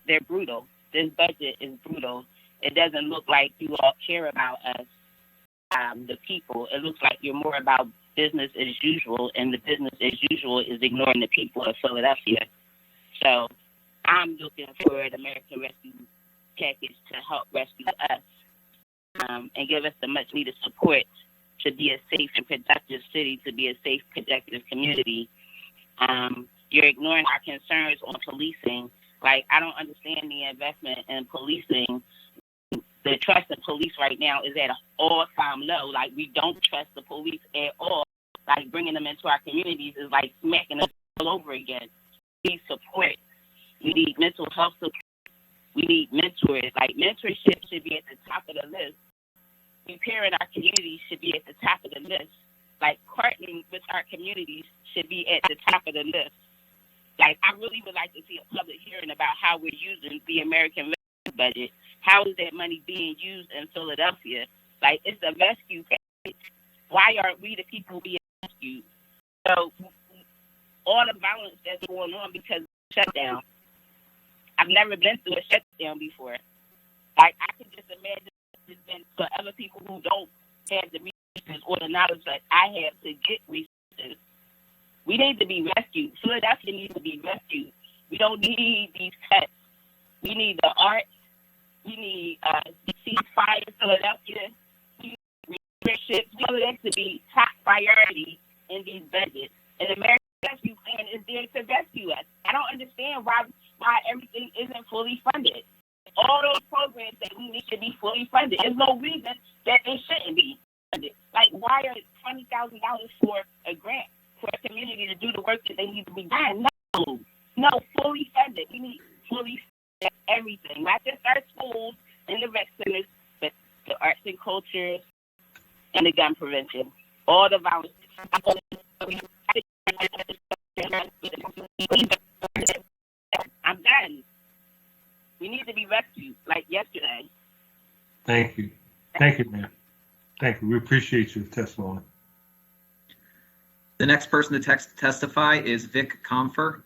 they're brutal. This budget is brutal. It doesn't look like you all care about us, the people. It looks like you're more about business as usual, and the business as usual is ignoring the people of Philadelphia. So I'm looking for an American Rescue package to help rescue us and give us the much needed support to be a safe and productive city, to be a safe, productive community. You're ignoring our concerns on policing. Like, I don't understand the investment in policing. The trust in police right now is at an all-time low. Like, we don't trust the police at all. Like, bringing them into our communities is like smacking us all over again. We need support. We need mental health support. We need mentors. Like, mentorship should be at the top of the list. Repairing our communities should be at the top of the list. Like, partnering with our communities should be at the top of the list. Like, I really would like to see a public hearing about how we're using the American Rescue budget. How is that money being used in Philadelphia? Like, it's a rescue package. Why aren't we the people being rescued? So, all the violence that's going on because of the shutdown. I've never been through a shutdown before. Like, I can just imagine it's been for other people who don't have the resources or the knowledge that I have to get resources. We need to be rescued. Philadelphia needs to be rescued. We don't need these cuts. We need the arts. We need ceasefire Philadelphia. We need restrictions. We need that to be top priority in these budgets. And the American Rescue Plan is there to rescue us. I don't understand why everything isn't fully funded. All those programs that we need should be fully funded. There's no reason that they shouldn't be funded. Like, why are $20,000 for a grant for a community to do the work that they need to be done? No, fully funded. We need fully funded everything, not just our schools and the rec centers, but the arts and culture and the gun prevention. All the violence. I'm done. We need to be rescued, like yesterday. Thank you. Thank you, ma'am. Thank you. We appreciate your testimony. The next person to testify is Vic Comfer.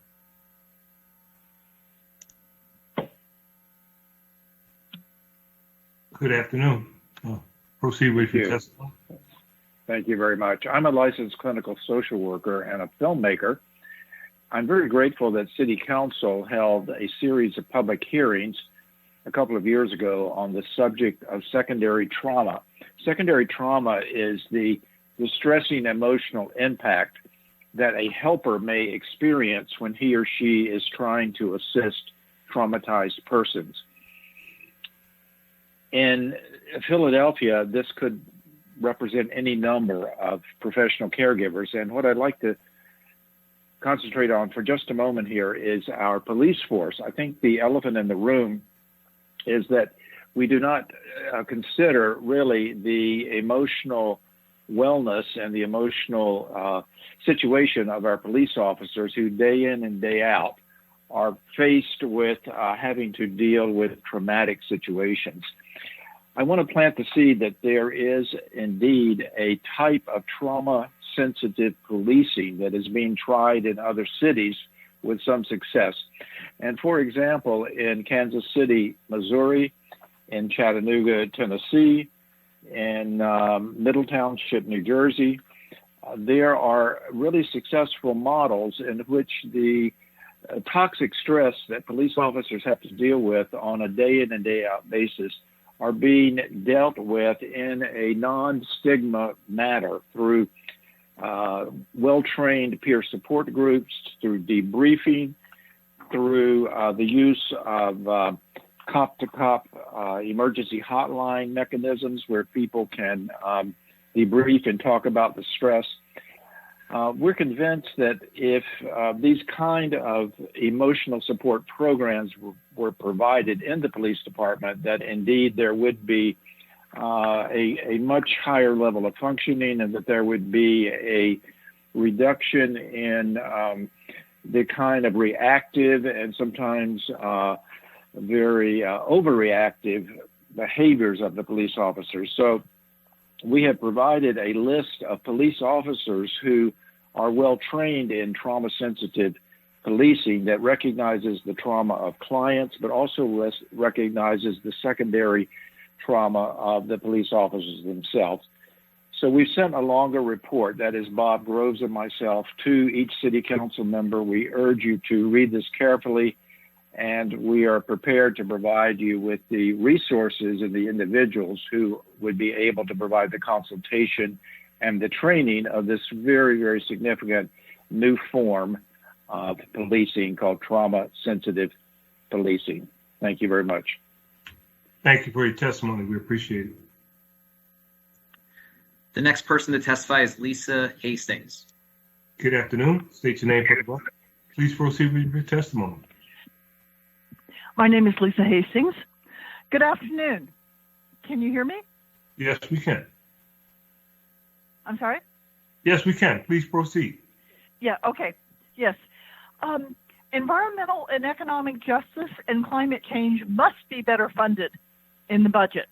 Good afternoon. Proceed with your testimony. Thank you very much. I'm a licensed clinical social worker and a filmmaker. I'm very grateful that City Council held a series of public hearings a couple of years ago on the subject of secondary trauma. Secondary trauma is the distressing emotional impact that a helper may experience when he or she is trying to assist traumatized persons. In Philadelphia, this could represent any number of professional caregivers. And what I'd like to concentrate on for just a moment here is our police force. I think the elephant in the room is that we do not consider really the emotional wellness and the emotional situation of our police officers who day in and day out are faced with having to deal with traumatic situations. I want to plant the seed that there is indeed a type of trauma-sensitive policing that is being tried in other cities with some success. And for example, in Kansas City, Missouri, in Chattanooga, Tennessee, in Middle Township, New Jersey, there are really successful models in which the toxic stress that police officers have to deal with on a day in and day out basis are being dealt with in a non-stigma manner through well-trained peer support groups, through debriefing, through the use of cop-to-cop emergency hotline mechanisms where people can debrief and talk about the stress. We're convinced that if these kind of emotional support programs were provided in the police department, that indeed there would be a much higher level of functioning, and that there would be a reduction in the kind of reactive and sometimes very overreactive behaviors of the police officers. So we have provided a list of police officers who are well trained in trauma-sensitive policing that recognizes the trauma of clients, but also recognizes the secondary trauma of the police officers themselves. So we've sent a longer report, that is Bob Groves and myself, to each city council member. We urge you to read this carefully, and we are prepared to provide you with the resources and the individuals who would be able to provide the consultation and the training of this very, very significant new form of policing called trauma-sensitive policing. Thank you very much. Thank you for your testimony. We appreciate it. The next person to testify is Lisa Hastings. Good afternoon. State your name for the record. Please proceed with your testimony. My name is Lisa Hastings. Good afternoon. Can you hear me? Yes, we can. I'm sorry? Yes, we can. Please proceed. Yeah, okay. Yes. Environmental and economic justice and climate change must be better funded in the budget.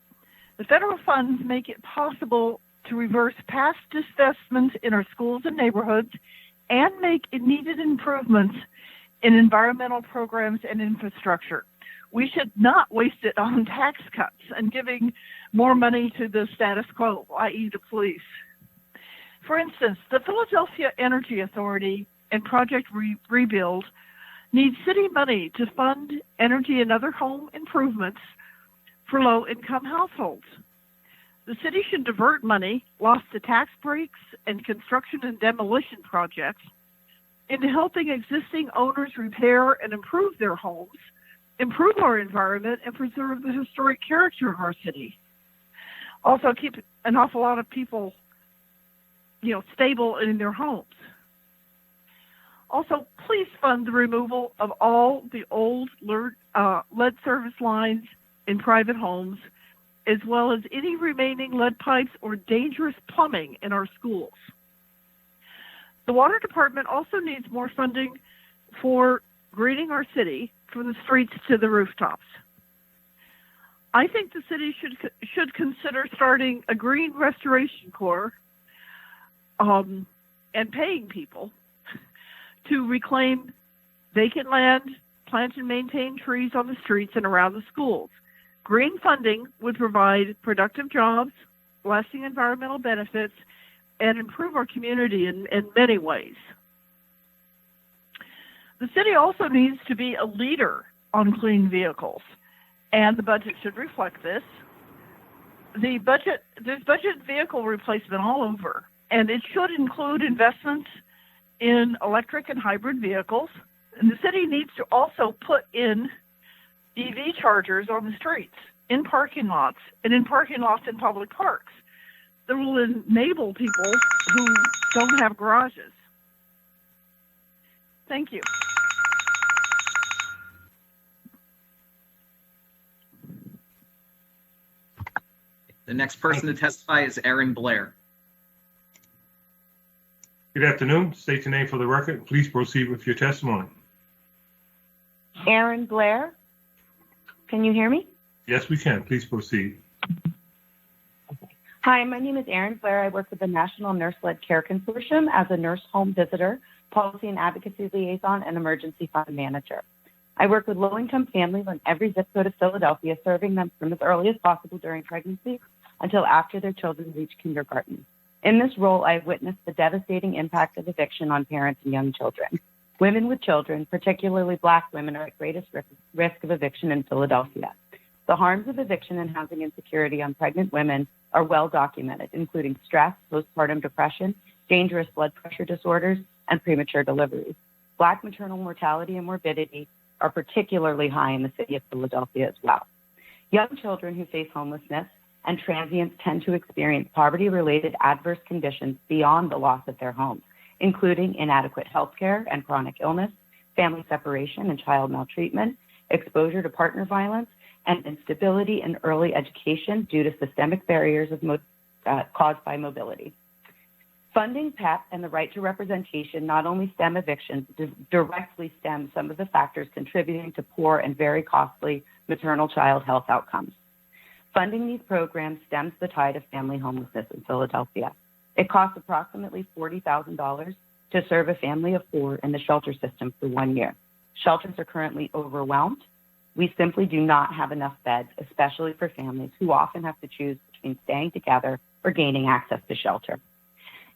The federal funds make it possible to reverse past disinvestments in our schools and neighborhoods and make needed improvements in environmental programs and infrastructure. We should not waste it on tax cuts and giving more money to the status quo, i.e. the police. For instance, the Philadelphia Energy Authority and Project Rebuild need city money to fund energy and other home improvements for low-income households. The city should divert money lost to tax breaks and construction and demolition projects into helping existing owners repair and improve their homes, improve our environment, and preserve the historic character of our city. Also keep an awful lot of people, stable in their homes. Also, please fund the removal of all the old lead service lines in private homes, as well as any remaining lead pipes or dangerous plumbing in our schools. The water department also needs more funding for greening our city from the streets to the rooftops. I think the city should consider starting a green restoration corps and paying people to reclaim vacant land, plant and maintain trees on the streets and around the schools. Green funding would provide productive jobs, lasting environmental benefits, and improve our community in many ways. The city also needs to be a leader on clean vehicles, and the budget should reflect this. There's budget vehicle replacement all over, and it should include investments in electric and hybrid vehicles. And the city needs to also put in EV chargers on the streets, in parking lots, and in parking lots in public parks that will enable people who don't have garages. Thank you. The next person to testify is Aaron Blair. Good afternoon. State your name for the record. Please proceed with your testimony. Aaron Blair. Can you hear me? Yes, we can. Please proceed. Hi, my name is Erin Blair. I work with the National Nurse-Led Care Consortium as a nurse home visitor, policy and advocacy liaison, and emergency fund manager. I work with low-income families in every zip code of Philadelphia, serving them from as early as possible during pregnancy until after their children reach kindergarten. In this role, I have witnessed the devastating impact of eviction on parents and young children. Women with children, particularly Black women, are at greatest risk of eviction in Philadelphia. The harms of eviction and housing insecurity on pregnant women are well documented, including stress, postpartum depression, dangerous blood pressure disorders, and premature deliveries. Black maternal mortality and morbidity are particularly high in the city of Philadelphia as well. Young children who face homelessness and transients tend to experience poverty-related adverse conditions beyond the loss of their homes, including inadequate health care and chronic illness, family separation and child maltreatment, exposure to partner violence, and instability in early education due to systemic barriers caused by mobility. Funding PEP and the right to representation not only stem evictions, directly stem some of the factors contributing to poor and very costly maternal-child health outcomes. Funding these programs stems the tide of family homelessness in Philadelphia. It costs approximately $40,000 to serve a family of 4 in the shelter system for 1 year. Shelters are currently overwhelmed. We simply do not have enough beds, especially for families who often have to choose between staying together or gaining access to shelter.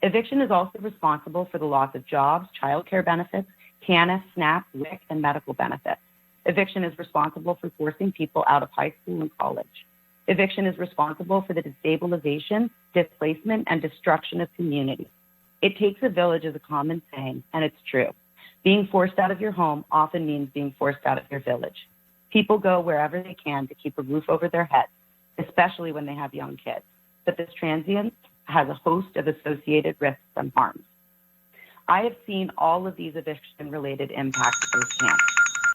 Eviction is also responsible for the loss of jobs, child care benefits, TANF, SNAP, WIC, and medical benefits. Eviction is responsible for forcing people out of high school and college. Eviction is responsible for the destabilization, displacement, and destruction of communities. It takes a village is a common saying, and it's true. Being forced out of your home often means being forced out of your village. People go wherever they can to keep a roof over their heads, especially when they have young kids. But this transient has a host of associated risks and harms. I have seen all of these eviction-related impacts firsthand.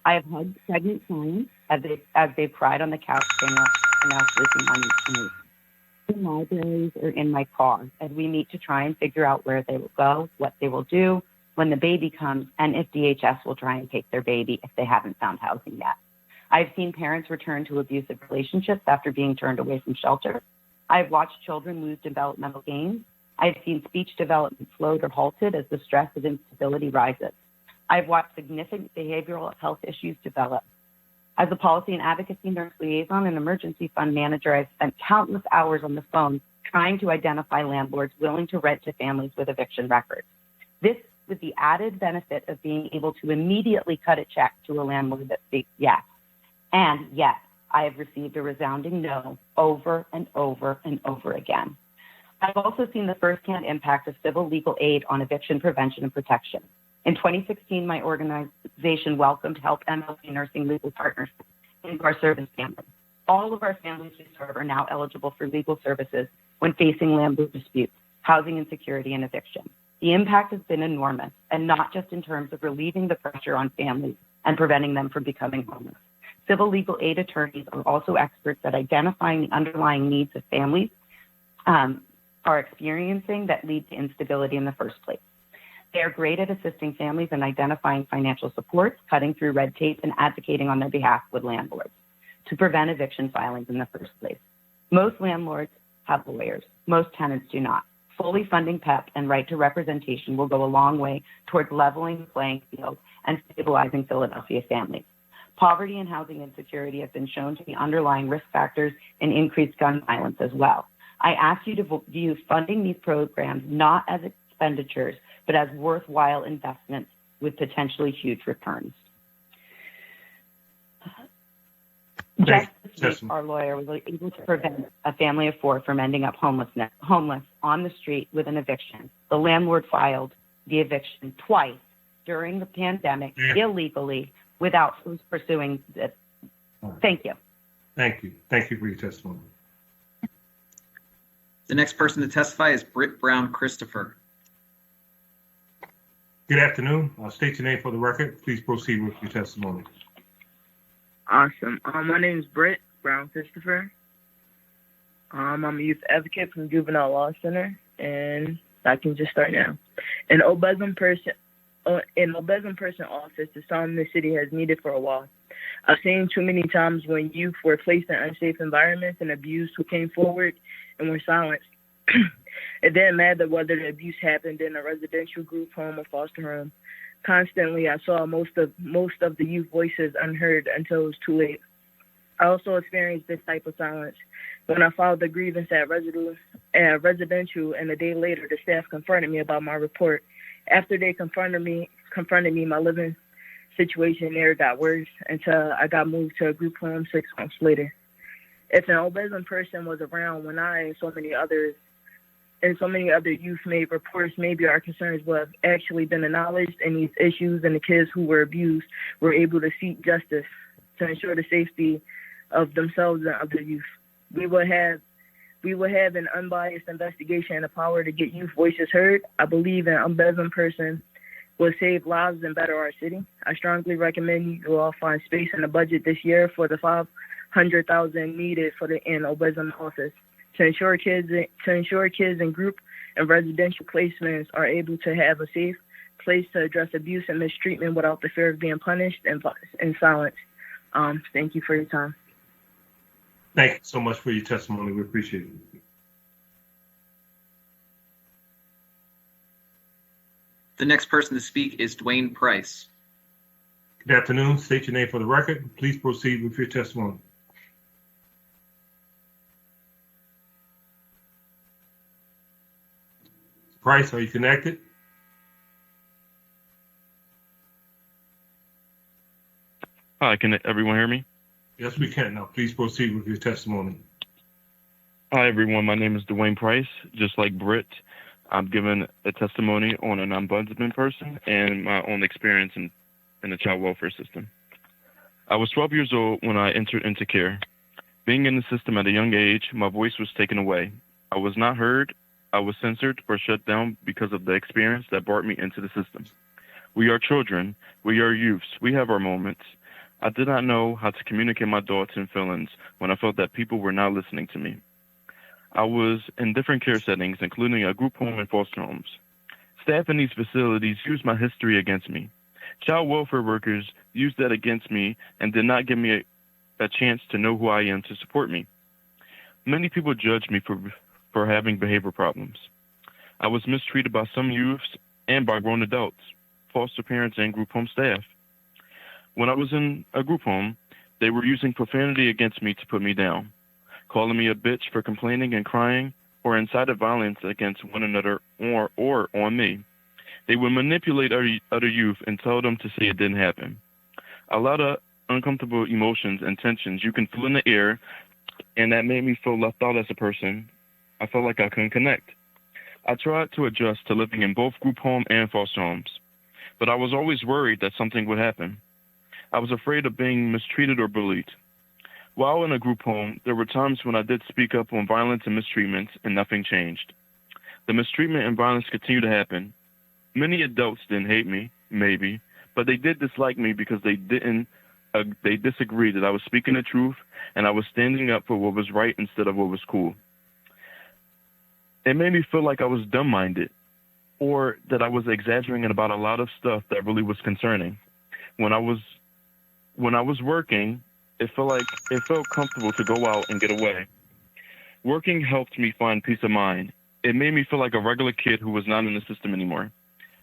I have hugged pregnant clients as they cried on the couch saying, "I'm now sleeping on each knee." In libraries or in my car as we meet to try and figure out where they will go, what they will do when the baby comes, and if DHS will try and take their baby if they haven't found housing yet. I've seen parents return to abusive relationships after being turned away from shelter. I've watched children lose developmental gains. I've seen speech development slowed or halted as the stress of instability rises. I've watched significant behavioral health issues develop. As a policy and advocacy nurse liaison and emergency fund manager, I've spent countless hours on the phone trying to identify landlords willing to rent to families with eviction records. This with the added benefit of being able to immediately cut a check to a landlord that states yes. And yet, I have received a resounding no over and over and over again. I've also seen the firsthand impact of civil legal aid on eviction prevention and protection. In 2016, my organization welcomed Help MLC Nursing Legal Partners into our service family. All of our families we serve are now eligible for legal services when facing landlord disputes, housing insecurity, and eviction. The impact has been enormous, and not just in terms of relieving the pressure on families and preventing them from becoming homeless. Civil legal aid attorneys are also experts at identifying the underlying needs of families are experiencing that lead to instability in the first place. They are great at assisting families in identifying financial supports, cutting through red tape, and advocating on their behalf with landlords to prevent eviction filings in the first place. Most landlords have lawyers. Most tenants do not. Fully funding PEP and right to representation will go a long way towards leveling the playing field and stabilizing Philadelphia families. Poverty and housing insecurity have been shown to be underlying risk factors in increased gun violence as well. I ask you to view funding these programs not as expenditures, but as worthwhile investments with potentially huge returns. Just this week, our lawyer was able to prevent a family of 4 from ending up homeless on the street with an eviction. The landlord filed the eviction twice during the pandemic illegally without pursuing it. Thank you. Thank you. Thank you for your testimony. The next person to testify is Britt Brown Christopher. Good afternoon. State your name for the record. Please proceed with your testimony. Awesome. My name is Britt Brown Christopher. I'm a youth advocate from Juvenile Law Center, and I can just start now. An obese person office is something the city has needed for a while. I've seen too many times when youth were placed in unsafe environments and abused who came forward and were silenced. It didn't matter whether the abuse happened in a residential group home or foster home. Constantly, I saw most of the youth voices unheard until it was too late. I also experienced this type of silence when I filed the grievance at residential, and a day later, the staff confronted me about my report. After they confronted me, my living situation there got worse until I got moved to a group home 6 months later. If an obese person was around when I and so many other youth made reports, maybe our concerns would have actually been acknowledged, and these issues and the kids who were abused were able to seek justice to ensure the safety of themselves and other youth. We will have an unbiased investigation and the power to get youth voices heard. I believe an unbeaten person will save lives and better our city. I strongly recommend you all find space in the budget this year for the $500,000 needed for the obese office to ensure kids in group and residential placements are able to have a safe place to address abuse and mistreatment without the fear of being punished and silenced. Thank you for your time. Thank you so much for your testimony. We appreciate it. The next person to speak is Dwayne Price. Good afternoon. State your name for the record. Please proceed with your testimony. Price, are you connected? Hi, can everyone hear me? Yes, we can. Now, please proceed with your testimony. Hi, everyone. My name is Dwayne Price. Just like Britt, I'm giving a testimony on an ombudsman person and my own experience in the child welfare system. I was 12 years old when I entered into care. Being in the system at a young age, my voice was taken away. I was not heard. I was censored or shut down because of the experience that brought me into the system. We are children. We are youths. We have our moments. I did not know how to communicate my thoughts and feelings when I felt that people were not listening to me. I was in different care settings, including a group home and foster homes. Staff in these facilities used my history against me. Child welfare workers used that against me and did not give me a chance to know who I am to support me. Many people judged me for having behavior problems. I was mistreated by some youths and by grown adults, foster parents, and group home staff. When I was in a group home, they were using profanity against me to put me down, calling me a bitch for complaining and crying, or incited violence against one another or on me. They would manipulate other youth and tell them to say it didn't happen. A lot of uncomfortable emotions and tensions you can feel in the air, and that made me feel left out as a person. I felt like I couldn't connect. I tried to adjust to living in both group home and foster homes, but I was always worried that something would happen. I was afraid of being mistreated or bullied. While in a group home, there were times when I did speak up on violence and mistreatment, and nothing changed. The mistreatment and violence continued to happen. Many adults didn't hate me, maybe, but they did dislike me because they disagreed that I was speaking the truth and I was standing up for what was right instead of what was cool. It made me feel like I was dumb-minded, or that I was exaggerating about a lot of stuff that really was concerning. When I was working, it felt comfortable to go out and get away. Working helped me find peace of mind. It made me feel like a regular kid who was not in the system anymore.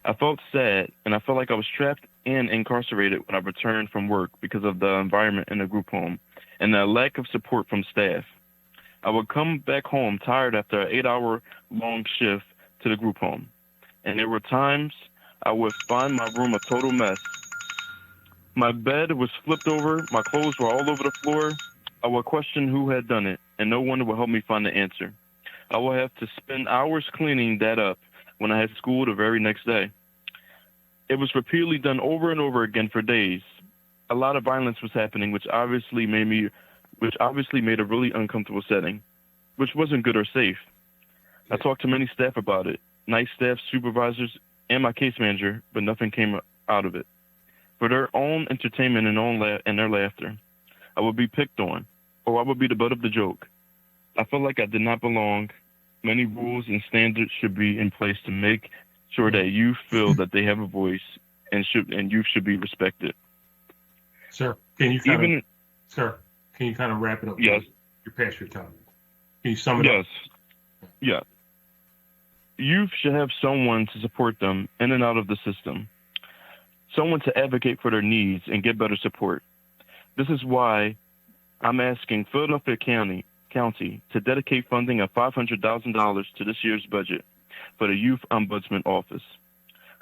I felt sad, and I felt like I was trapped and incarcerated when I returned from work because of the environment in the group home and the lack of support from staff. I would come back home tired after an 8-hour-long shift to the group home, and there were times I would find my room a total mess. My bed was flipped over, my clothes were all over the floor. I would question who had done it, and no one would help me find the answer. I would have to spend hours cleaning that up when I had school the very next day. It was repeatedly done over and over again for days. A lot of violence was happening, which obviously made a really uncomfortable setting, which wasn't good or safe. I talked to many staff about it, night staff, supervisors, and my case manager, but nothing came out of it. For their own entertainment and their laughter, I would be picked on, or I would be the butt of the joke. I felt like I did not belong. Many rules and standards should be in place to make sure that youth feel that they have a voice and youth should be respected. Sir, can you kind of wrap it up? Yes. You're past your time. Can you sum it up? Yes. Yeah. Youth should have someone to support them in and out of the system, someone to advocate for their needs and get better support. This is why I'm asking Philadelphia County to dedicate funding of $500,000 to this year's budget for the Youth Ombudsman Office.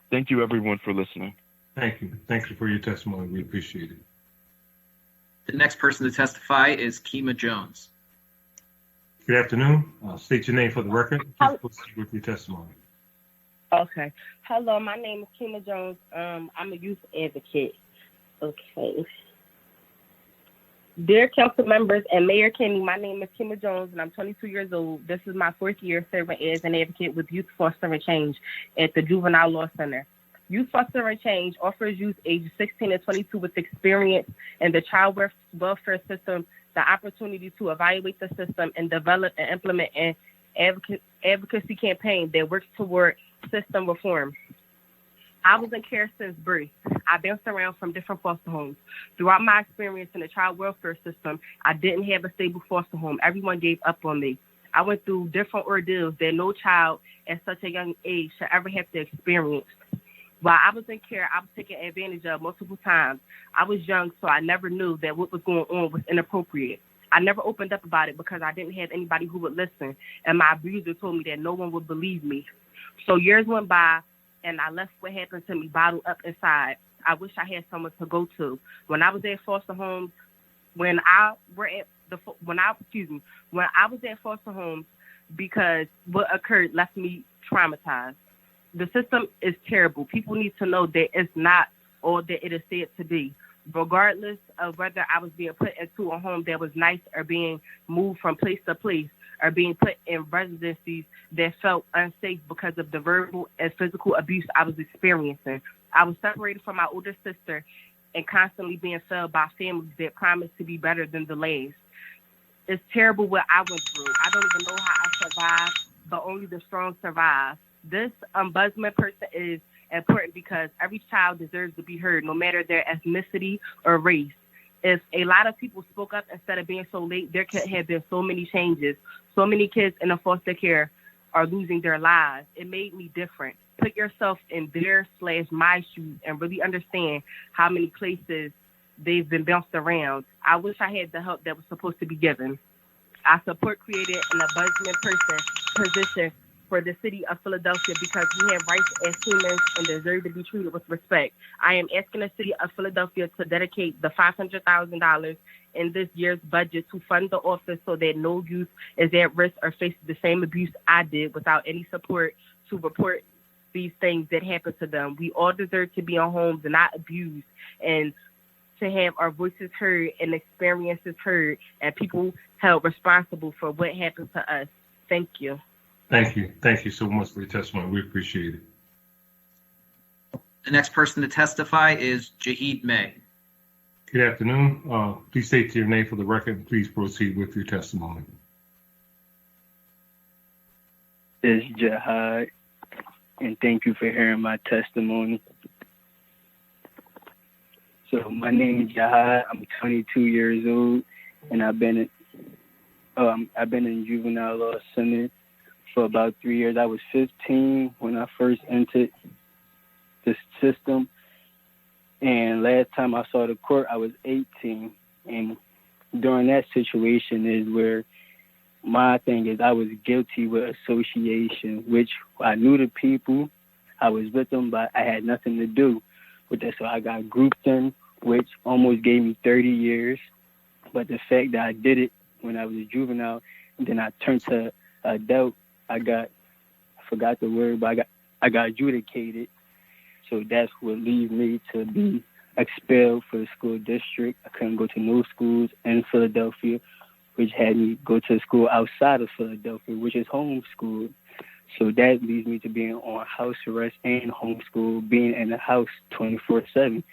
Thank you, everyone, for listening. Thank you. Thank you for your testimony. We appreciate it. The next person to testify is Kima Jones. Good afternoon. State your name for the record. Please proceed with your testimony. Okay. Hello, my name is Kima Jones. I'm a youth advocate. Okay. Dear council members and Mayor Kenny, my name is Kima Jones, and I'm 22 years old. This is my fourth year serving as an advocate with Youth Fostering Change at the Juvenile Law Center. Youth Fostering Change offers youth ages 16 to 22 with experience in the child welfare system the opportunity to evaluate the system and develop and implement an advocacy campaign that works toward system reform. I was in care since birth. I bounced around from different foster homes. Throughout my experience in the child welfare system, I didn't have a stable foster home. Everyone gave up on me. I went through different ordeals that no child at such a young age should ever have to experience. While I was in care, I was taken advantage of multiple times. I was young, so I never knew that what was going on was inappropriate. I never opened up about it because I didn't have anybody who would listen, and my abuser told me that no one would believe me. So years went by, and I left what happened to me bottled up inside. I wish I had someone to go to. When I was at foster homes, when I was at foster homes, because what occurred left me traumatized. The system is terrible. People need to know that it's not all that it is said to be. Regardless of whether I was being put into a home that was nice or being moved from place to place or being put in residencies that felt unsafe because of the verbal and physical abuse I was experiencing. I was separated from my older sister and constantly being failed by families that promised to be better than the last. It's terrible what I went through. I don't even know how I survived, but only the strong survive. This ombudsman person is important because every child deserves to be heard, no matter their ethnicity or race. If a lot of people spoke up instead of being so late, there could have been so many changes. So many kids in the foster care are losing their lives. It made me different. Put yourself in their/my shoes and really understand how many places they've been bounced around. I wish I had the help that was supposed to be given. I support creating an ombudsman position for the city of Philadelphia because we have rights as humans and deserve to be treated with respect. I am asking the city of Philadelphia to dedicate the $500,000 in this year's budget to fund the office so that no youth is at risk or faces the same abuse I did without any support to report these things that happen to them. We all deserve to be in homes and not abused, and to have our voices heard and experiences heard and people held responsible for what happened to us. Thank you. Thank you. Thank you so much for your testimony. We appreciate it. The next person to testify is Jahid May. Good afternoon. Please state your name for the record and please proceed with your testimony. It's Jahid, and thank you for hearing my testimony. So my name is Jahid. I'm 22 years old, and I've been in Juvenile Law Center for about 3 years. I was 15 when I first entered the system, and last time I saw the court, I was 18. And during that situation is where my thing is I was guilty with association, which I knew the people, I was with them, but I had nothing to do with that. So I got grouped in, which almost gave me 30 years. But the fact that I did it when I was a juvenile, and then I turned to adult, I forgot the word, but I got adjudicated. So that's what leads me to be expelled for the school district. I couldn't go to no schools in Philadelphia, which had me go to a school outside of Philadelphia, which is homeschooled. So that leads me to being on house arrest and homeschool, being in the house 24/7,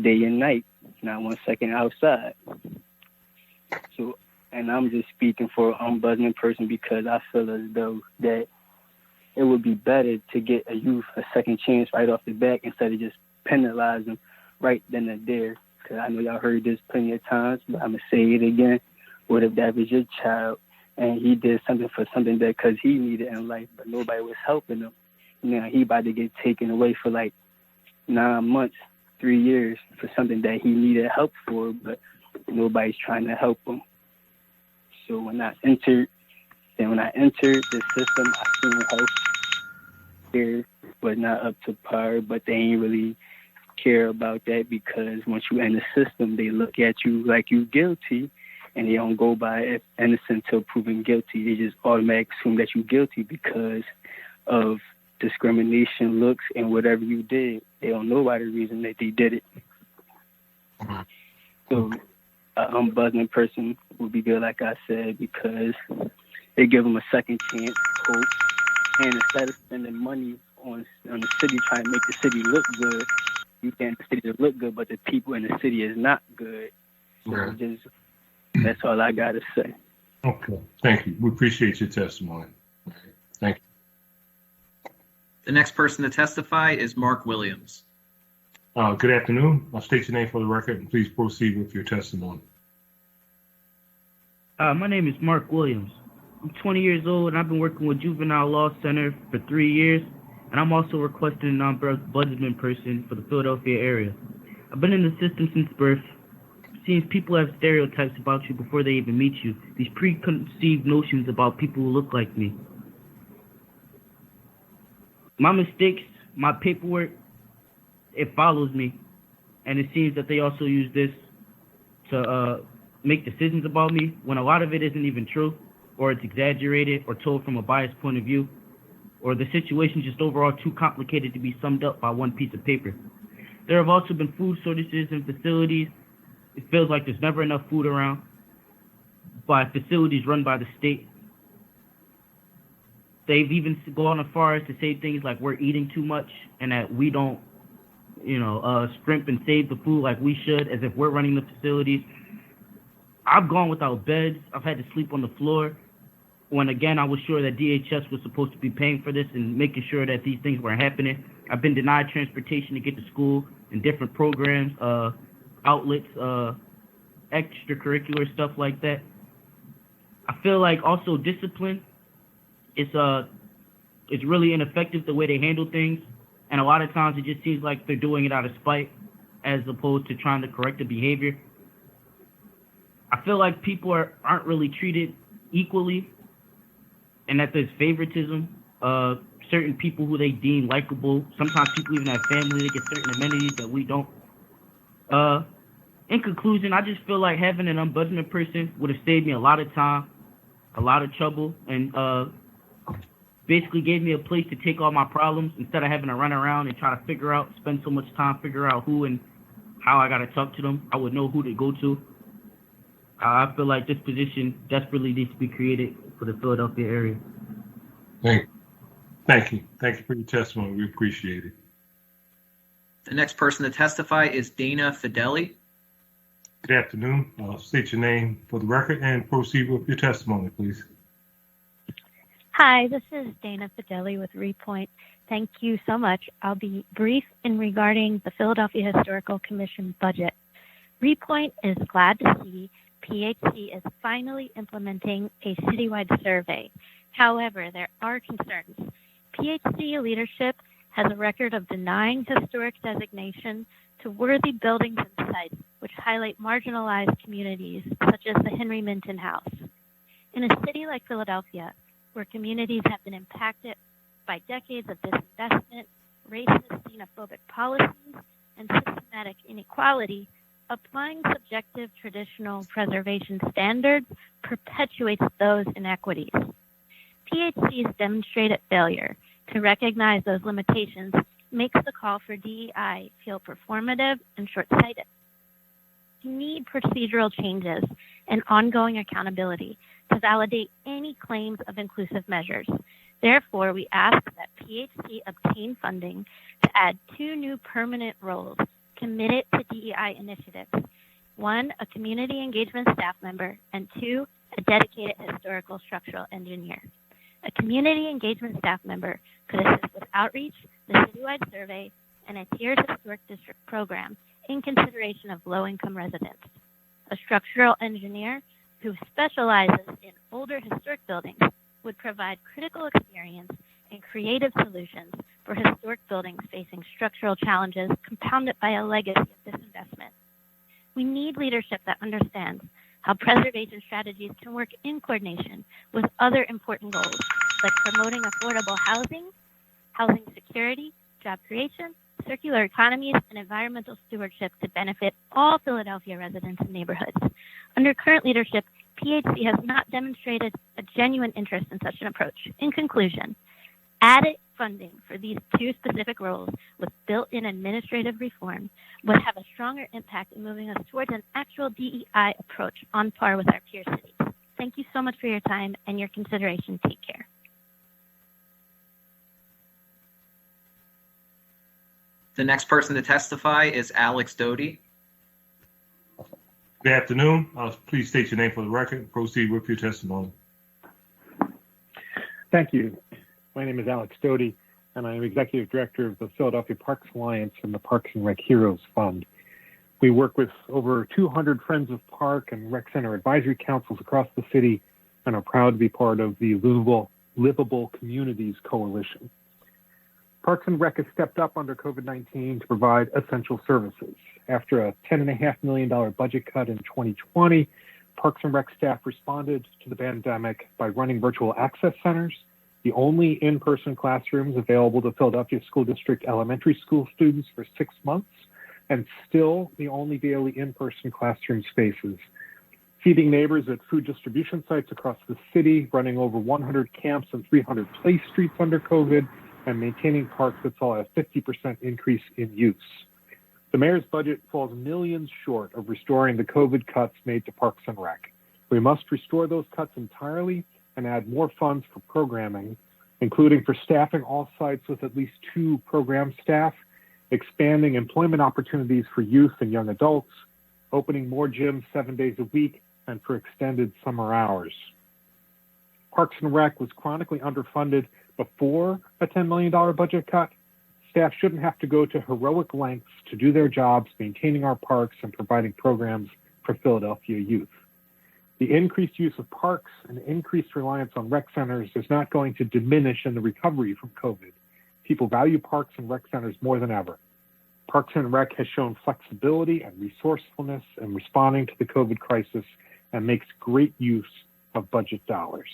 day and night, not 1 second outside. So and I'm just speaking for an ombudsman person because I feel as though that it would be better to get a youth a second chance right off the bat instead of just penalizing them right then and there. Because I know y'all heard this plenty of times, but I'm going to say it again. What if that was your child and he did something for something that because he needed in life, but nobody was helping him? Now he about to get taken away for like 9 months, 3 years for something that he needed help for, but nobody's trying to help him. So when I entered the system, I seen health care was not up to par, but they ain't really care about that because once you in the system, they look at you like you guilty, and they don't go by if innocent till proven guilty. They just automatically assume that you guilty because of discrimination, looks, and whatever you did. They don't know why the reason that they did it. So an ombudsman person would be good, like I said, because they give them a second chance, hope, and instead of spending money on the city trying to make the city look good, you want the city to look good, but the people in the city is not good. So that's all I got to say. Okay, thank you. We appreciate your testimony. Thank you. The next person to testify is Mark Williams. Good afternoon. I'll state your name for the record and please proceed with your testimony. My name is Mark Williams. I'm 20 years old and I've been working with Juvenile Law Center for 3 years, and I'm also requesting an ombudsman person for the Philadelphia area. I've been in the system since birth. Seems people have stereotypes about you before they even meet you. These preconceived notions about people who look like me. My mistakes, my paperwork, it follows me. And it seems that they also use this to make decisions about me when a lot of it isn't even true, or it's exaggerated or told from a biased point of view, or the situation's just overall too complicated to be summed up by one piece of paper. There have also been food shortages in facilities. It feels like there's never enough food around by facilities run by the state. They've even gone as far as to say things like we're eating too much and that we don't, scrimp and save the food like we should, as if we're running the facilities. I've gone without beds. I've had to sleep on the floor when, again, I was sure that DHS was supposed to be paying for this and making sure that these things weren't happening. I've been denied transportation to get to school and different programs, outlets, extracurricular stuff like that. I feel like also discipline is really ineffective the way they handle things, and a lot of times it just seems like they're doing it out of spite as opposed to trying to correct the behavior. I feel like people aren't really treated equally, and that there's favoritism. Certain people who they deem likable, sometimes people even have family, they get certain amenities that we don't. In conclusion, I just feel like having an ombudsman person would have saved me a lot of time, a lot of trouble, and basically gave me a place to take all my problems instead of having to run around and try to spend so much time figure out who and how I got to talk to them. I would know who to go to. I feel like this position desperately needs to be created for the Philadelphia area. Thank you. Thank you for your testimony. We appreciate it. The next person to testify is Dana Fideli. Good afternoon. State your name for the record and proceed with your testimony, please. Hi, this is Dana Fideli with Repoint. Thank you so much. I'll be brief in regarding the Philadelphia Historical Commission budget. Repoint is glad to see PHC is finally implementing a citywide survey. However, there are concerns. PHC leadership has a record of denying historic designation to worthy buildings and sites which highlight marginalized communities, such as the Henry Minton House. In a city like Philadelphia, where communities have been impacted by decades of disinvestment, racist, xenophobic policies, and systematic inequality, applying subjective traditional preservation standards perpetuates those inequities. PHC's demonstrated failure to recognize those limitations makes the call for DEI feel performative and short-sighted. We need procedural changes and ongoing accountability to validate any claims of inclusive measures. Therefore, we ask that PHC obtain funding to add 2 new permanent roles committed to DEI initiatives. 1, a community engagement staff member, and 2, a dedicated historical structural engineer. A community engagement staff member could assist with outreach, the citywide survey, and a tiered historic district program in consideration of low-income residents. A structural engineer who specializes in older historic buildings would provide critical experience and creative solutions for historic buildings facing structural challenges compounded by a legacy of disinvestment. We need leadership that understands how preservation strategies can work in coordination with other important goals, like promoting affordable housing, housing security, job creation, circular economies, and environmental stewardship to benefit all Philadelphia residents and neighborhoods. Under current leadership, PHC has not demonstrated a genuine interest in such an approach. In conclusion, added funding for these two specific roles with built-in administrative reform would have a stronger impact in moving us towards an actual DEI approach on par with our peer cities. Thank you so much for your time and your consideration. Take care. The next person to testify is Alex Doty. Good afternoon. Please state your name for the record. Proceed with your testimony. Thank you. My name is Alex Doty, and I am Executive Director of the Philadelphia Parks Alliance and the Parks and Rec Heroes Fund. We work with over 200 Friends of Park and Rec Center advisory councils across the city and are proud to be part of the Livable Communities Coalition. Parks and Rec has stepped up under COVID-19 to provide essential services. After a $10.5 million budget cut in 2020, Parks and Rec staff responded to the pandemic by running virtual access centers, the only in-person classrooms available to Philadelphia School District elementary school students for 6 months, and still the only daily in-person classroom spaces. Feeding neighbors at food distribution sites across the city, running over 100 camps and 300 play streets under COVID, and maintaining parks that saw a 50% increase in use. The mayor's budget falls millions short of restoring the COVID cuts made to Parks and Rec. We must restore those cuts entirely and add more funds for programming, including for staffing all sites with at least 2 program staff, expanding employment opportunities for youth and young adults, opening more gyms 7 days a week, and for extended summer hours. Parks and Rec was chronically underfunded before a $10 million budget cut. Staff shouldn't have to go to heroic lengths to do their jobs, maintaining our parks and providing programs for Philadelphia youth. The increased use of parks and increased reliance on rec centers is not going to diminish in the recovery from COVID. People value parks and rec centers more than ever. Parks and Rec has shown flexibility and resourcefulness in responding to the COVID crisis and makes great use of budget dollars.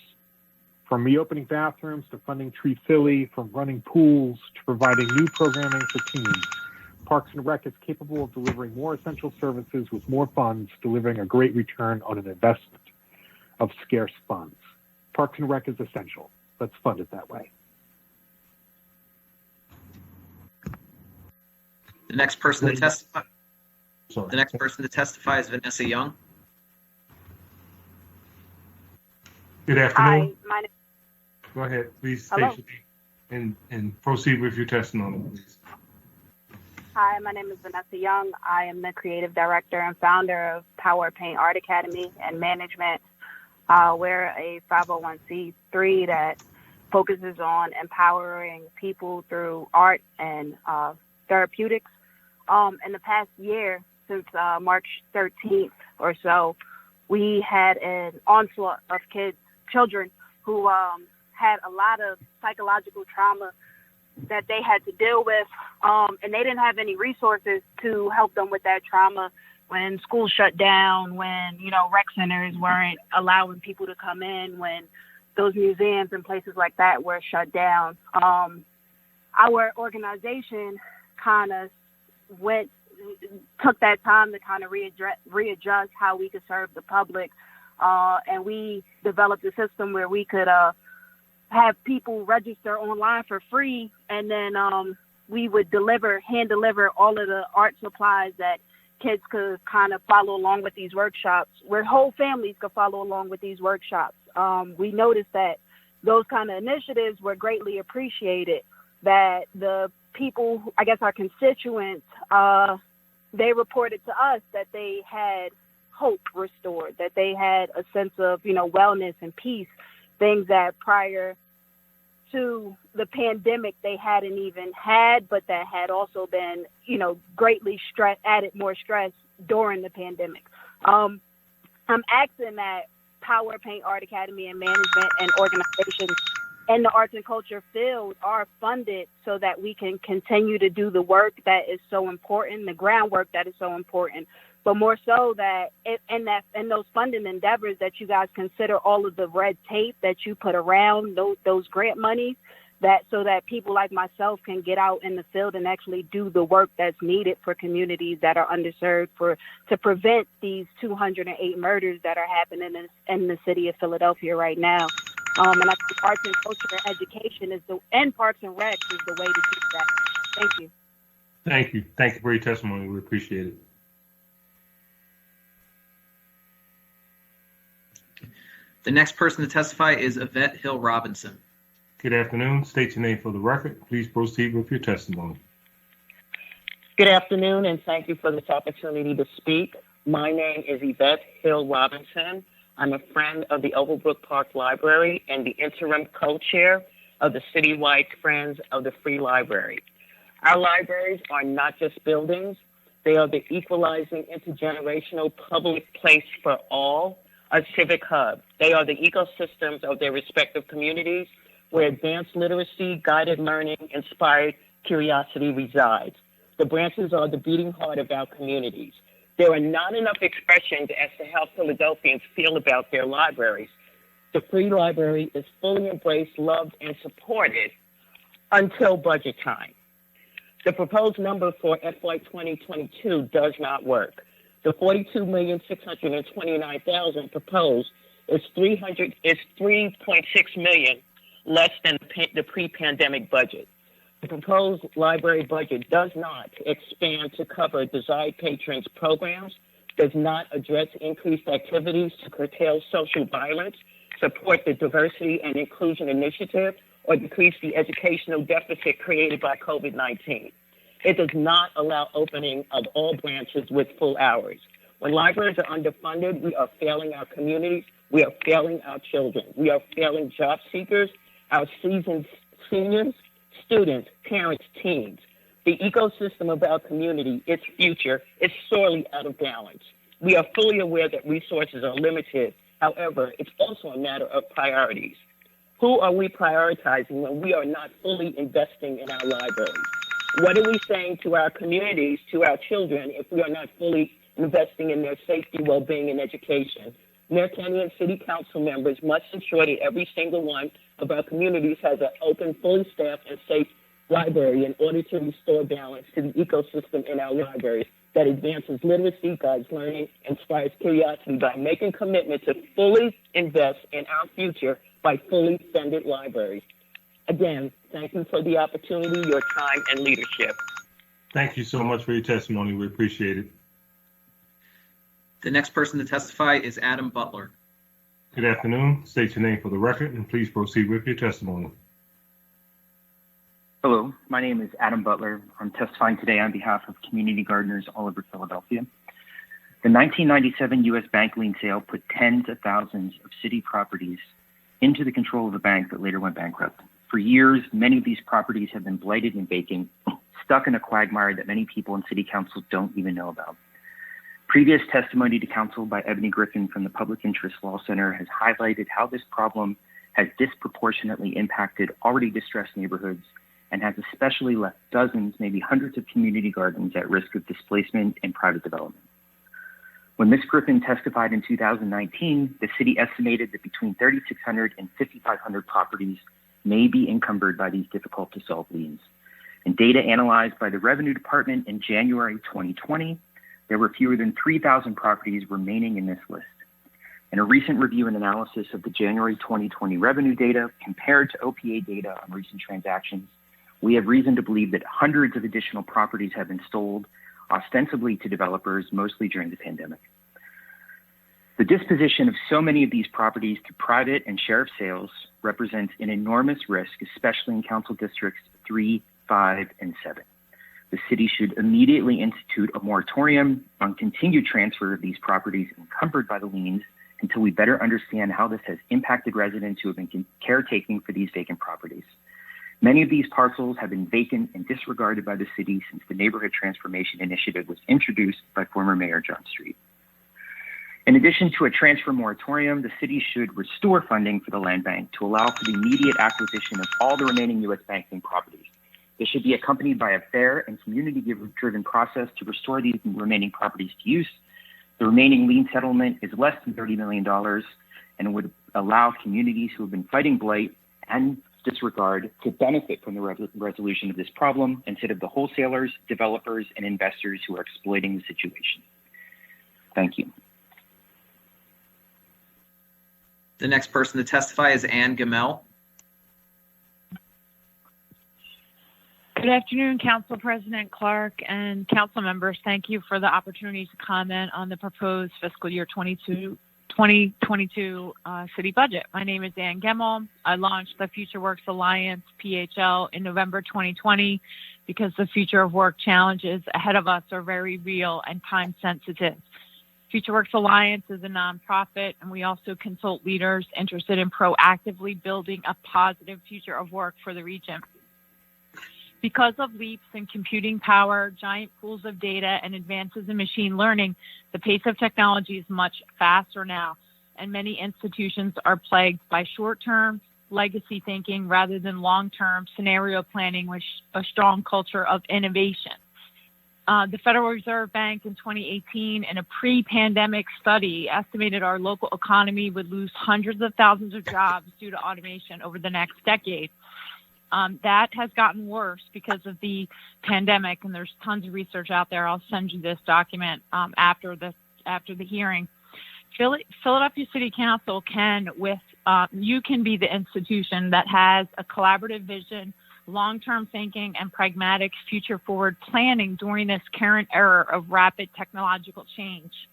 From reopening bathrooms to funding Tree Philly, from running pools to providing new programming for teens, Parks and Rec is capable of delivering more essential services with more funds, delivering a great return on an investment of scarce funds. Parks and Rec is essential. Let's fund it that way. The next person to testify. The next person to testify is Vanessa Young. Good afternoon. Hi, Go ahead, please state your name and proceed with your testimony, please. Hi, my name is Vanessa Young. I am the creative director and founder of Power Paint Art Academy and Management. We're a 501c3 that focuses on empowering people through art and therapeutics. In the past year, since March 13th or so, we had an onslaught of children who had a lot of psychological trauma that they had to deal with, and they didn't have any resources to help them with that trauma when schools shut down, when, rec centers weren't allowing people to come in, when those museums and places like that were shut down. Our organization kind of took that time to kind of readjust how we could serve the public, and we developed a system where we could have people register online for free, and then we would hand deliver all of the art supplies that kids could kind of follow along with these workshops, where whole families could follow along with these workshops. We noticed that those kind of initiatives were greatly appreciated, that the people, I guess our constituents, they reported to us that they had hope restored, that they had a sense of, wellness and peace, things that prior to the pandemic they hadn't even had, but that had also been, greatly added more stress during the pandemic. I'm asking that Power Paint Art Academy and management and organizations in the arts and culture field are funded so that we can continue to do the work that is so important, the groundwork that is so important, but more so that in those funding endeavors that you guys consider all of the red tape that you put around those grant monies, that so that people like myself can get out in the field and actually do the work that's needed for communities that are underserved to prevent these 208 murders that are happening in the city of Philadelphia right now. And I think arts and culture and education and parks and rec is the way to do that. Thank you. Thank you. Thank you for your testimony. We appreciate it. The next person to testify is Yvette Hill Robinson. Good afternoon. State your name for the record. Please proceed with your testimony. Good afternoon, and thank you for this opportunity to speak. My name is Yvette Hill Robinson. I'm a friend of the Overbrook Park Library and the interim co-chair of the citywide Friends of the Free Library. Our libraries are not just buildings. They are the equalizing intergenerational public place for all, a civic hub. They are the ecosystems of their respective communities where advanced literacy, guided learning, inspired curiosity resides. The branches are the beating heart of our communities. There are not enough expressions as to how Philadelphians feel about their libraries. The Free Library is fully embraced, loved, and supported until budget time. The proposed number for FY2022 does not work. The $42,629,000 proposed is $3.6 million less than the pre-pandemic budget. The proposed library budget does not expand to cover desired patrons programs, does not address increased activities to curtail social violence, support the diversity and inclusion initiative, or decrease the educational deficit created by COVID-19. It does not allow opening of all branches with full hours. When libraries are underfunded, we are failing our communities, we are failing our children, we are failing job seekers, our seasoned seniors, students, parents, teens. The ecosystem of our community, its future, is sorely out of balance. We are fully aware that resources are limited. However, it's also a matter of priorities. Who are we prioritizing when we are not fully investing in our libraries? What are we saying to our communities, to our children, if we are not fully investing in their safety, well-being, and education? Mayor County and City Council members must ensure that every single one of our communities has an open, fully staffed, and safe library in order to restore balance to the ecosystem in our libraries that advances literacy, guides learning, inspires curiosity by making commitment to fully invest in our future by fully funded libraries. Again, thank you for the opportunity, your time, and leadership. Thank you so much for your testimony. We appreciate it. The next person to testify is Adam Butler. Good afternoon. State your name for the record and please proceed with your testimony. Hello, my name is Adam Butler. I'm testifying today on behalf of community gardeners all over Philadelphia. The 1997 U.S. bank lien sale put tens of thousands of city properties into the control of a bank that later went bankrupt. For years, many of these properties have been blighted and vacant, stuck in a quagmire that many people in city council don't even know about. Previous testimony to council by Ebony Griffin from the Public Interest Law Center has highlighted how this problem has disproportionately impacted already distressed neighborhoods and has especially left dozens, maybe hundreds of community gardens at risk of displacement and private development. When Ms. Griffin testified in 2019, the city estimated that between 3,600 and 5,500 properties may be encumbered by these difficult to solve liens. In data analyzed by the Revenue Department in January 2020, there were fewer than 3,000 properties remaining in this list. In a recent review and analysis of the January 2020 revenue data compared to OPA data on recent transactions, we have reason to believe that hundreds of additional properties have been sold, ostensibly to developers, mostly during the pandemic. The disposition of so many of these properties through private and sheriff sales represents an enormous risk, especially in council districts 3, 5, and 7. The city should immediately institute a moratorium on continued transfer of these properties encumbered by the liens until we better understand how this has impacted residents who have been caretaking for these vacant properties. Many of these parcels have been vacant and disregarded by the city since the Neighborhood Transformation Initiative was introduced by former Mayor John Street. In addition to a transfer moratorium, the city should restore funding for the land bank to allow for the immediate acquisition of all the remaining U.S. banking properties. This should be accompanied by a fair and community-driven process to restore these remaining properties to use. The remaining lien settlement is less than $30 million and would allow communities who have been fighting blight and disregard to benefit from the resolution of this problem instead of the wholesalers, developers, and investors who are exploiting the situation. Thank you. The next person to testify is Ann Gamel. Good afternoon, Council President Clark and council members. Thank you for the opportunity to comment on the proposed fiscal year 2022 city budget. My name is Ann Gamel. I launched the Future Works Alliance, PHL, in November 2020 because the future of work challenges ahead of us are very real and time sensitive. Future Works Alliance is a nonprofit, and we also consult leaders interested in proactively building a positive future of work for the region. Because of leaps in computing power, giant pools of data, and advances in machine learning, the pace of technology is much faster now, and many institutions are plagued by short-term legacy thinking rather than long-term scenario planning with a strong culture of innovation. The Federal Reserve Bank in 2018, in a pre-pandemic study, estimated our local economy would lose hundreds of thousands of jobs due to automation over the next decade. That has gotten worse because of the pandemic, and there's tons of research out there. I'll send you this document after the hearing. Philadelphia City Council can be the institution that has a collaborative vision, long-term thinking, and pragmatic future-forward planning during this current era of rapid technological change.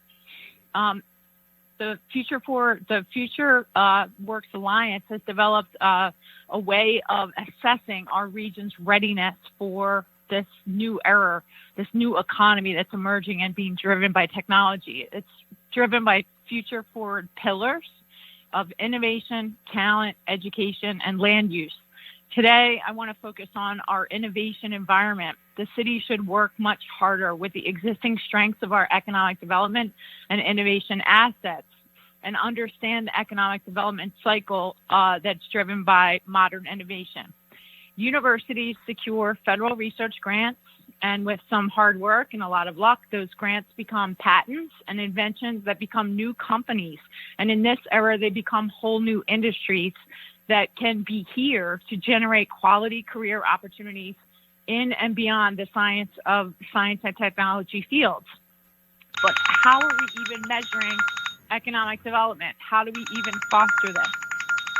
The Future Works Alliance has developed a way of assessing our region's readiness for this new era, this new economy that's emerging and being driven by technology. It's driven by future-forward pillars of innovation, talent, education, and land use. Today, I want to focus on our innovation environment. The city should work much harder with the existing strengths of our economic development and innovation assets and understand the economic development cycle that's driven by modern innovation. Universities secure federal research grants, and with some hard work and a lot of luck, those grants become patents and inventions that become new companies. And in this era, they become whole new industries that can be here to generate quality career opportunities in and beyond the science and technology fields. But how are we even measuring economic development? How do we even foster this?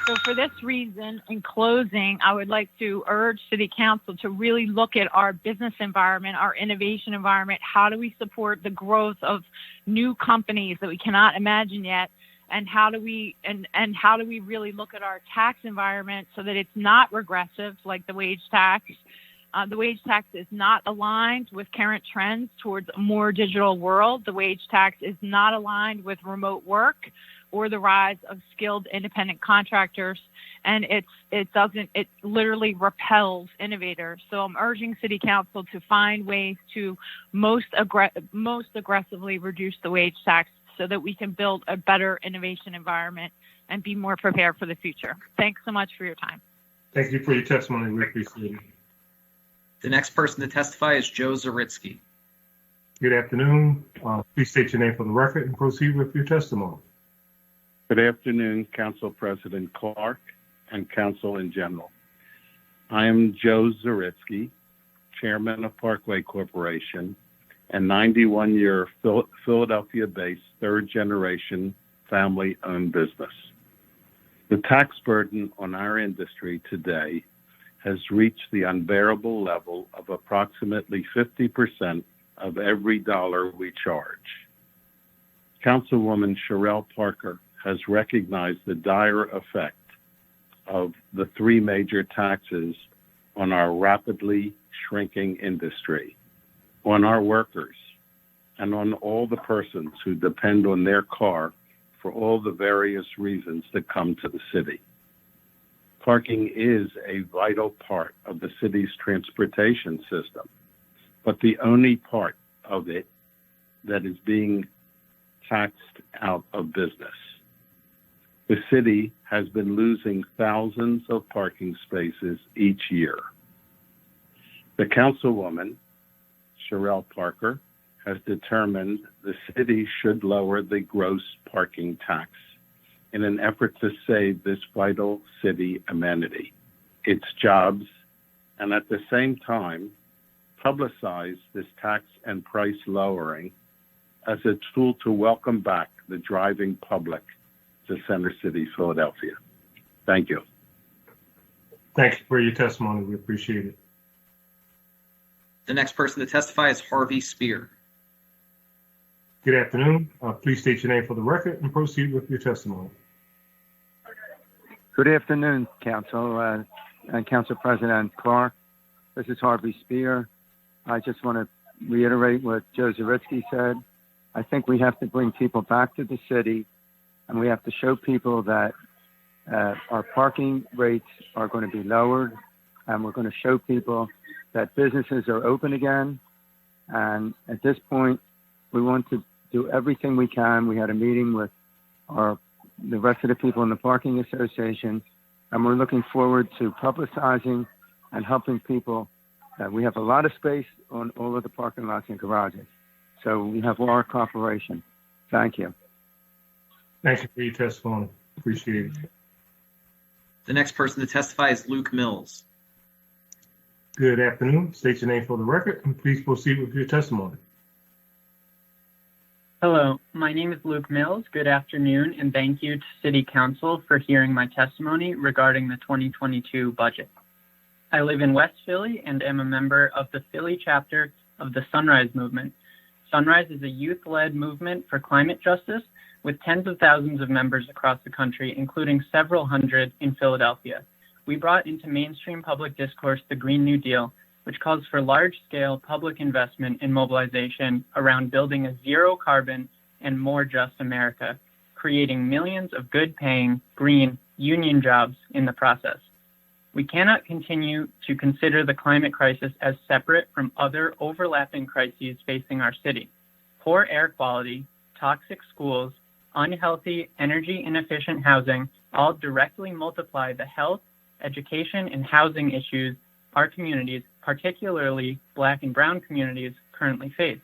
So for this reason, in closing, I would like to urge City Council to really look at our business environment, our innovation environment. How do we support the growth of new companies that we cannot imagine yet? And how do we really look at our tax environment so that it's not regressive like the wage tax? The wage tax is not aligned with current trends towards a more digital world. The wage tax is not aligned with remote work or the rise of skilled independent contractors, and it literally repels innovators. So I'm urging City Council to find ways to most aggressively reduce the wage tax so that we can build a better innovation environment and be more prepared for the future. Thanks so much for your time. Thank you for your testimony. We appreciate it. The next person to testify is Joe Zaritsky. Good afternoon. Please state your name for the record and proceed with your testimony. Good afternoon, Council President Clark and Council in general. I am Joe Zaritsky, Chairman of Parkway Corporation, and 91-year Philadelphia-based third-generation family-owned business. The tax burden on our industry today has reached the unbearable level of approximately 50% of every dollar we charge. Councilwoman Sherelle Parker has recognized the dire effect of the three major taxes on our rapidly shrinking industry. on our workers, and on all the persons who depend on their car for all the various reasons that come to the city. Parking is a vital part of the city's transportation system, but the only part of it that is being taxed out of business. The city has been losing thousands of parking spaces each year. The councilwoman, Sherelle Parker, has determined the city should lower the gross parking tax in an effort to save this vital city amenity, its jobs, and at the same time, publicize this tax and price lowering as a tool to welcome back the driving public to Center City, Philadelphia. Thank you. Thank you for your testimony. We appreciate it. The next person to testify is Harvey Spear. Good afternoon. Please state your name for the record and proceed with your testimony. Good afternoon, Council and Council President Clark. This is Harvey Spear. I just want to reiterate what Joe Zaritsky said. I think we have to bring people back to the city, and we have to show people that our parking rates are going to be lowered, and we're going to show people that businesses are open again. And at this point, we want to do everything we can. We had a meeting with the rest of the people in the Parking Association, and we're looking forward to publicizing and helping people. We have a lot of space on all of the parking lots and garages, so we have our cooperation. Thank you. Thank you for your testimony. Appreciate it. The next person to testify is Luke Mills. Good afternoon. State your name for the record and please proceed with your testimony. Hello, my name is Luke Mills. Good afternoon, and thank you to City Council for hearing my testimony regarding the 2022 budget. I live in West Philly and am a member of the Philly chapter of the Sunrise Movement. Sunrise is a youth-led movement for climate justice with tens of thousands of members across the country, including several hundred in Philadelphia. We brought into mainstream public discourse the Green New Deal, which calls for large-scale public investment and mobilization around building a zero-carbon and more just America, creating millions of good-paying, green, union jobs in the process. We cannot continue to consider the climate crisis as separate from other overlapping crises facing our city. Poor air quality, toxic schools, unhealthy, energy-inefficient housing all directly multiply the health, education, and housing issues our communities, particularly Black and Brown communities, currently face.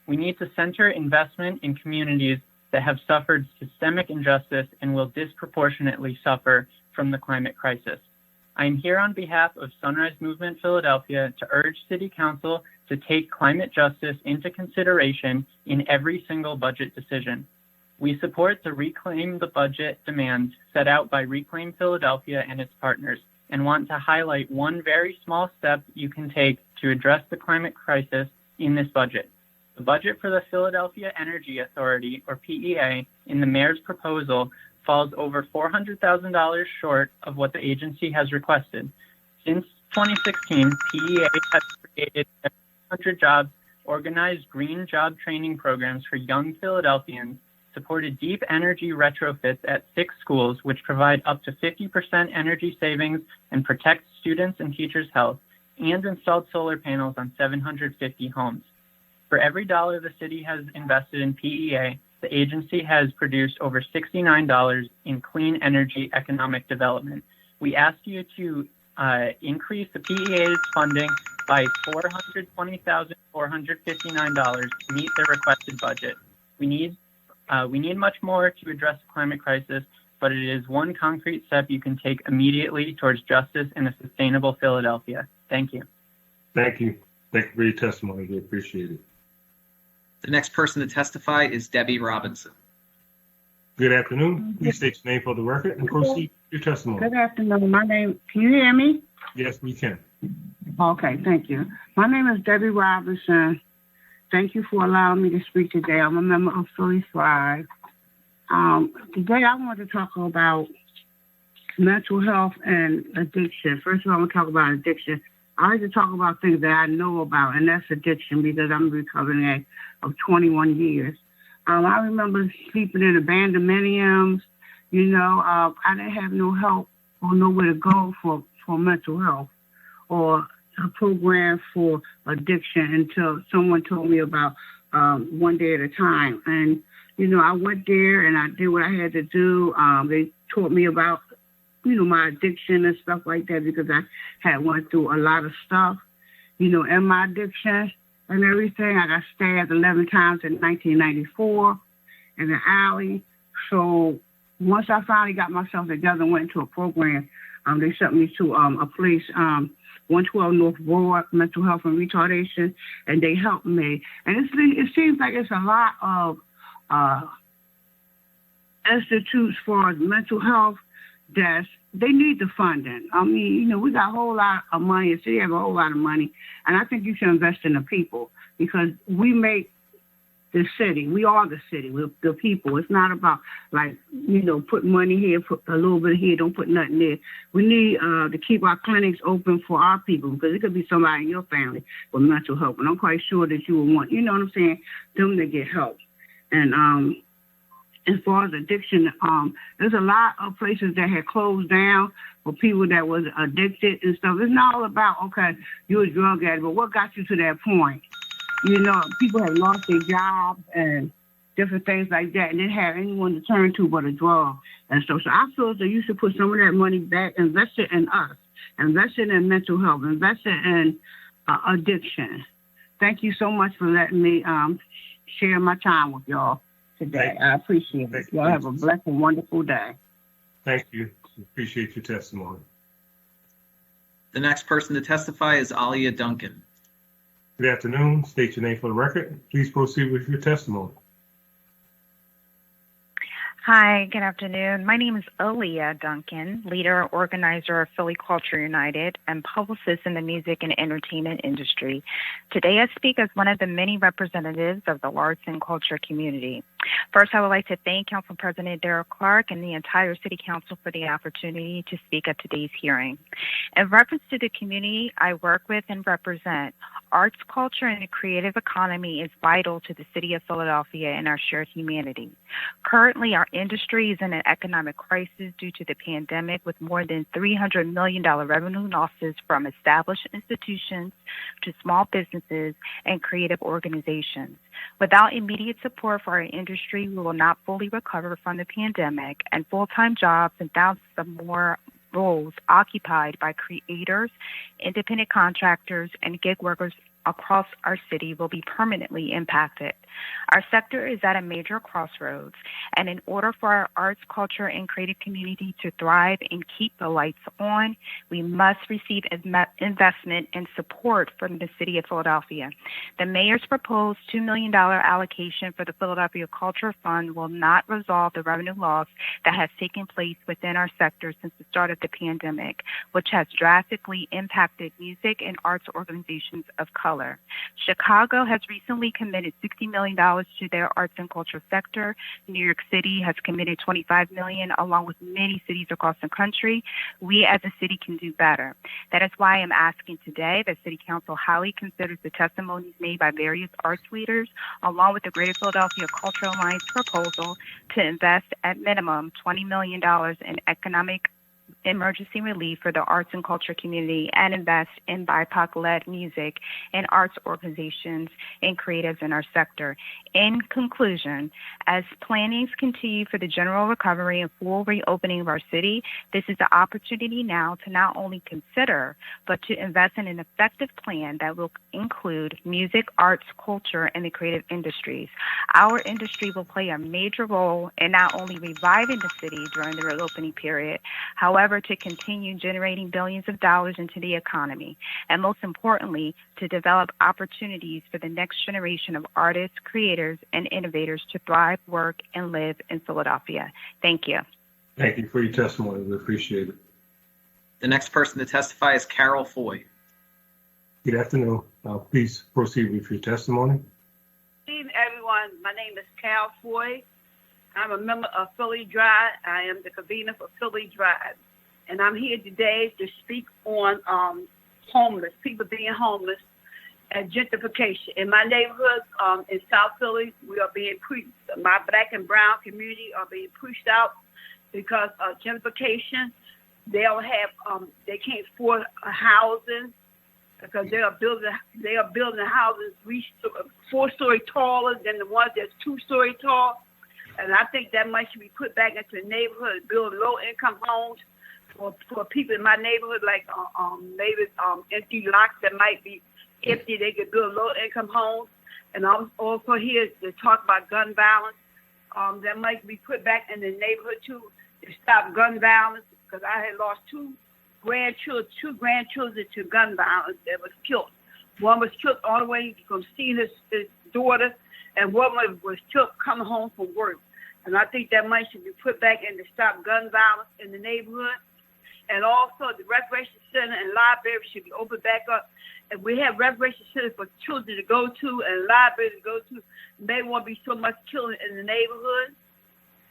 We need to center investment in communities that have suffered systemic injustice and will disproportionately suffer from the climate crisis. I am here on behalf of Sunrise Movement Philadelphia to urge City Council to take climate justice into consideration in every single budget decision. We support the Reclaim the Budget demands set out by Reclaim Philadelphia and its partners, and want to highlight one very small step you can take to address the climate crisis in this budget. The budget for the Philadelphia Energy Authority, or PEA, in the mayor's proposal falls over $400,000 short of what the agency has requested. Since 2016, PEA has created 100 jobs, organized green job training programs for young Philadelphians, supported deep energy retrofits at 6 schools, which provide up to 50% energy savings and protect students' and teachers' health, and installed solar panels on 750 homes. For every dollar the city has invested in PEA, the agency has produced over $69 in clean energy economic development. We ask you to increase the PEA's funding by $420,459 to meet the requested budget. We need much more to address the climate crisis, but it is one concrete step you can take immediately towards justice and a sustainable Philadelphia. Thank you. Thank you. Thank you for your testimony. We appreciate it. The next person to testify is Debbie Robinson. Good afternoon. Please state your name for the record and proceed with your testimony. Good afternoon. Can you hear me? Yes, we can. Okay, thank you. My name is Debbie Robinson. Thank you for allowing me to speak today. I'm a member of Philly Thrive. Today I want to talk about mental health and addiction. First of all, I want to talk about addiction. I like to talk about things that I know about, and that's addiction because I'm a recovering addict of 21 years. I remember sleeping in abandoned condominiums. I didn't have no help or nowhere to go for mental health or a program for addiction until someone told me about One Day at a Time. And, I went there and I did what I had to do. They taught me about, my addiction and stuff like that because I had went through a lot of stuff, in my addiction and everything. I got stabbed 11 times in 1994 in the alley. So once I finally got myself together and went into a program, they sent me to a place, 112 North Broad, Mental Health and Retardation, and they helped me. And it seems like it's a lot of institutes for mental health that they need the funding. I mean, we got a whole lot of money. The city have a whole lot of money, and I think you should invest in the people because we make the city. We are the city. We're the people. It's not about put money here, put a little bit here, don't put nothing there. We need to keep our clinics open for our people because it could be somebody in your family with mental health, and I'm quite sure that you will want, them to get help. And as far as addiction, there's a lot of places that had closed down for people that was addicted and stuff. It's not all about, okay, you're a drug addict, but what got you to that point? People have lost their jobs and different things like that, and they didn't have anyone to turn to but a drug and stuff. So I feel that you should put some of that money back, invest it in us, invest it in mental health, invest it in addiction. Thank you so much for letting me share my time with y'all today. I appreciate it. Y'all have a blessed and wonderful day. Thank you. Appreciate your testimony. The next person to testify is Alia Duncan. Good afternoon. State your name for the record. Please proceed with your testimony. Hi, good afternoon. My name is Aaliyah Duncan, leader and organizer of Philly Culture United and publicist in the music and entertainment industry. Today I speak as one of the many representatives of the arts and culture community. First, I would like to thank Council President Derek Clark and the entire City Council for the opportunity to speak at today's hearing. In reference to the community I work with and represent, arts, culture, and the creative economy is vital to the City of Philadelphia and our shared humanity. Currently, our industry is in an economic crisis due to the pandemic with more than $300 million revenue losses from established institutions to small businesses and creative organizations. Without immediate support for our industry, we will not fully recover from the pandemic, and full-time jobs and thousands of more roles occupied by creators, independent contractors, and gig workers across our city will be permanently impacted. Our sector is at a major crossroads, and in order for our arts, culture, and creative community to thrive and keep the lights on, we must receive investment and support from the City of Philadelphia. The mayor's proposed $2 million allocation for the Philadelphia Culture Fund will not resolve the revenue loss that has taken place within our sector since the start of the pandemic, which has drastically impacted music and arts organizations of color. Chicago has recently committed $60 million to their arts and culture sector. New York City has committed $25 million, along with many cities across the country. We as a city can do better. That is why I'm asking today that City Council highly considers the testimonies made by various arts leaders, along with the Greater Philadelphia Cultural Alliance proposal to invest at minimum $20 million in economic emergency relief for the arts and culture community and invest in BIPOC-led music and arts organizations and creatives in our sector. In conclusion, as plannings continue for the general recovery and full reopening of our city, this is the opportunity now to not only consider, but to invest in an effective plan that will include music, arts, culture, and the creative industries. Our industry will play a major role in not only reviving the city during the reopening period, however, to continue generating billions of dollars into the economy, and most importantly, to develop opportunities for the next generation of artists, creators, and innovators to thrive, work, and live in Philadelphia. Thank you. Thank you for your testimony. We appreciate it. The next person to testify is Carol Foy. Good afternoon. Please proceed with your testimony. Good evening, everyone. My name is Carol Foy. I'm a member of Philly Drive. I am the convener for Philly Drive. And I'm here today to speak on homeless, people being homeless, and gentrification. In my neighborhood, in South Philly, we are being my black and brown community are being pushed out because of gentrification. They don't have, they can't afford housing because they are building houses 4-story taller than the ones that's 2-story tall. And I think that money should be put back into the neighborhood, build low-income homes for people in my neighborhood, like maybe empty lots that might be empty. They could build low-income homes. And I'm also here to talk about gun violence. That might be put back in the neighborhood too to stop gun violence, because I had lost two grandchildren to gun violence that was killed. One was killed all the way from seeing his daughter, and one was killed coming home from work. And I think that money should be put back in to stop gun violence in the neighborhood. And also the recreation center and library should be opened back up. If we have recreation centers for children to go to and libraries to go to, there won't be so much killing in the neighborhood.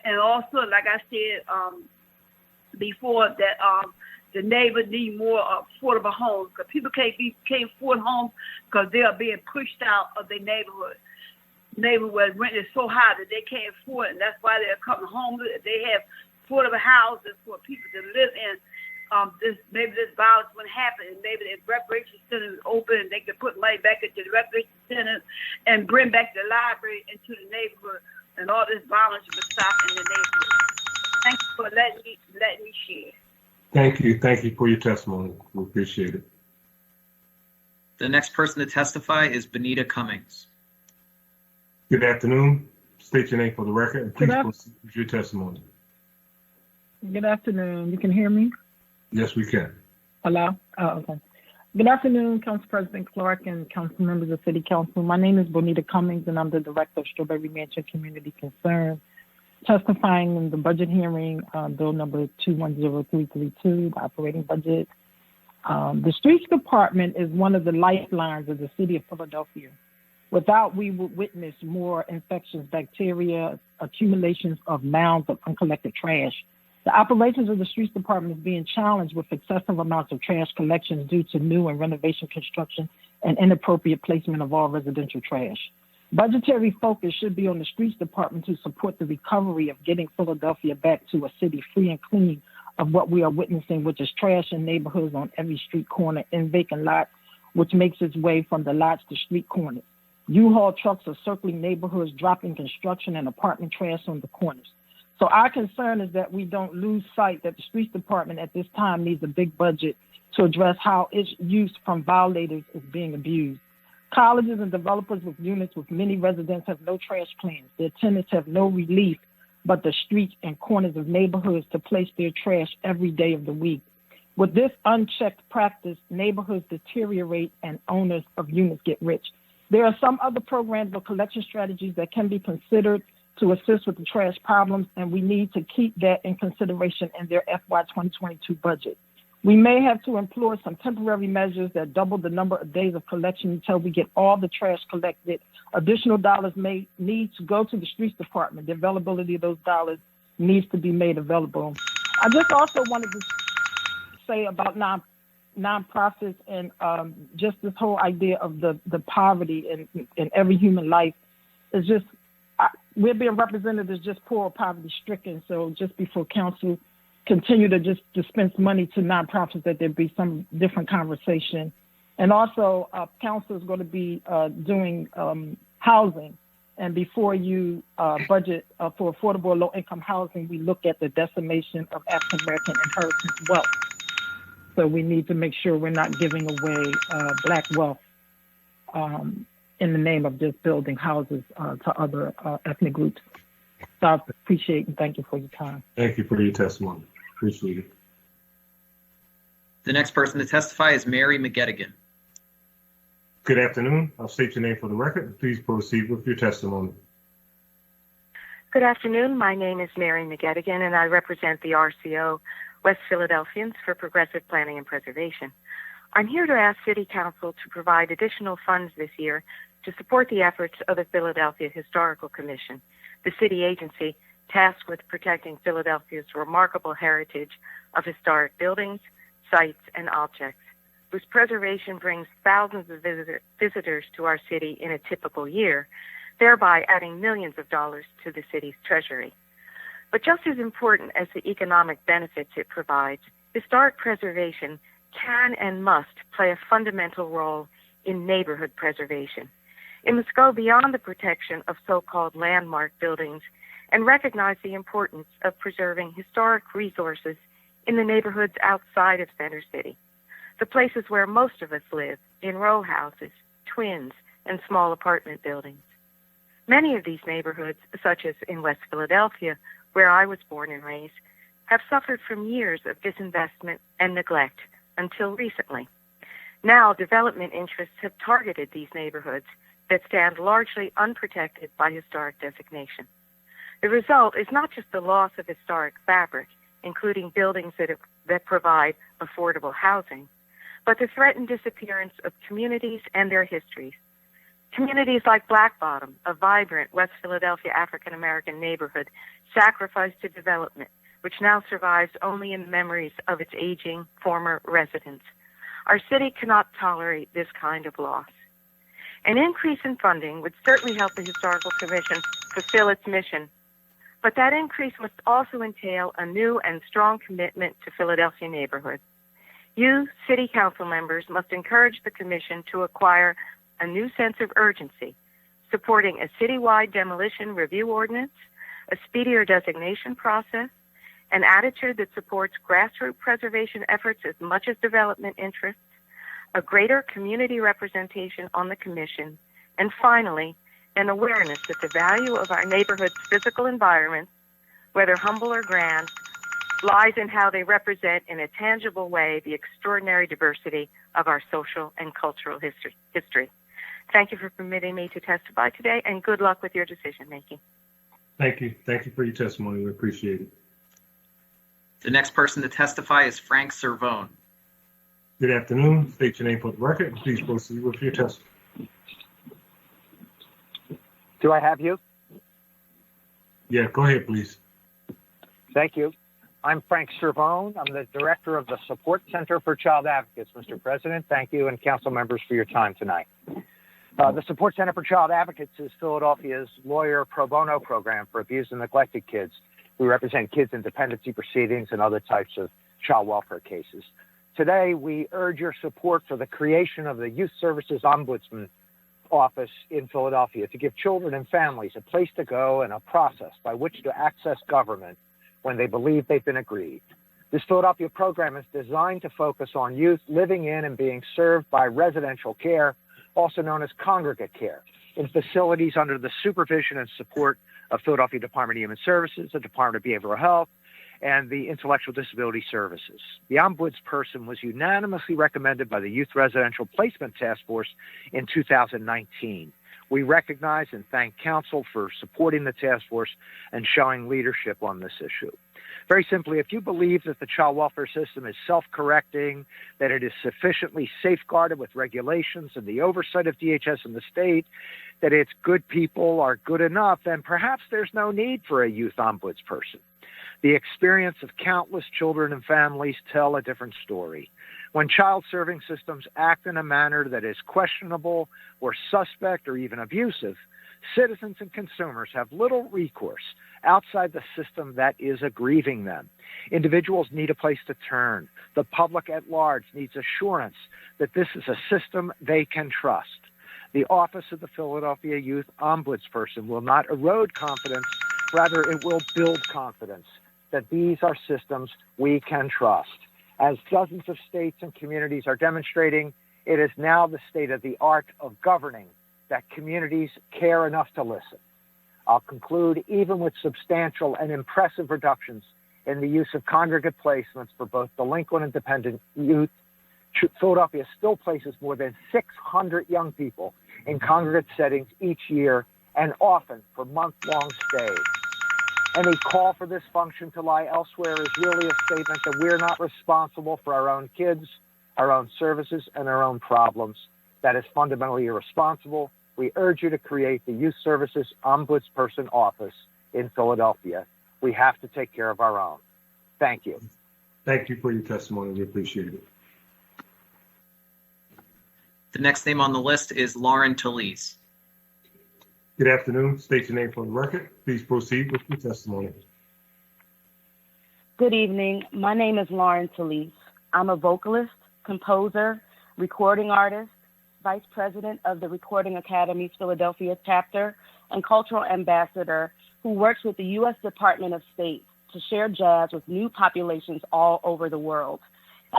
And also, like I said before, that the neighbors need more affordable homes, because people can't afford homes because they are being pushed out of their neighborhood. Where rent is so high that they can't afford it, and that's why they're coming homeless. If they have affordable houses for people to live in, maybe this violence wouldn't happen, and maybe the recreation center is open and they can put money back into the recreation center and bring back the library into the neighborhood, and all this violence would stop in the neighborhood. Thank you for letting me share. Thank you for your testimony. We appreciate it. The next person to testify is Benita Cummings. Good afternoon. State your name for the record, and please proceed with your testimony. Good afternoon. You can hear me? Yes, we can. Hello? Oh, okay. Good afternoon, Council President Clark and council members of City Council. My name is Bonita Cummings, and I'm the Director of Strawberry Mansion Community Concern, testifying in the budget hearing, Bill number 210332, the operating budget. The Streets Department is one of the lifelines of the city of Philadelphia. Without, we would witness more infectious bacteria, accumulations of mounds of uncollected trash. The operations of the Streets Department is being challenged with excessive amounts of trash collections due to new and renovation construction and inappropriate placement of all residential trash. Budgetary focus should be on the Streets Department to support the recovery of getting Philadelphia back to a city free and clean of what we are witnessing, which is trash in neighborhoods on every street corner and vacant lots, which makes its way from the lots to street corners. U-Haul trucks are circling neighborhoods, dropping construction and apartment trash on the corners. So our concern is that we don't lose sight that the Streets Department at this time needs a big budget to address how its use from violators is being abused. Colleges and developers with units with many residents have no trash plans. Their tenants have no relief but the streets and corners of neighborhoods to place their trash every day of the week. With this unchecked practice, neighborhoods deteriorate and owners of units get rich. There are some other programs or collection strategies that can be considered to assist with the trash problems, and we need to keep that in consideration in their FY2022 budget. We may have to employ some temporary measures that double the number of days of collection until we get all the trash collected. Additional dollars may need to go to the Streets Department. The availability of those dollars needs to be made available. I just also wanted to say about nonprofits and just this whole idea of the poverty in every human life is just, we're being represented as just poor or poverty stricken. So just before council continue to just dispense money to nonprofits, that there be some different conversation. And also council is going to be doing housing. And before you budget for affordable or low income housing, we look at the decimation of African American inheritance wealth. So we need to make sure we're not giving away Black wealth in the name of just building houses to other ethnic groups. So I appreciate and thank you for your time. Thank you for your testimony. Appreciate it. The next person to testify is Mary McGettigan. Good afternoon. I'll state your name for the record. Please proceed with your testimony. Good afternoon. My name is Mary McGettigan, and I represent the RCO West Philadelphians for Progressive Planning and Preservation. I'm here to ask City Council to provide additional funds this year to support the efforts of the Philadelphia Historical Commission, the city agency tasked with protecting Philadelphia's remarkable heritage of historic buildings, sites, and objects. whose preservation brings thousands of visitors to our city in a typical year, thereby adding millions of dollars to the city's treasury. But just as important as the economic benefits it provides, historic preservation can and must play a fundamental role in neighborhood preservation. It must go beyond the protection of so-called landmark buildings and recognize the importance of preserving historic resources in the neighborhoods outside of Center City, the places where most of us live, in row houses, twins, and small apartment buildings. Many of these neighborhoods, such as in West Philadelphia, where I was born and raised, have suffered from years of disinvestment and neglect until recently. Now, development interests have targeted these neighborhoods that stand largely unprotected by historic designation. The result is not just the loss of historic fabric, including buildings that provide affordable housing, but the threatened disappearance of communities and their histories. Communities like Black Bottom, a vibrant West Philadelphia African-American neighborhood sacrificed to development, which now survives only in the memories of its aging former residents. Our city cannot tolerate this kind of loss. An increase in funding would certainly help the Historical Commission fulfill its mission, but that increase must also entail a new and strong commitment to Philadelphia neighborhoods. You, City Council members, must encourage the Commission to acquire a new sense of urgency, supporting a citywide demolition review ordinance, a speedier designation process, an attitude that supports grassroots preservation efforts as much as development interests, a greater community representation on the Commission, and finally, an awareness that the value of our neighborhood's physical environments, whether humble or grand, lies in how they represent in a tangible way the extraordinary diversity of our social and cultural history. Thank you for permitting me to testify today, and good luck with your decision making. Thank you. Thank you for your testimony. We appreciate it. The next person to testify is Frank Servone. Good afternoon. State your name for the record, and please proceed with your testimony. Do I have you? Yeah, go ahead, please. Thank you. I'm Frank Servone. I'm the director of the Support Center for Child Advocates, Mr. President. Thank you, and council members, for your time tonight. The Support Center for Child Advocates is Philadelphia's lawyer pro bono program for abused and neglected kids. We represent kids in dependency proceedings and other types of child welfare cases. Today, we urge your support for the creation of the Youth Services Ombudsman Office in Philadelphia to give children and families a place to go and a process by which to access government when they believe they've been aggrieved. This Philadelphia program is designed to focus on youth living in and being served by residential care, also known as congregate care, in facilities under the supervision and support of Philadelphia Department of Human Services, the Department of Behavioral Health, and the Intellectual Disability Services. The ombudsperson was unanimously recommended by the Youth Residential Placement Task Force in 2019. We recognize and thank Council for supporting the task force and showing leadership on this issue. Very simply, if you believe that the child welfare system is self-correcting, that it is sufficiently safeguarded with regulations and the oversight of DHS and the state, that its good people are good enough, then perhaps there's no need for a youth ombudsperson. The experience of countless children and families tell a different story. When child serving systems act in a manner that is questionable or suspect or even abusive, citizens and consumers have little recourse outside the system that is aggrieving them. Individuals need a place to turn. The public at large needs assurance that this is a system they can trust. The Office of the Philadelphia Youth Ombudsperson will not erode confidence, rather it will build confidence that these are systems we can trust. As dozens of states and communities are demonstrating, it is now the state of the art of governing that communities care enough to listen. I'll conclude, even with substantial and impressive reductions in the use of congregate placements for both delinquent and dependent youth, Philadelphia still places more than 600 young people in congregate settings each year, and often for month-long stays. Any call for this function to lie elsewhere is really a statement that we're not responsible for our own kids, our own services, and our own problems. That is fundamentally irresponsible. We urge you to create the Youth Services Ombudsperson Office in Philadelphia. We have to take care of our own. Thank you. Thank you for your testimony. We appreciate it. The next name on the list is Lauren Talese. Good afternoon. State your name for the record. Please proceed with your testimony. Good evening. My name is Lauren Talese. I'm a vocalist, composer, recording artist, vice president of the Recording Academy's Philadelphia chapter, and cultural ambassador who works with the U.S. Department of State to share jazz with new populations all over the world.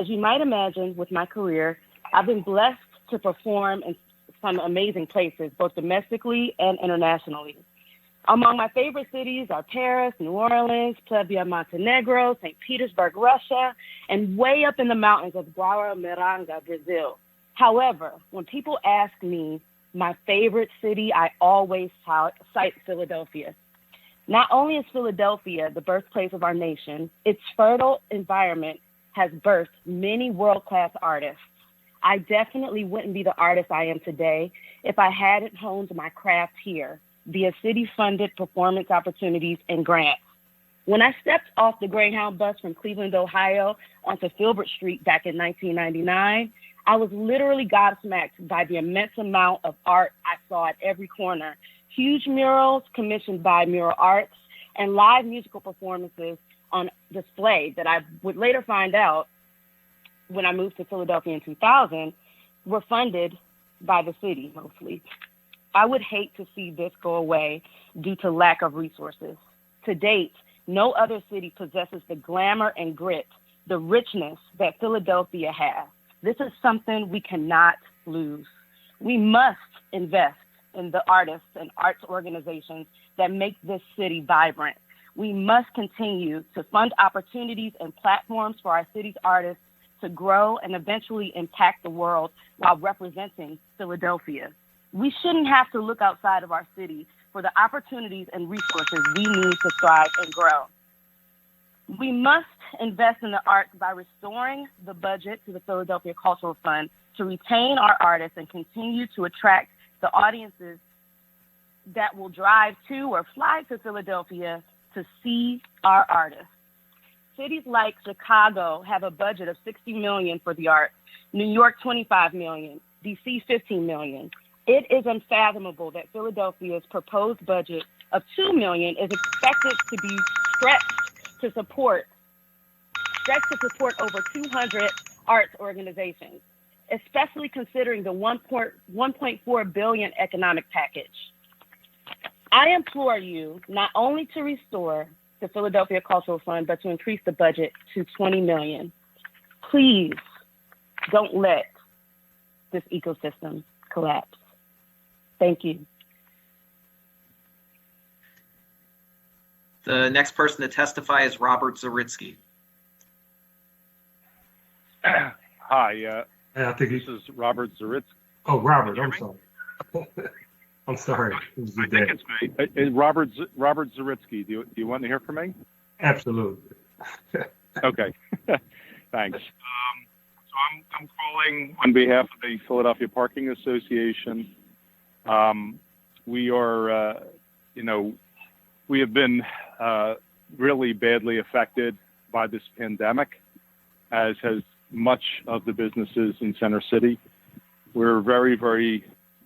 As you might imagine, with my career, I've been blessed to perform in some amazing places, both domestically and internationally. Among my favorite cities are Paris, New Orleans, Plevia, Montenegro, St. Petersburg, Russia, and way up in the mountains of Guaramiranga, Brazil. However, when people ask me my favorite city, I always cite Philadelphia. Not only is Philadelphia the birthplace of our nation, its fertile environment has birthed many world-class artists. I definitely wouldn't be the artist I am today if I hadn't honed my craft here via city-funded performance opportunities and grants. When I stepped off the Greyhound bus from Cleveland, Ohio, onto Filbert Street back in 1999, I was literally gobsmacked by the immense amount of art I saw at every corner. Huge murals commissioned by Mural Arts and live musical performances on display that I would later find out when I moved to Philadelphia in 2000 were funded by the city mostly. I would hate to see this go away due to lack of resources. To date, no other city possesses the glamour and grit, the richness that Philadelphia has. This is something we cannot lose. We must invest in the artists and arts organizations that make this city vibrant. We must continue to fund opportunities and platforms for our city's artists to grow and eventually impact the world while representing Philadelphia. We shouldn't have to look outside of our city for the opportunities and resources we need to thrive and grow. We must invest in the arts by restoring the budget to the Philadelphia Cultural Fund to retain our artists and continue to attract the audiences that will drive to or fly to Philadelphia to see our artists. Cities like Chicago have a budget of $60 million for the arts, New York $25 million, DC $15 million. It is unfathomable that Philadelphia's proposed budget of $2 million is expected to be stretched to support over 200 arts organizations, especially considering the $1.4 billion economic package. I implore you not only to restore the Philadelphia Cultural Fund, but to increase the budget to $20 million. Please don't let this ecosystem collapse. Thank you. The next person to testify is Robert Zaritsky. Hi, I think this is Robert Zaritsky. Oh, Robert, I'm sorry. I'm sorry. I think it's me. Robert Zaritsky. Do you want to hear from me? Absolutely. Okay. Thanks. So I'm calling on behalf of the Philadelphia Parking Association. We are, we have been really badly affected by this pandemic, as has much of the businesses in Center City. We're very, very,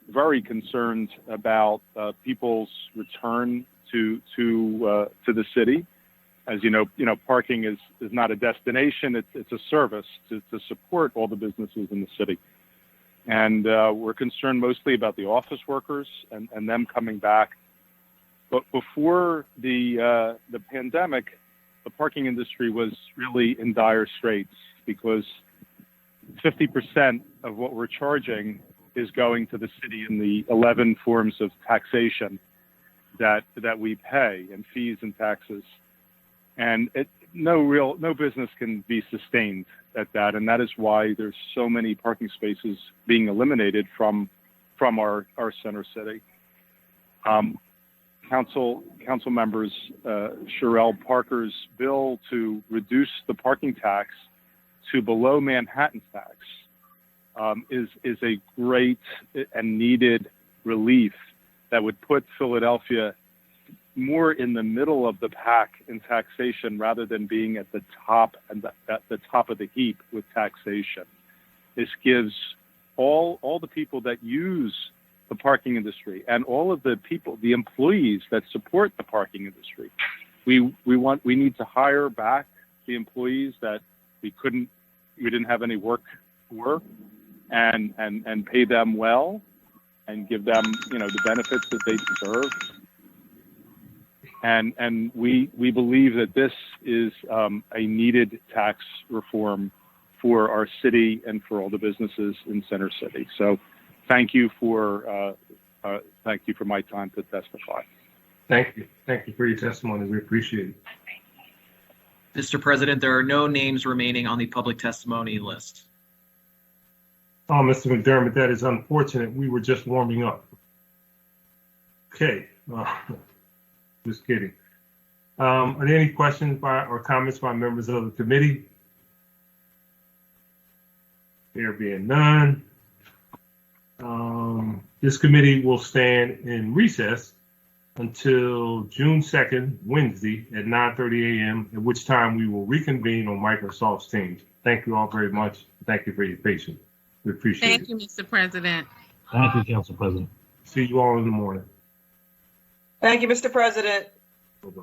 very concerned about people's return to the city. As you know, parking is not a destination; it's a service to support all the businesses in the city. And we're concerned mostly about the office workers and them coming back. But before the pandemic, the parking industry was really in dire straits because 50% of what we're charging is going to the city in the 11 forms of taxation that we pay, and fees and taxes. And no business can be sustained at that, and that is why there's so many parking spaces being eliminated from our Center City. Council members Sherelle Parker's bill to reduce the parking tax to below Manhattan tax is a great and needed relief that would put Philadelphia more in the middle of the pack in taxation rather than being at the top and at the top of the heap with taxation. This gives all the people that use the parking industry and all of the people, the employees that support the parking industry. We need to hire back the employees that we didn't have any work for, and pay them well and give them, the benefits that they deserve. And we believe that this is a needed tax reform for our city and for all the businesses in Center City. So thank you for my time to testify. Thank you. Thank you for your testimony. We appreciate it. Mr. President, there are no names remaining on the public testimony list. Oh, Mr. McDermott, that is unfortunate. We were just warming up. Okay. Just kidding. Are there any questions or comments by members of the committee? There being none, this committee will stand in recess until June 2nd, Wednesday at 9:30 a.m., at which time we will reconvene on Microsoft's Teams. Thank you all very much. Thank you for your patience. We appreciate it. Thank you, Mr. President. Thank you, Council President. See you all in the morning. Thank you, Mr. President. Bye-bye.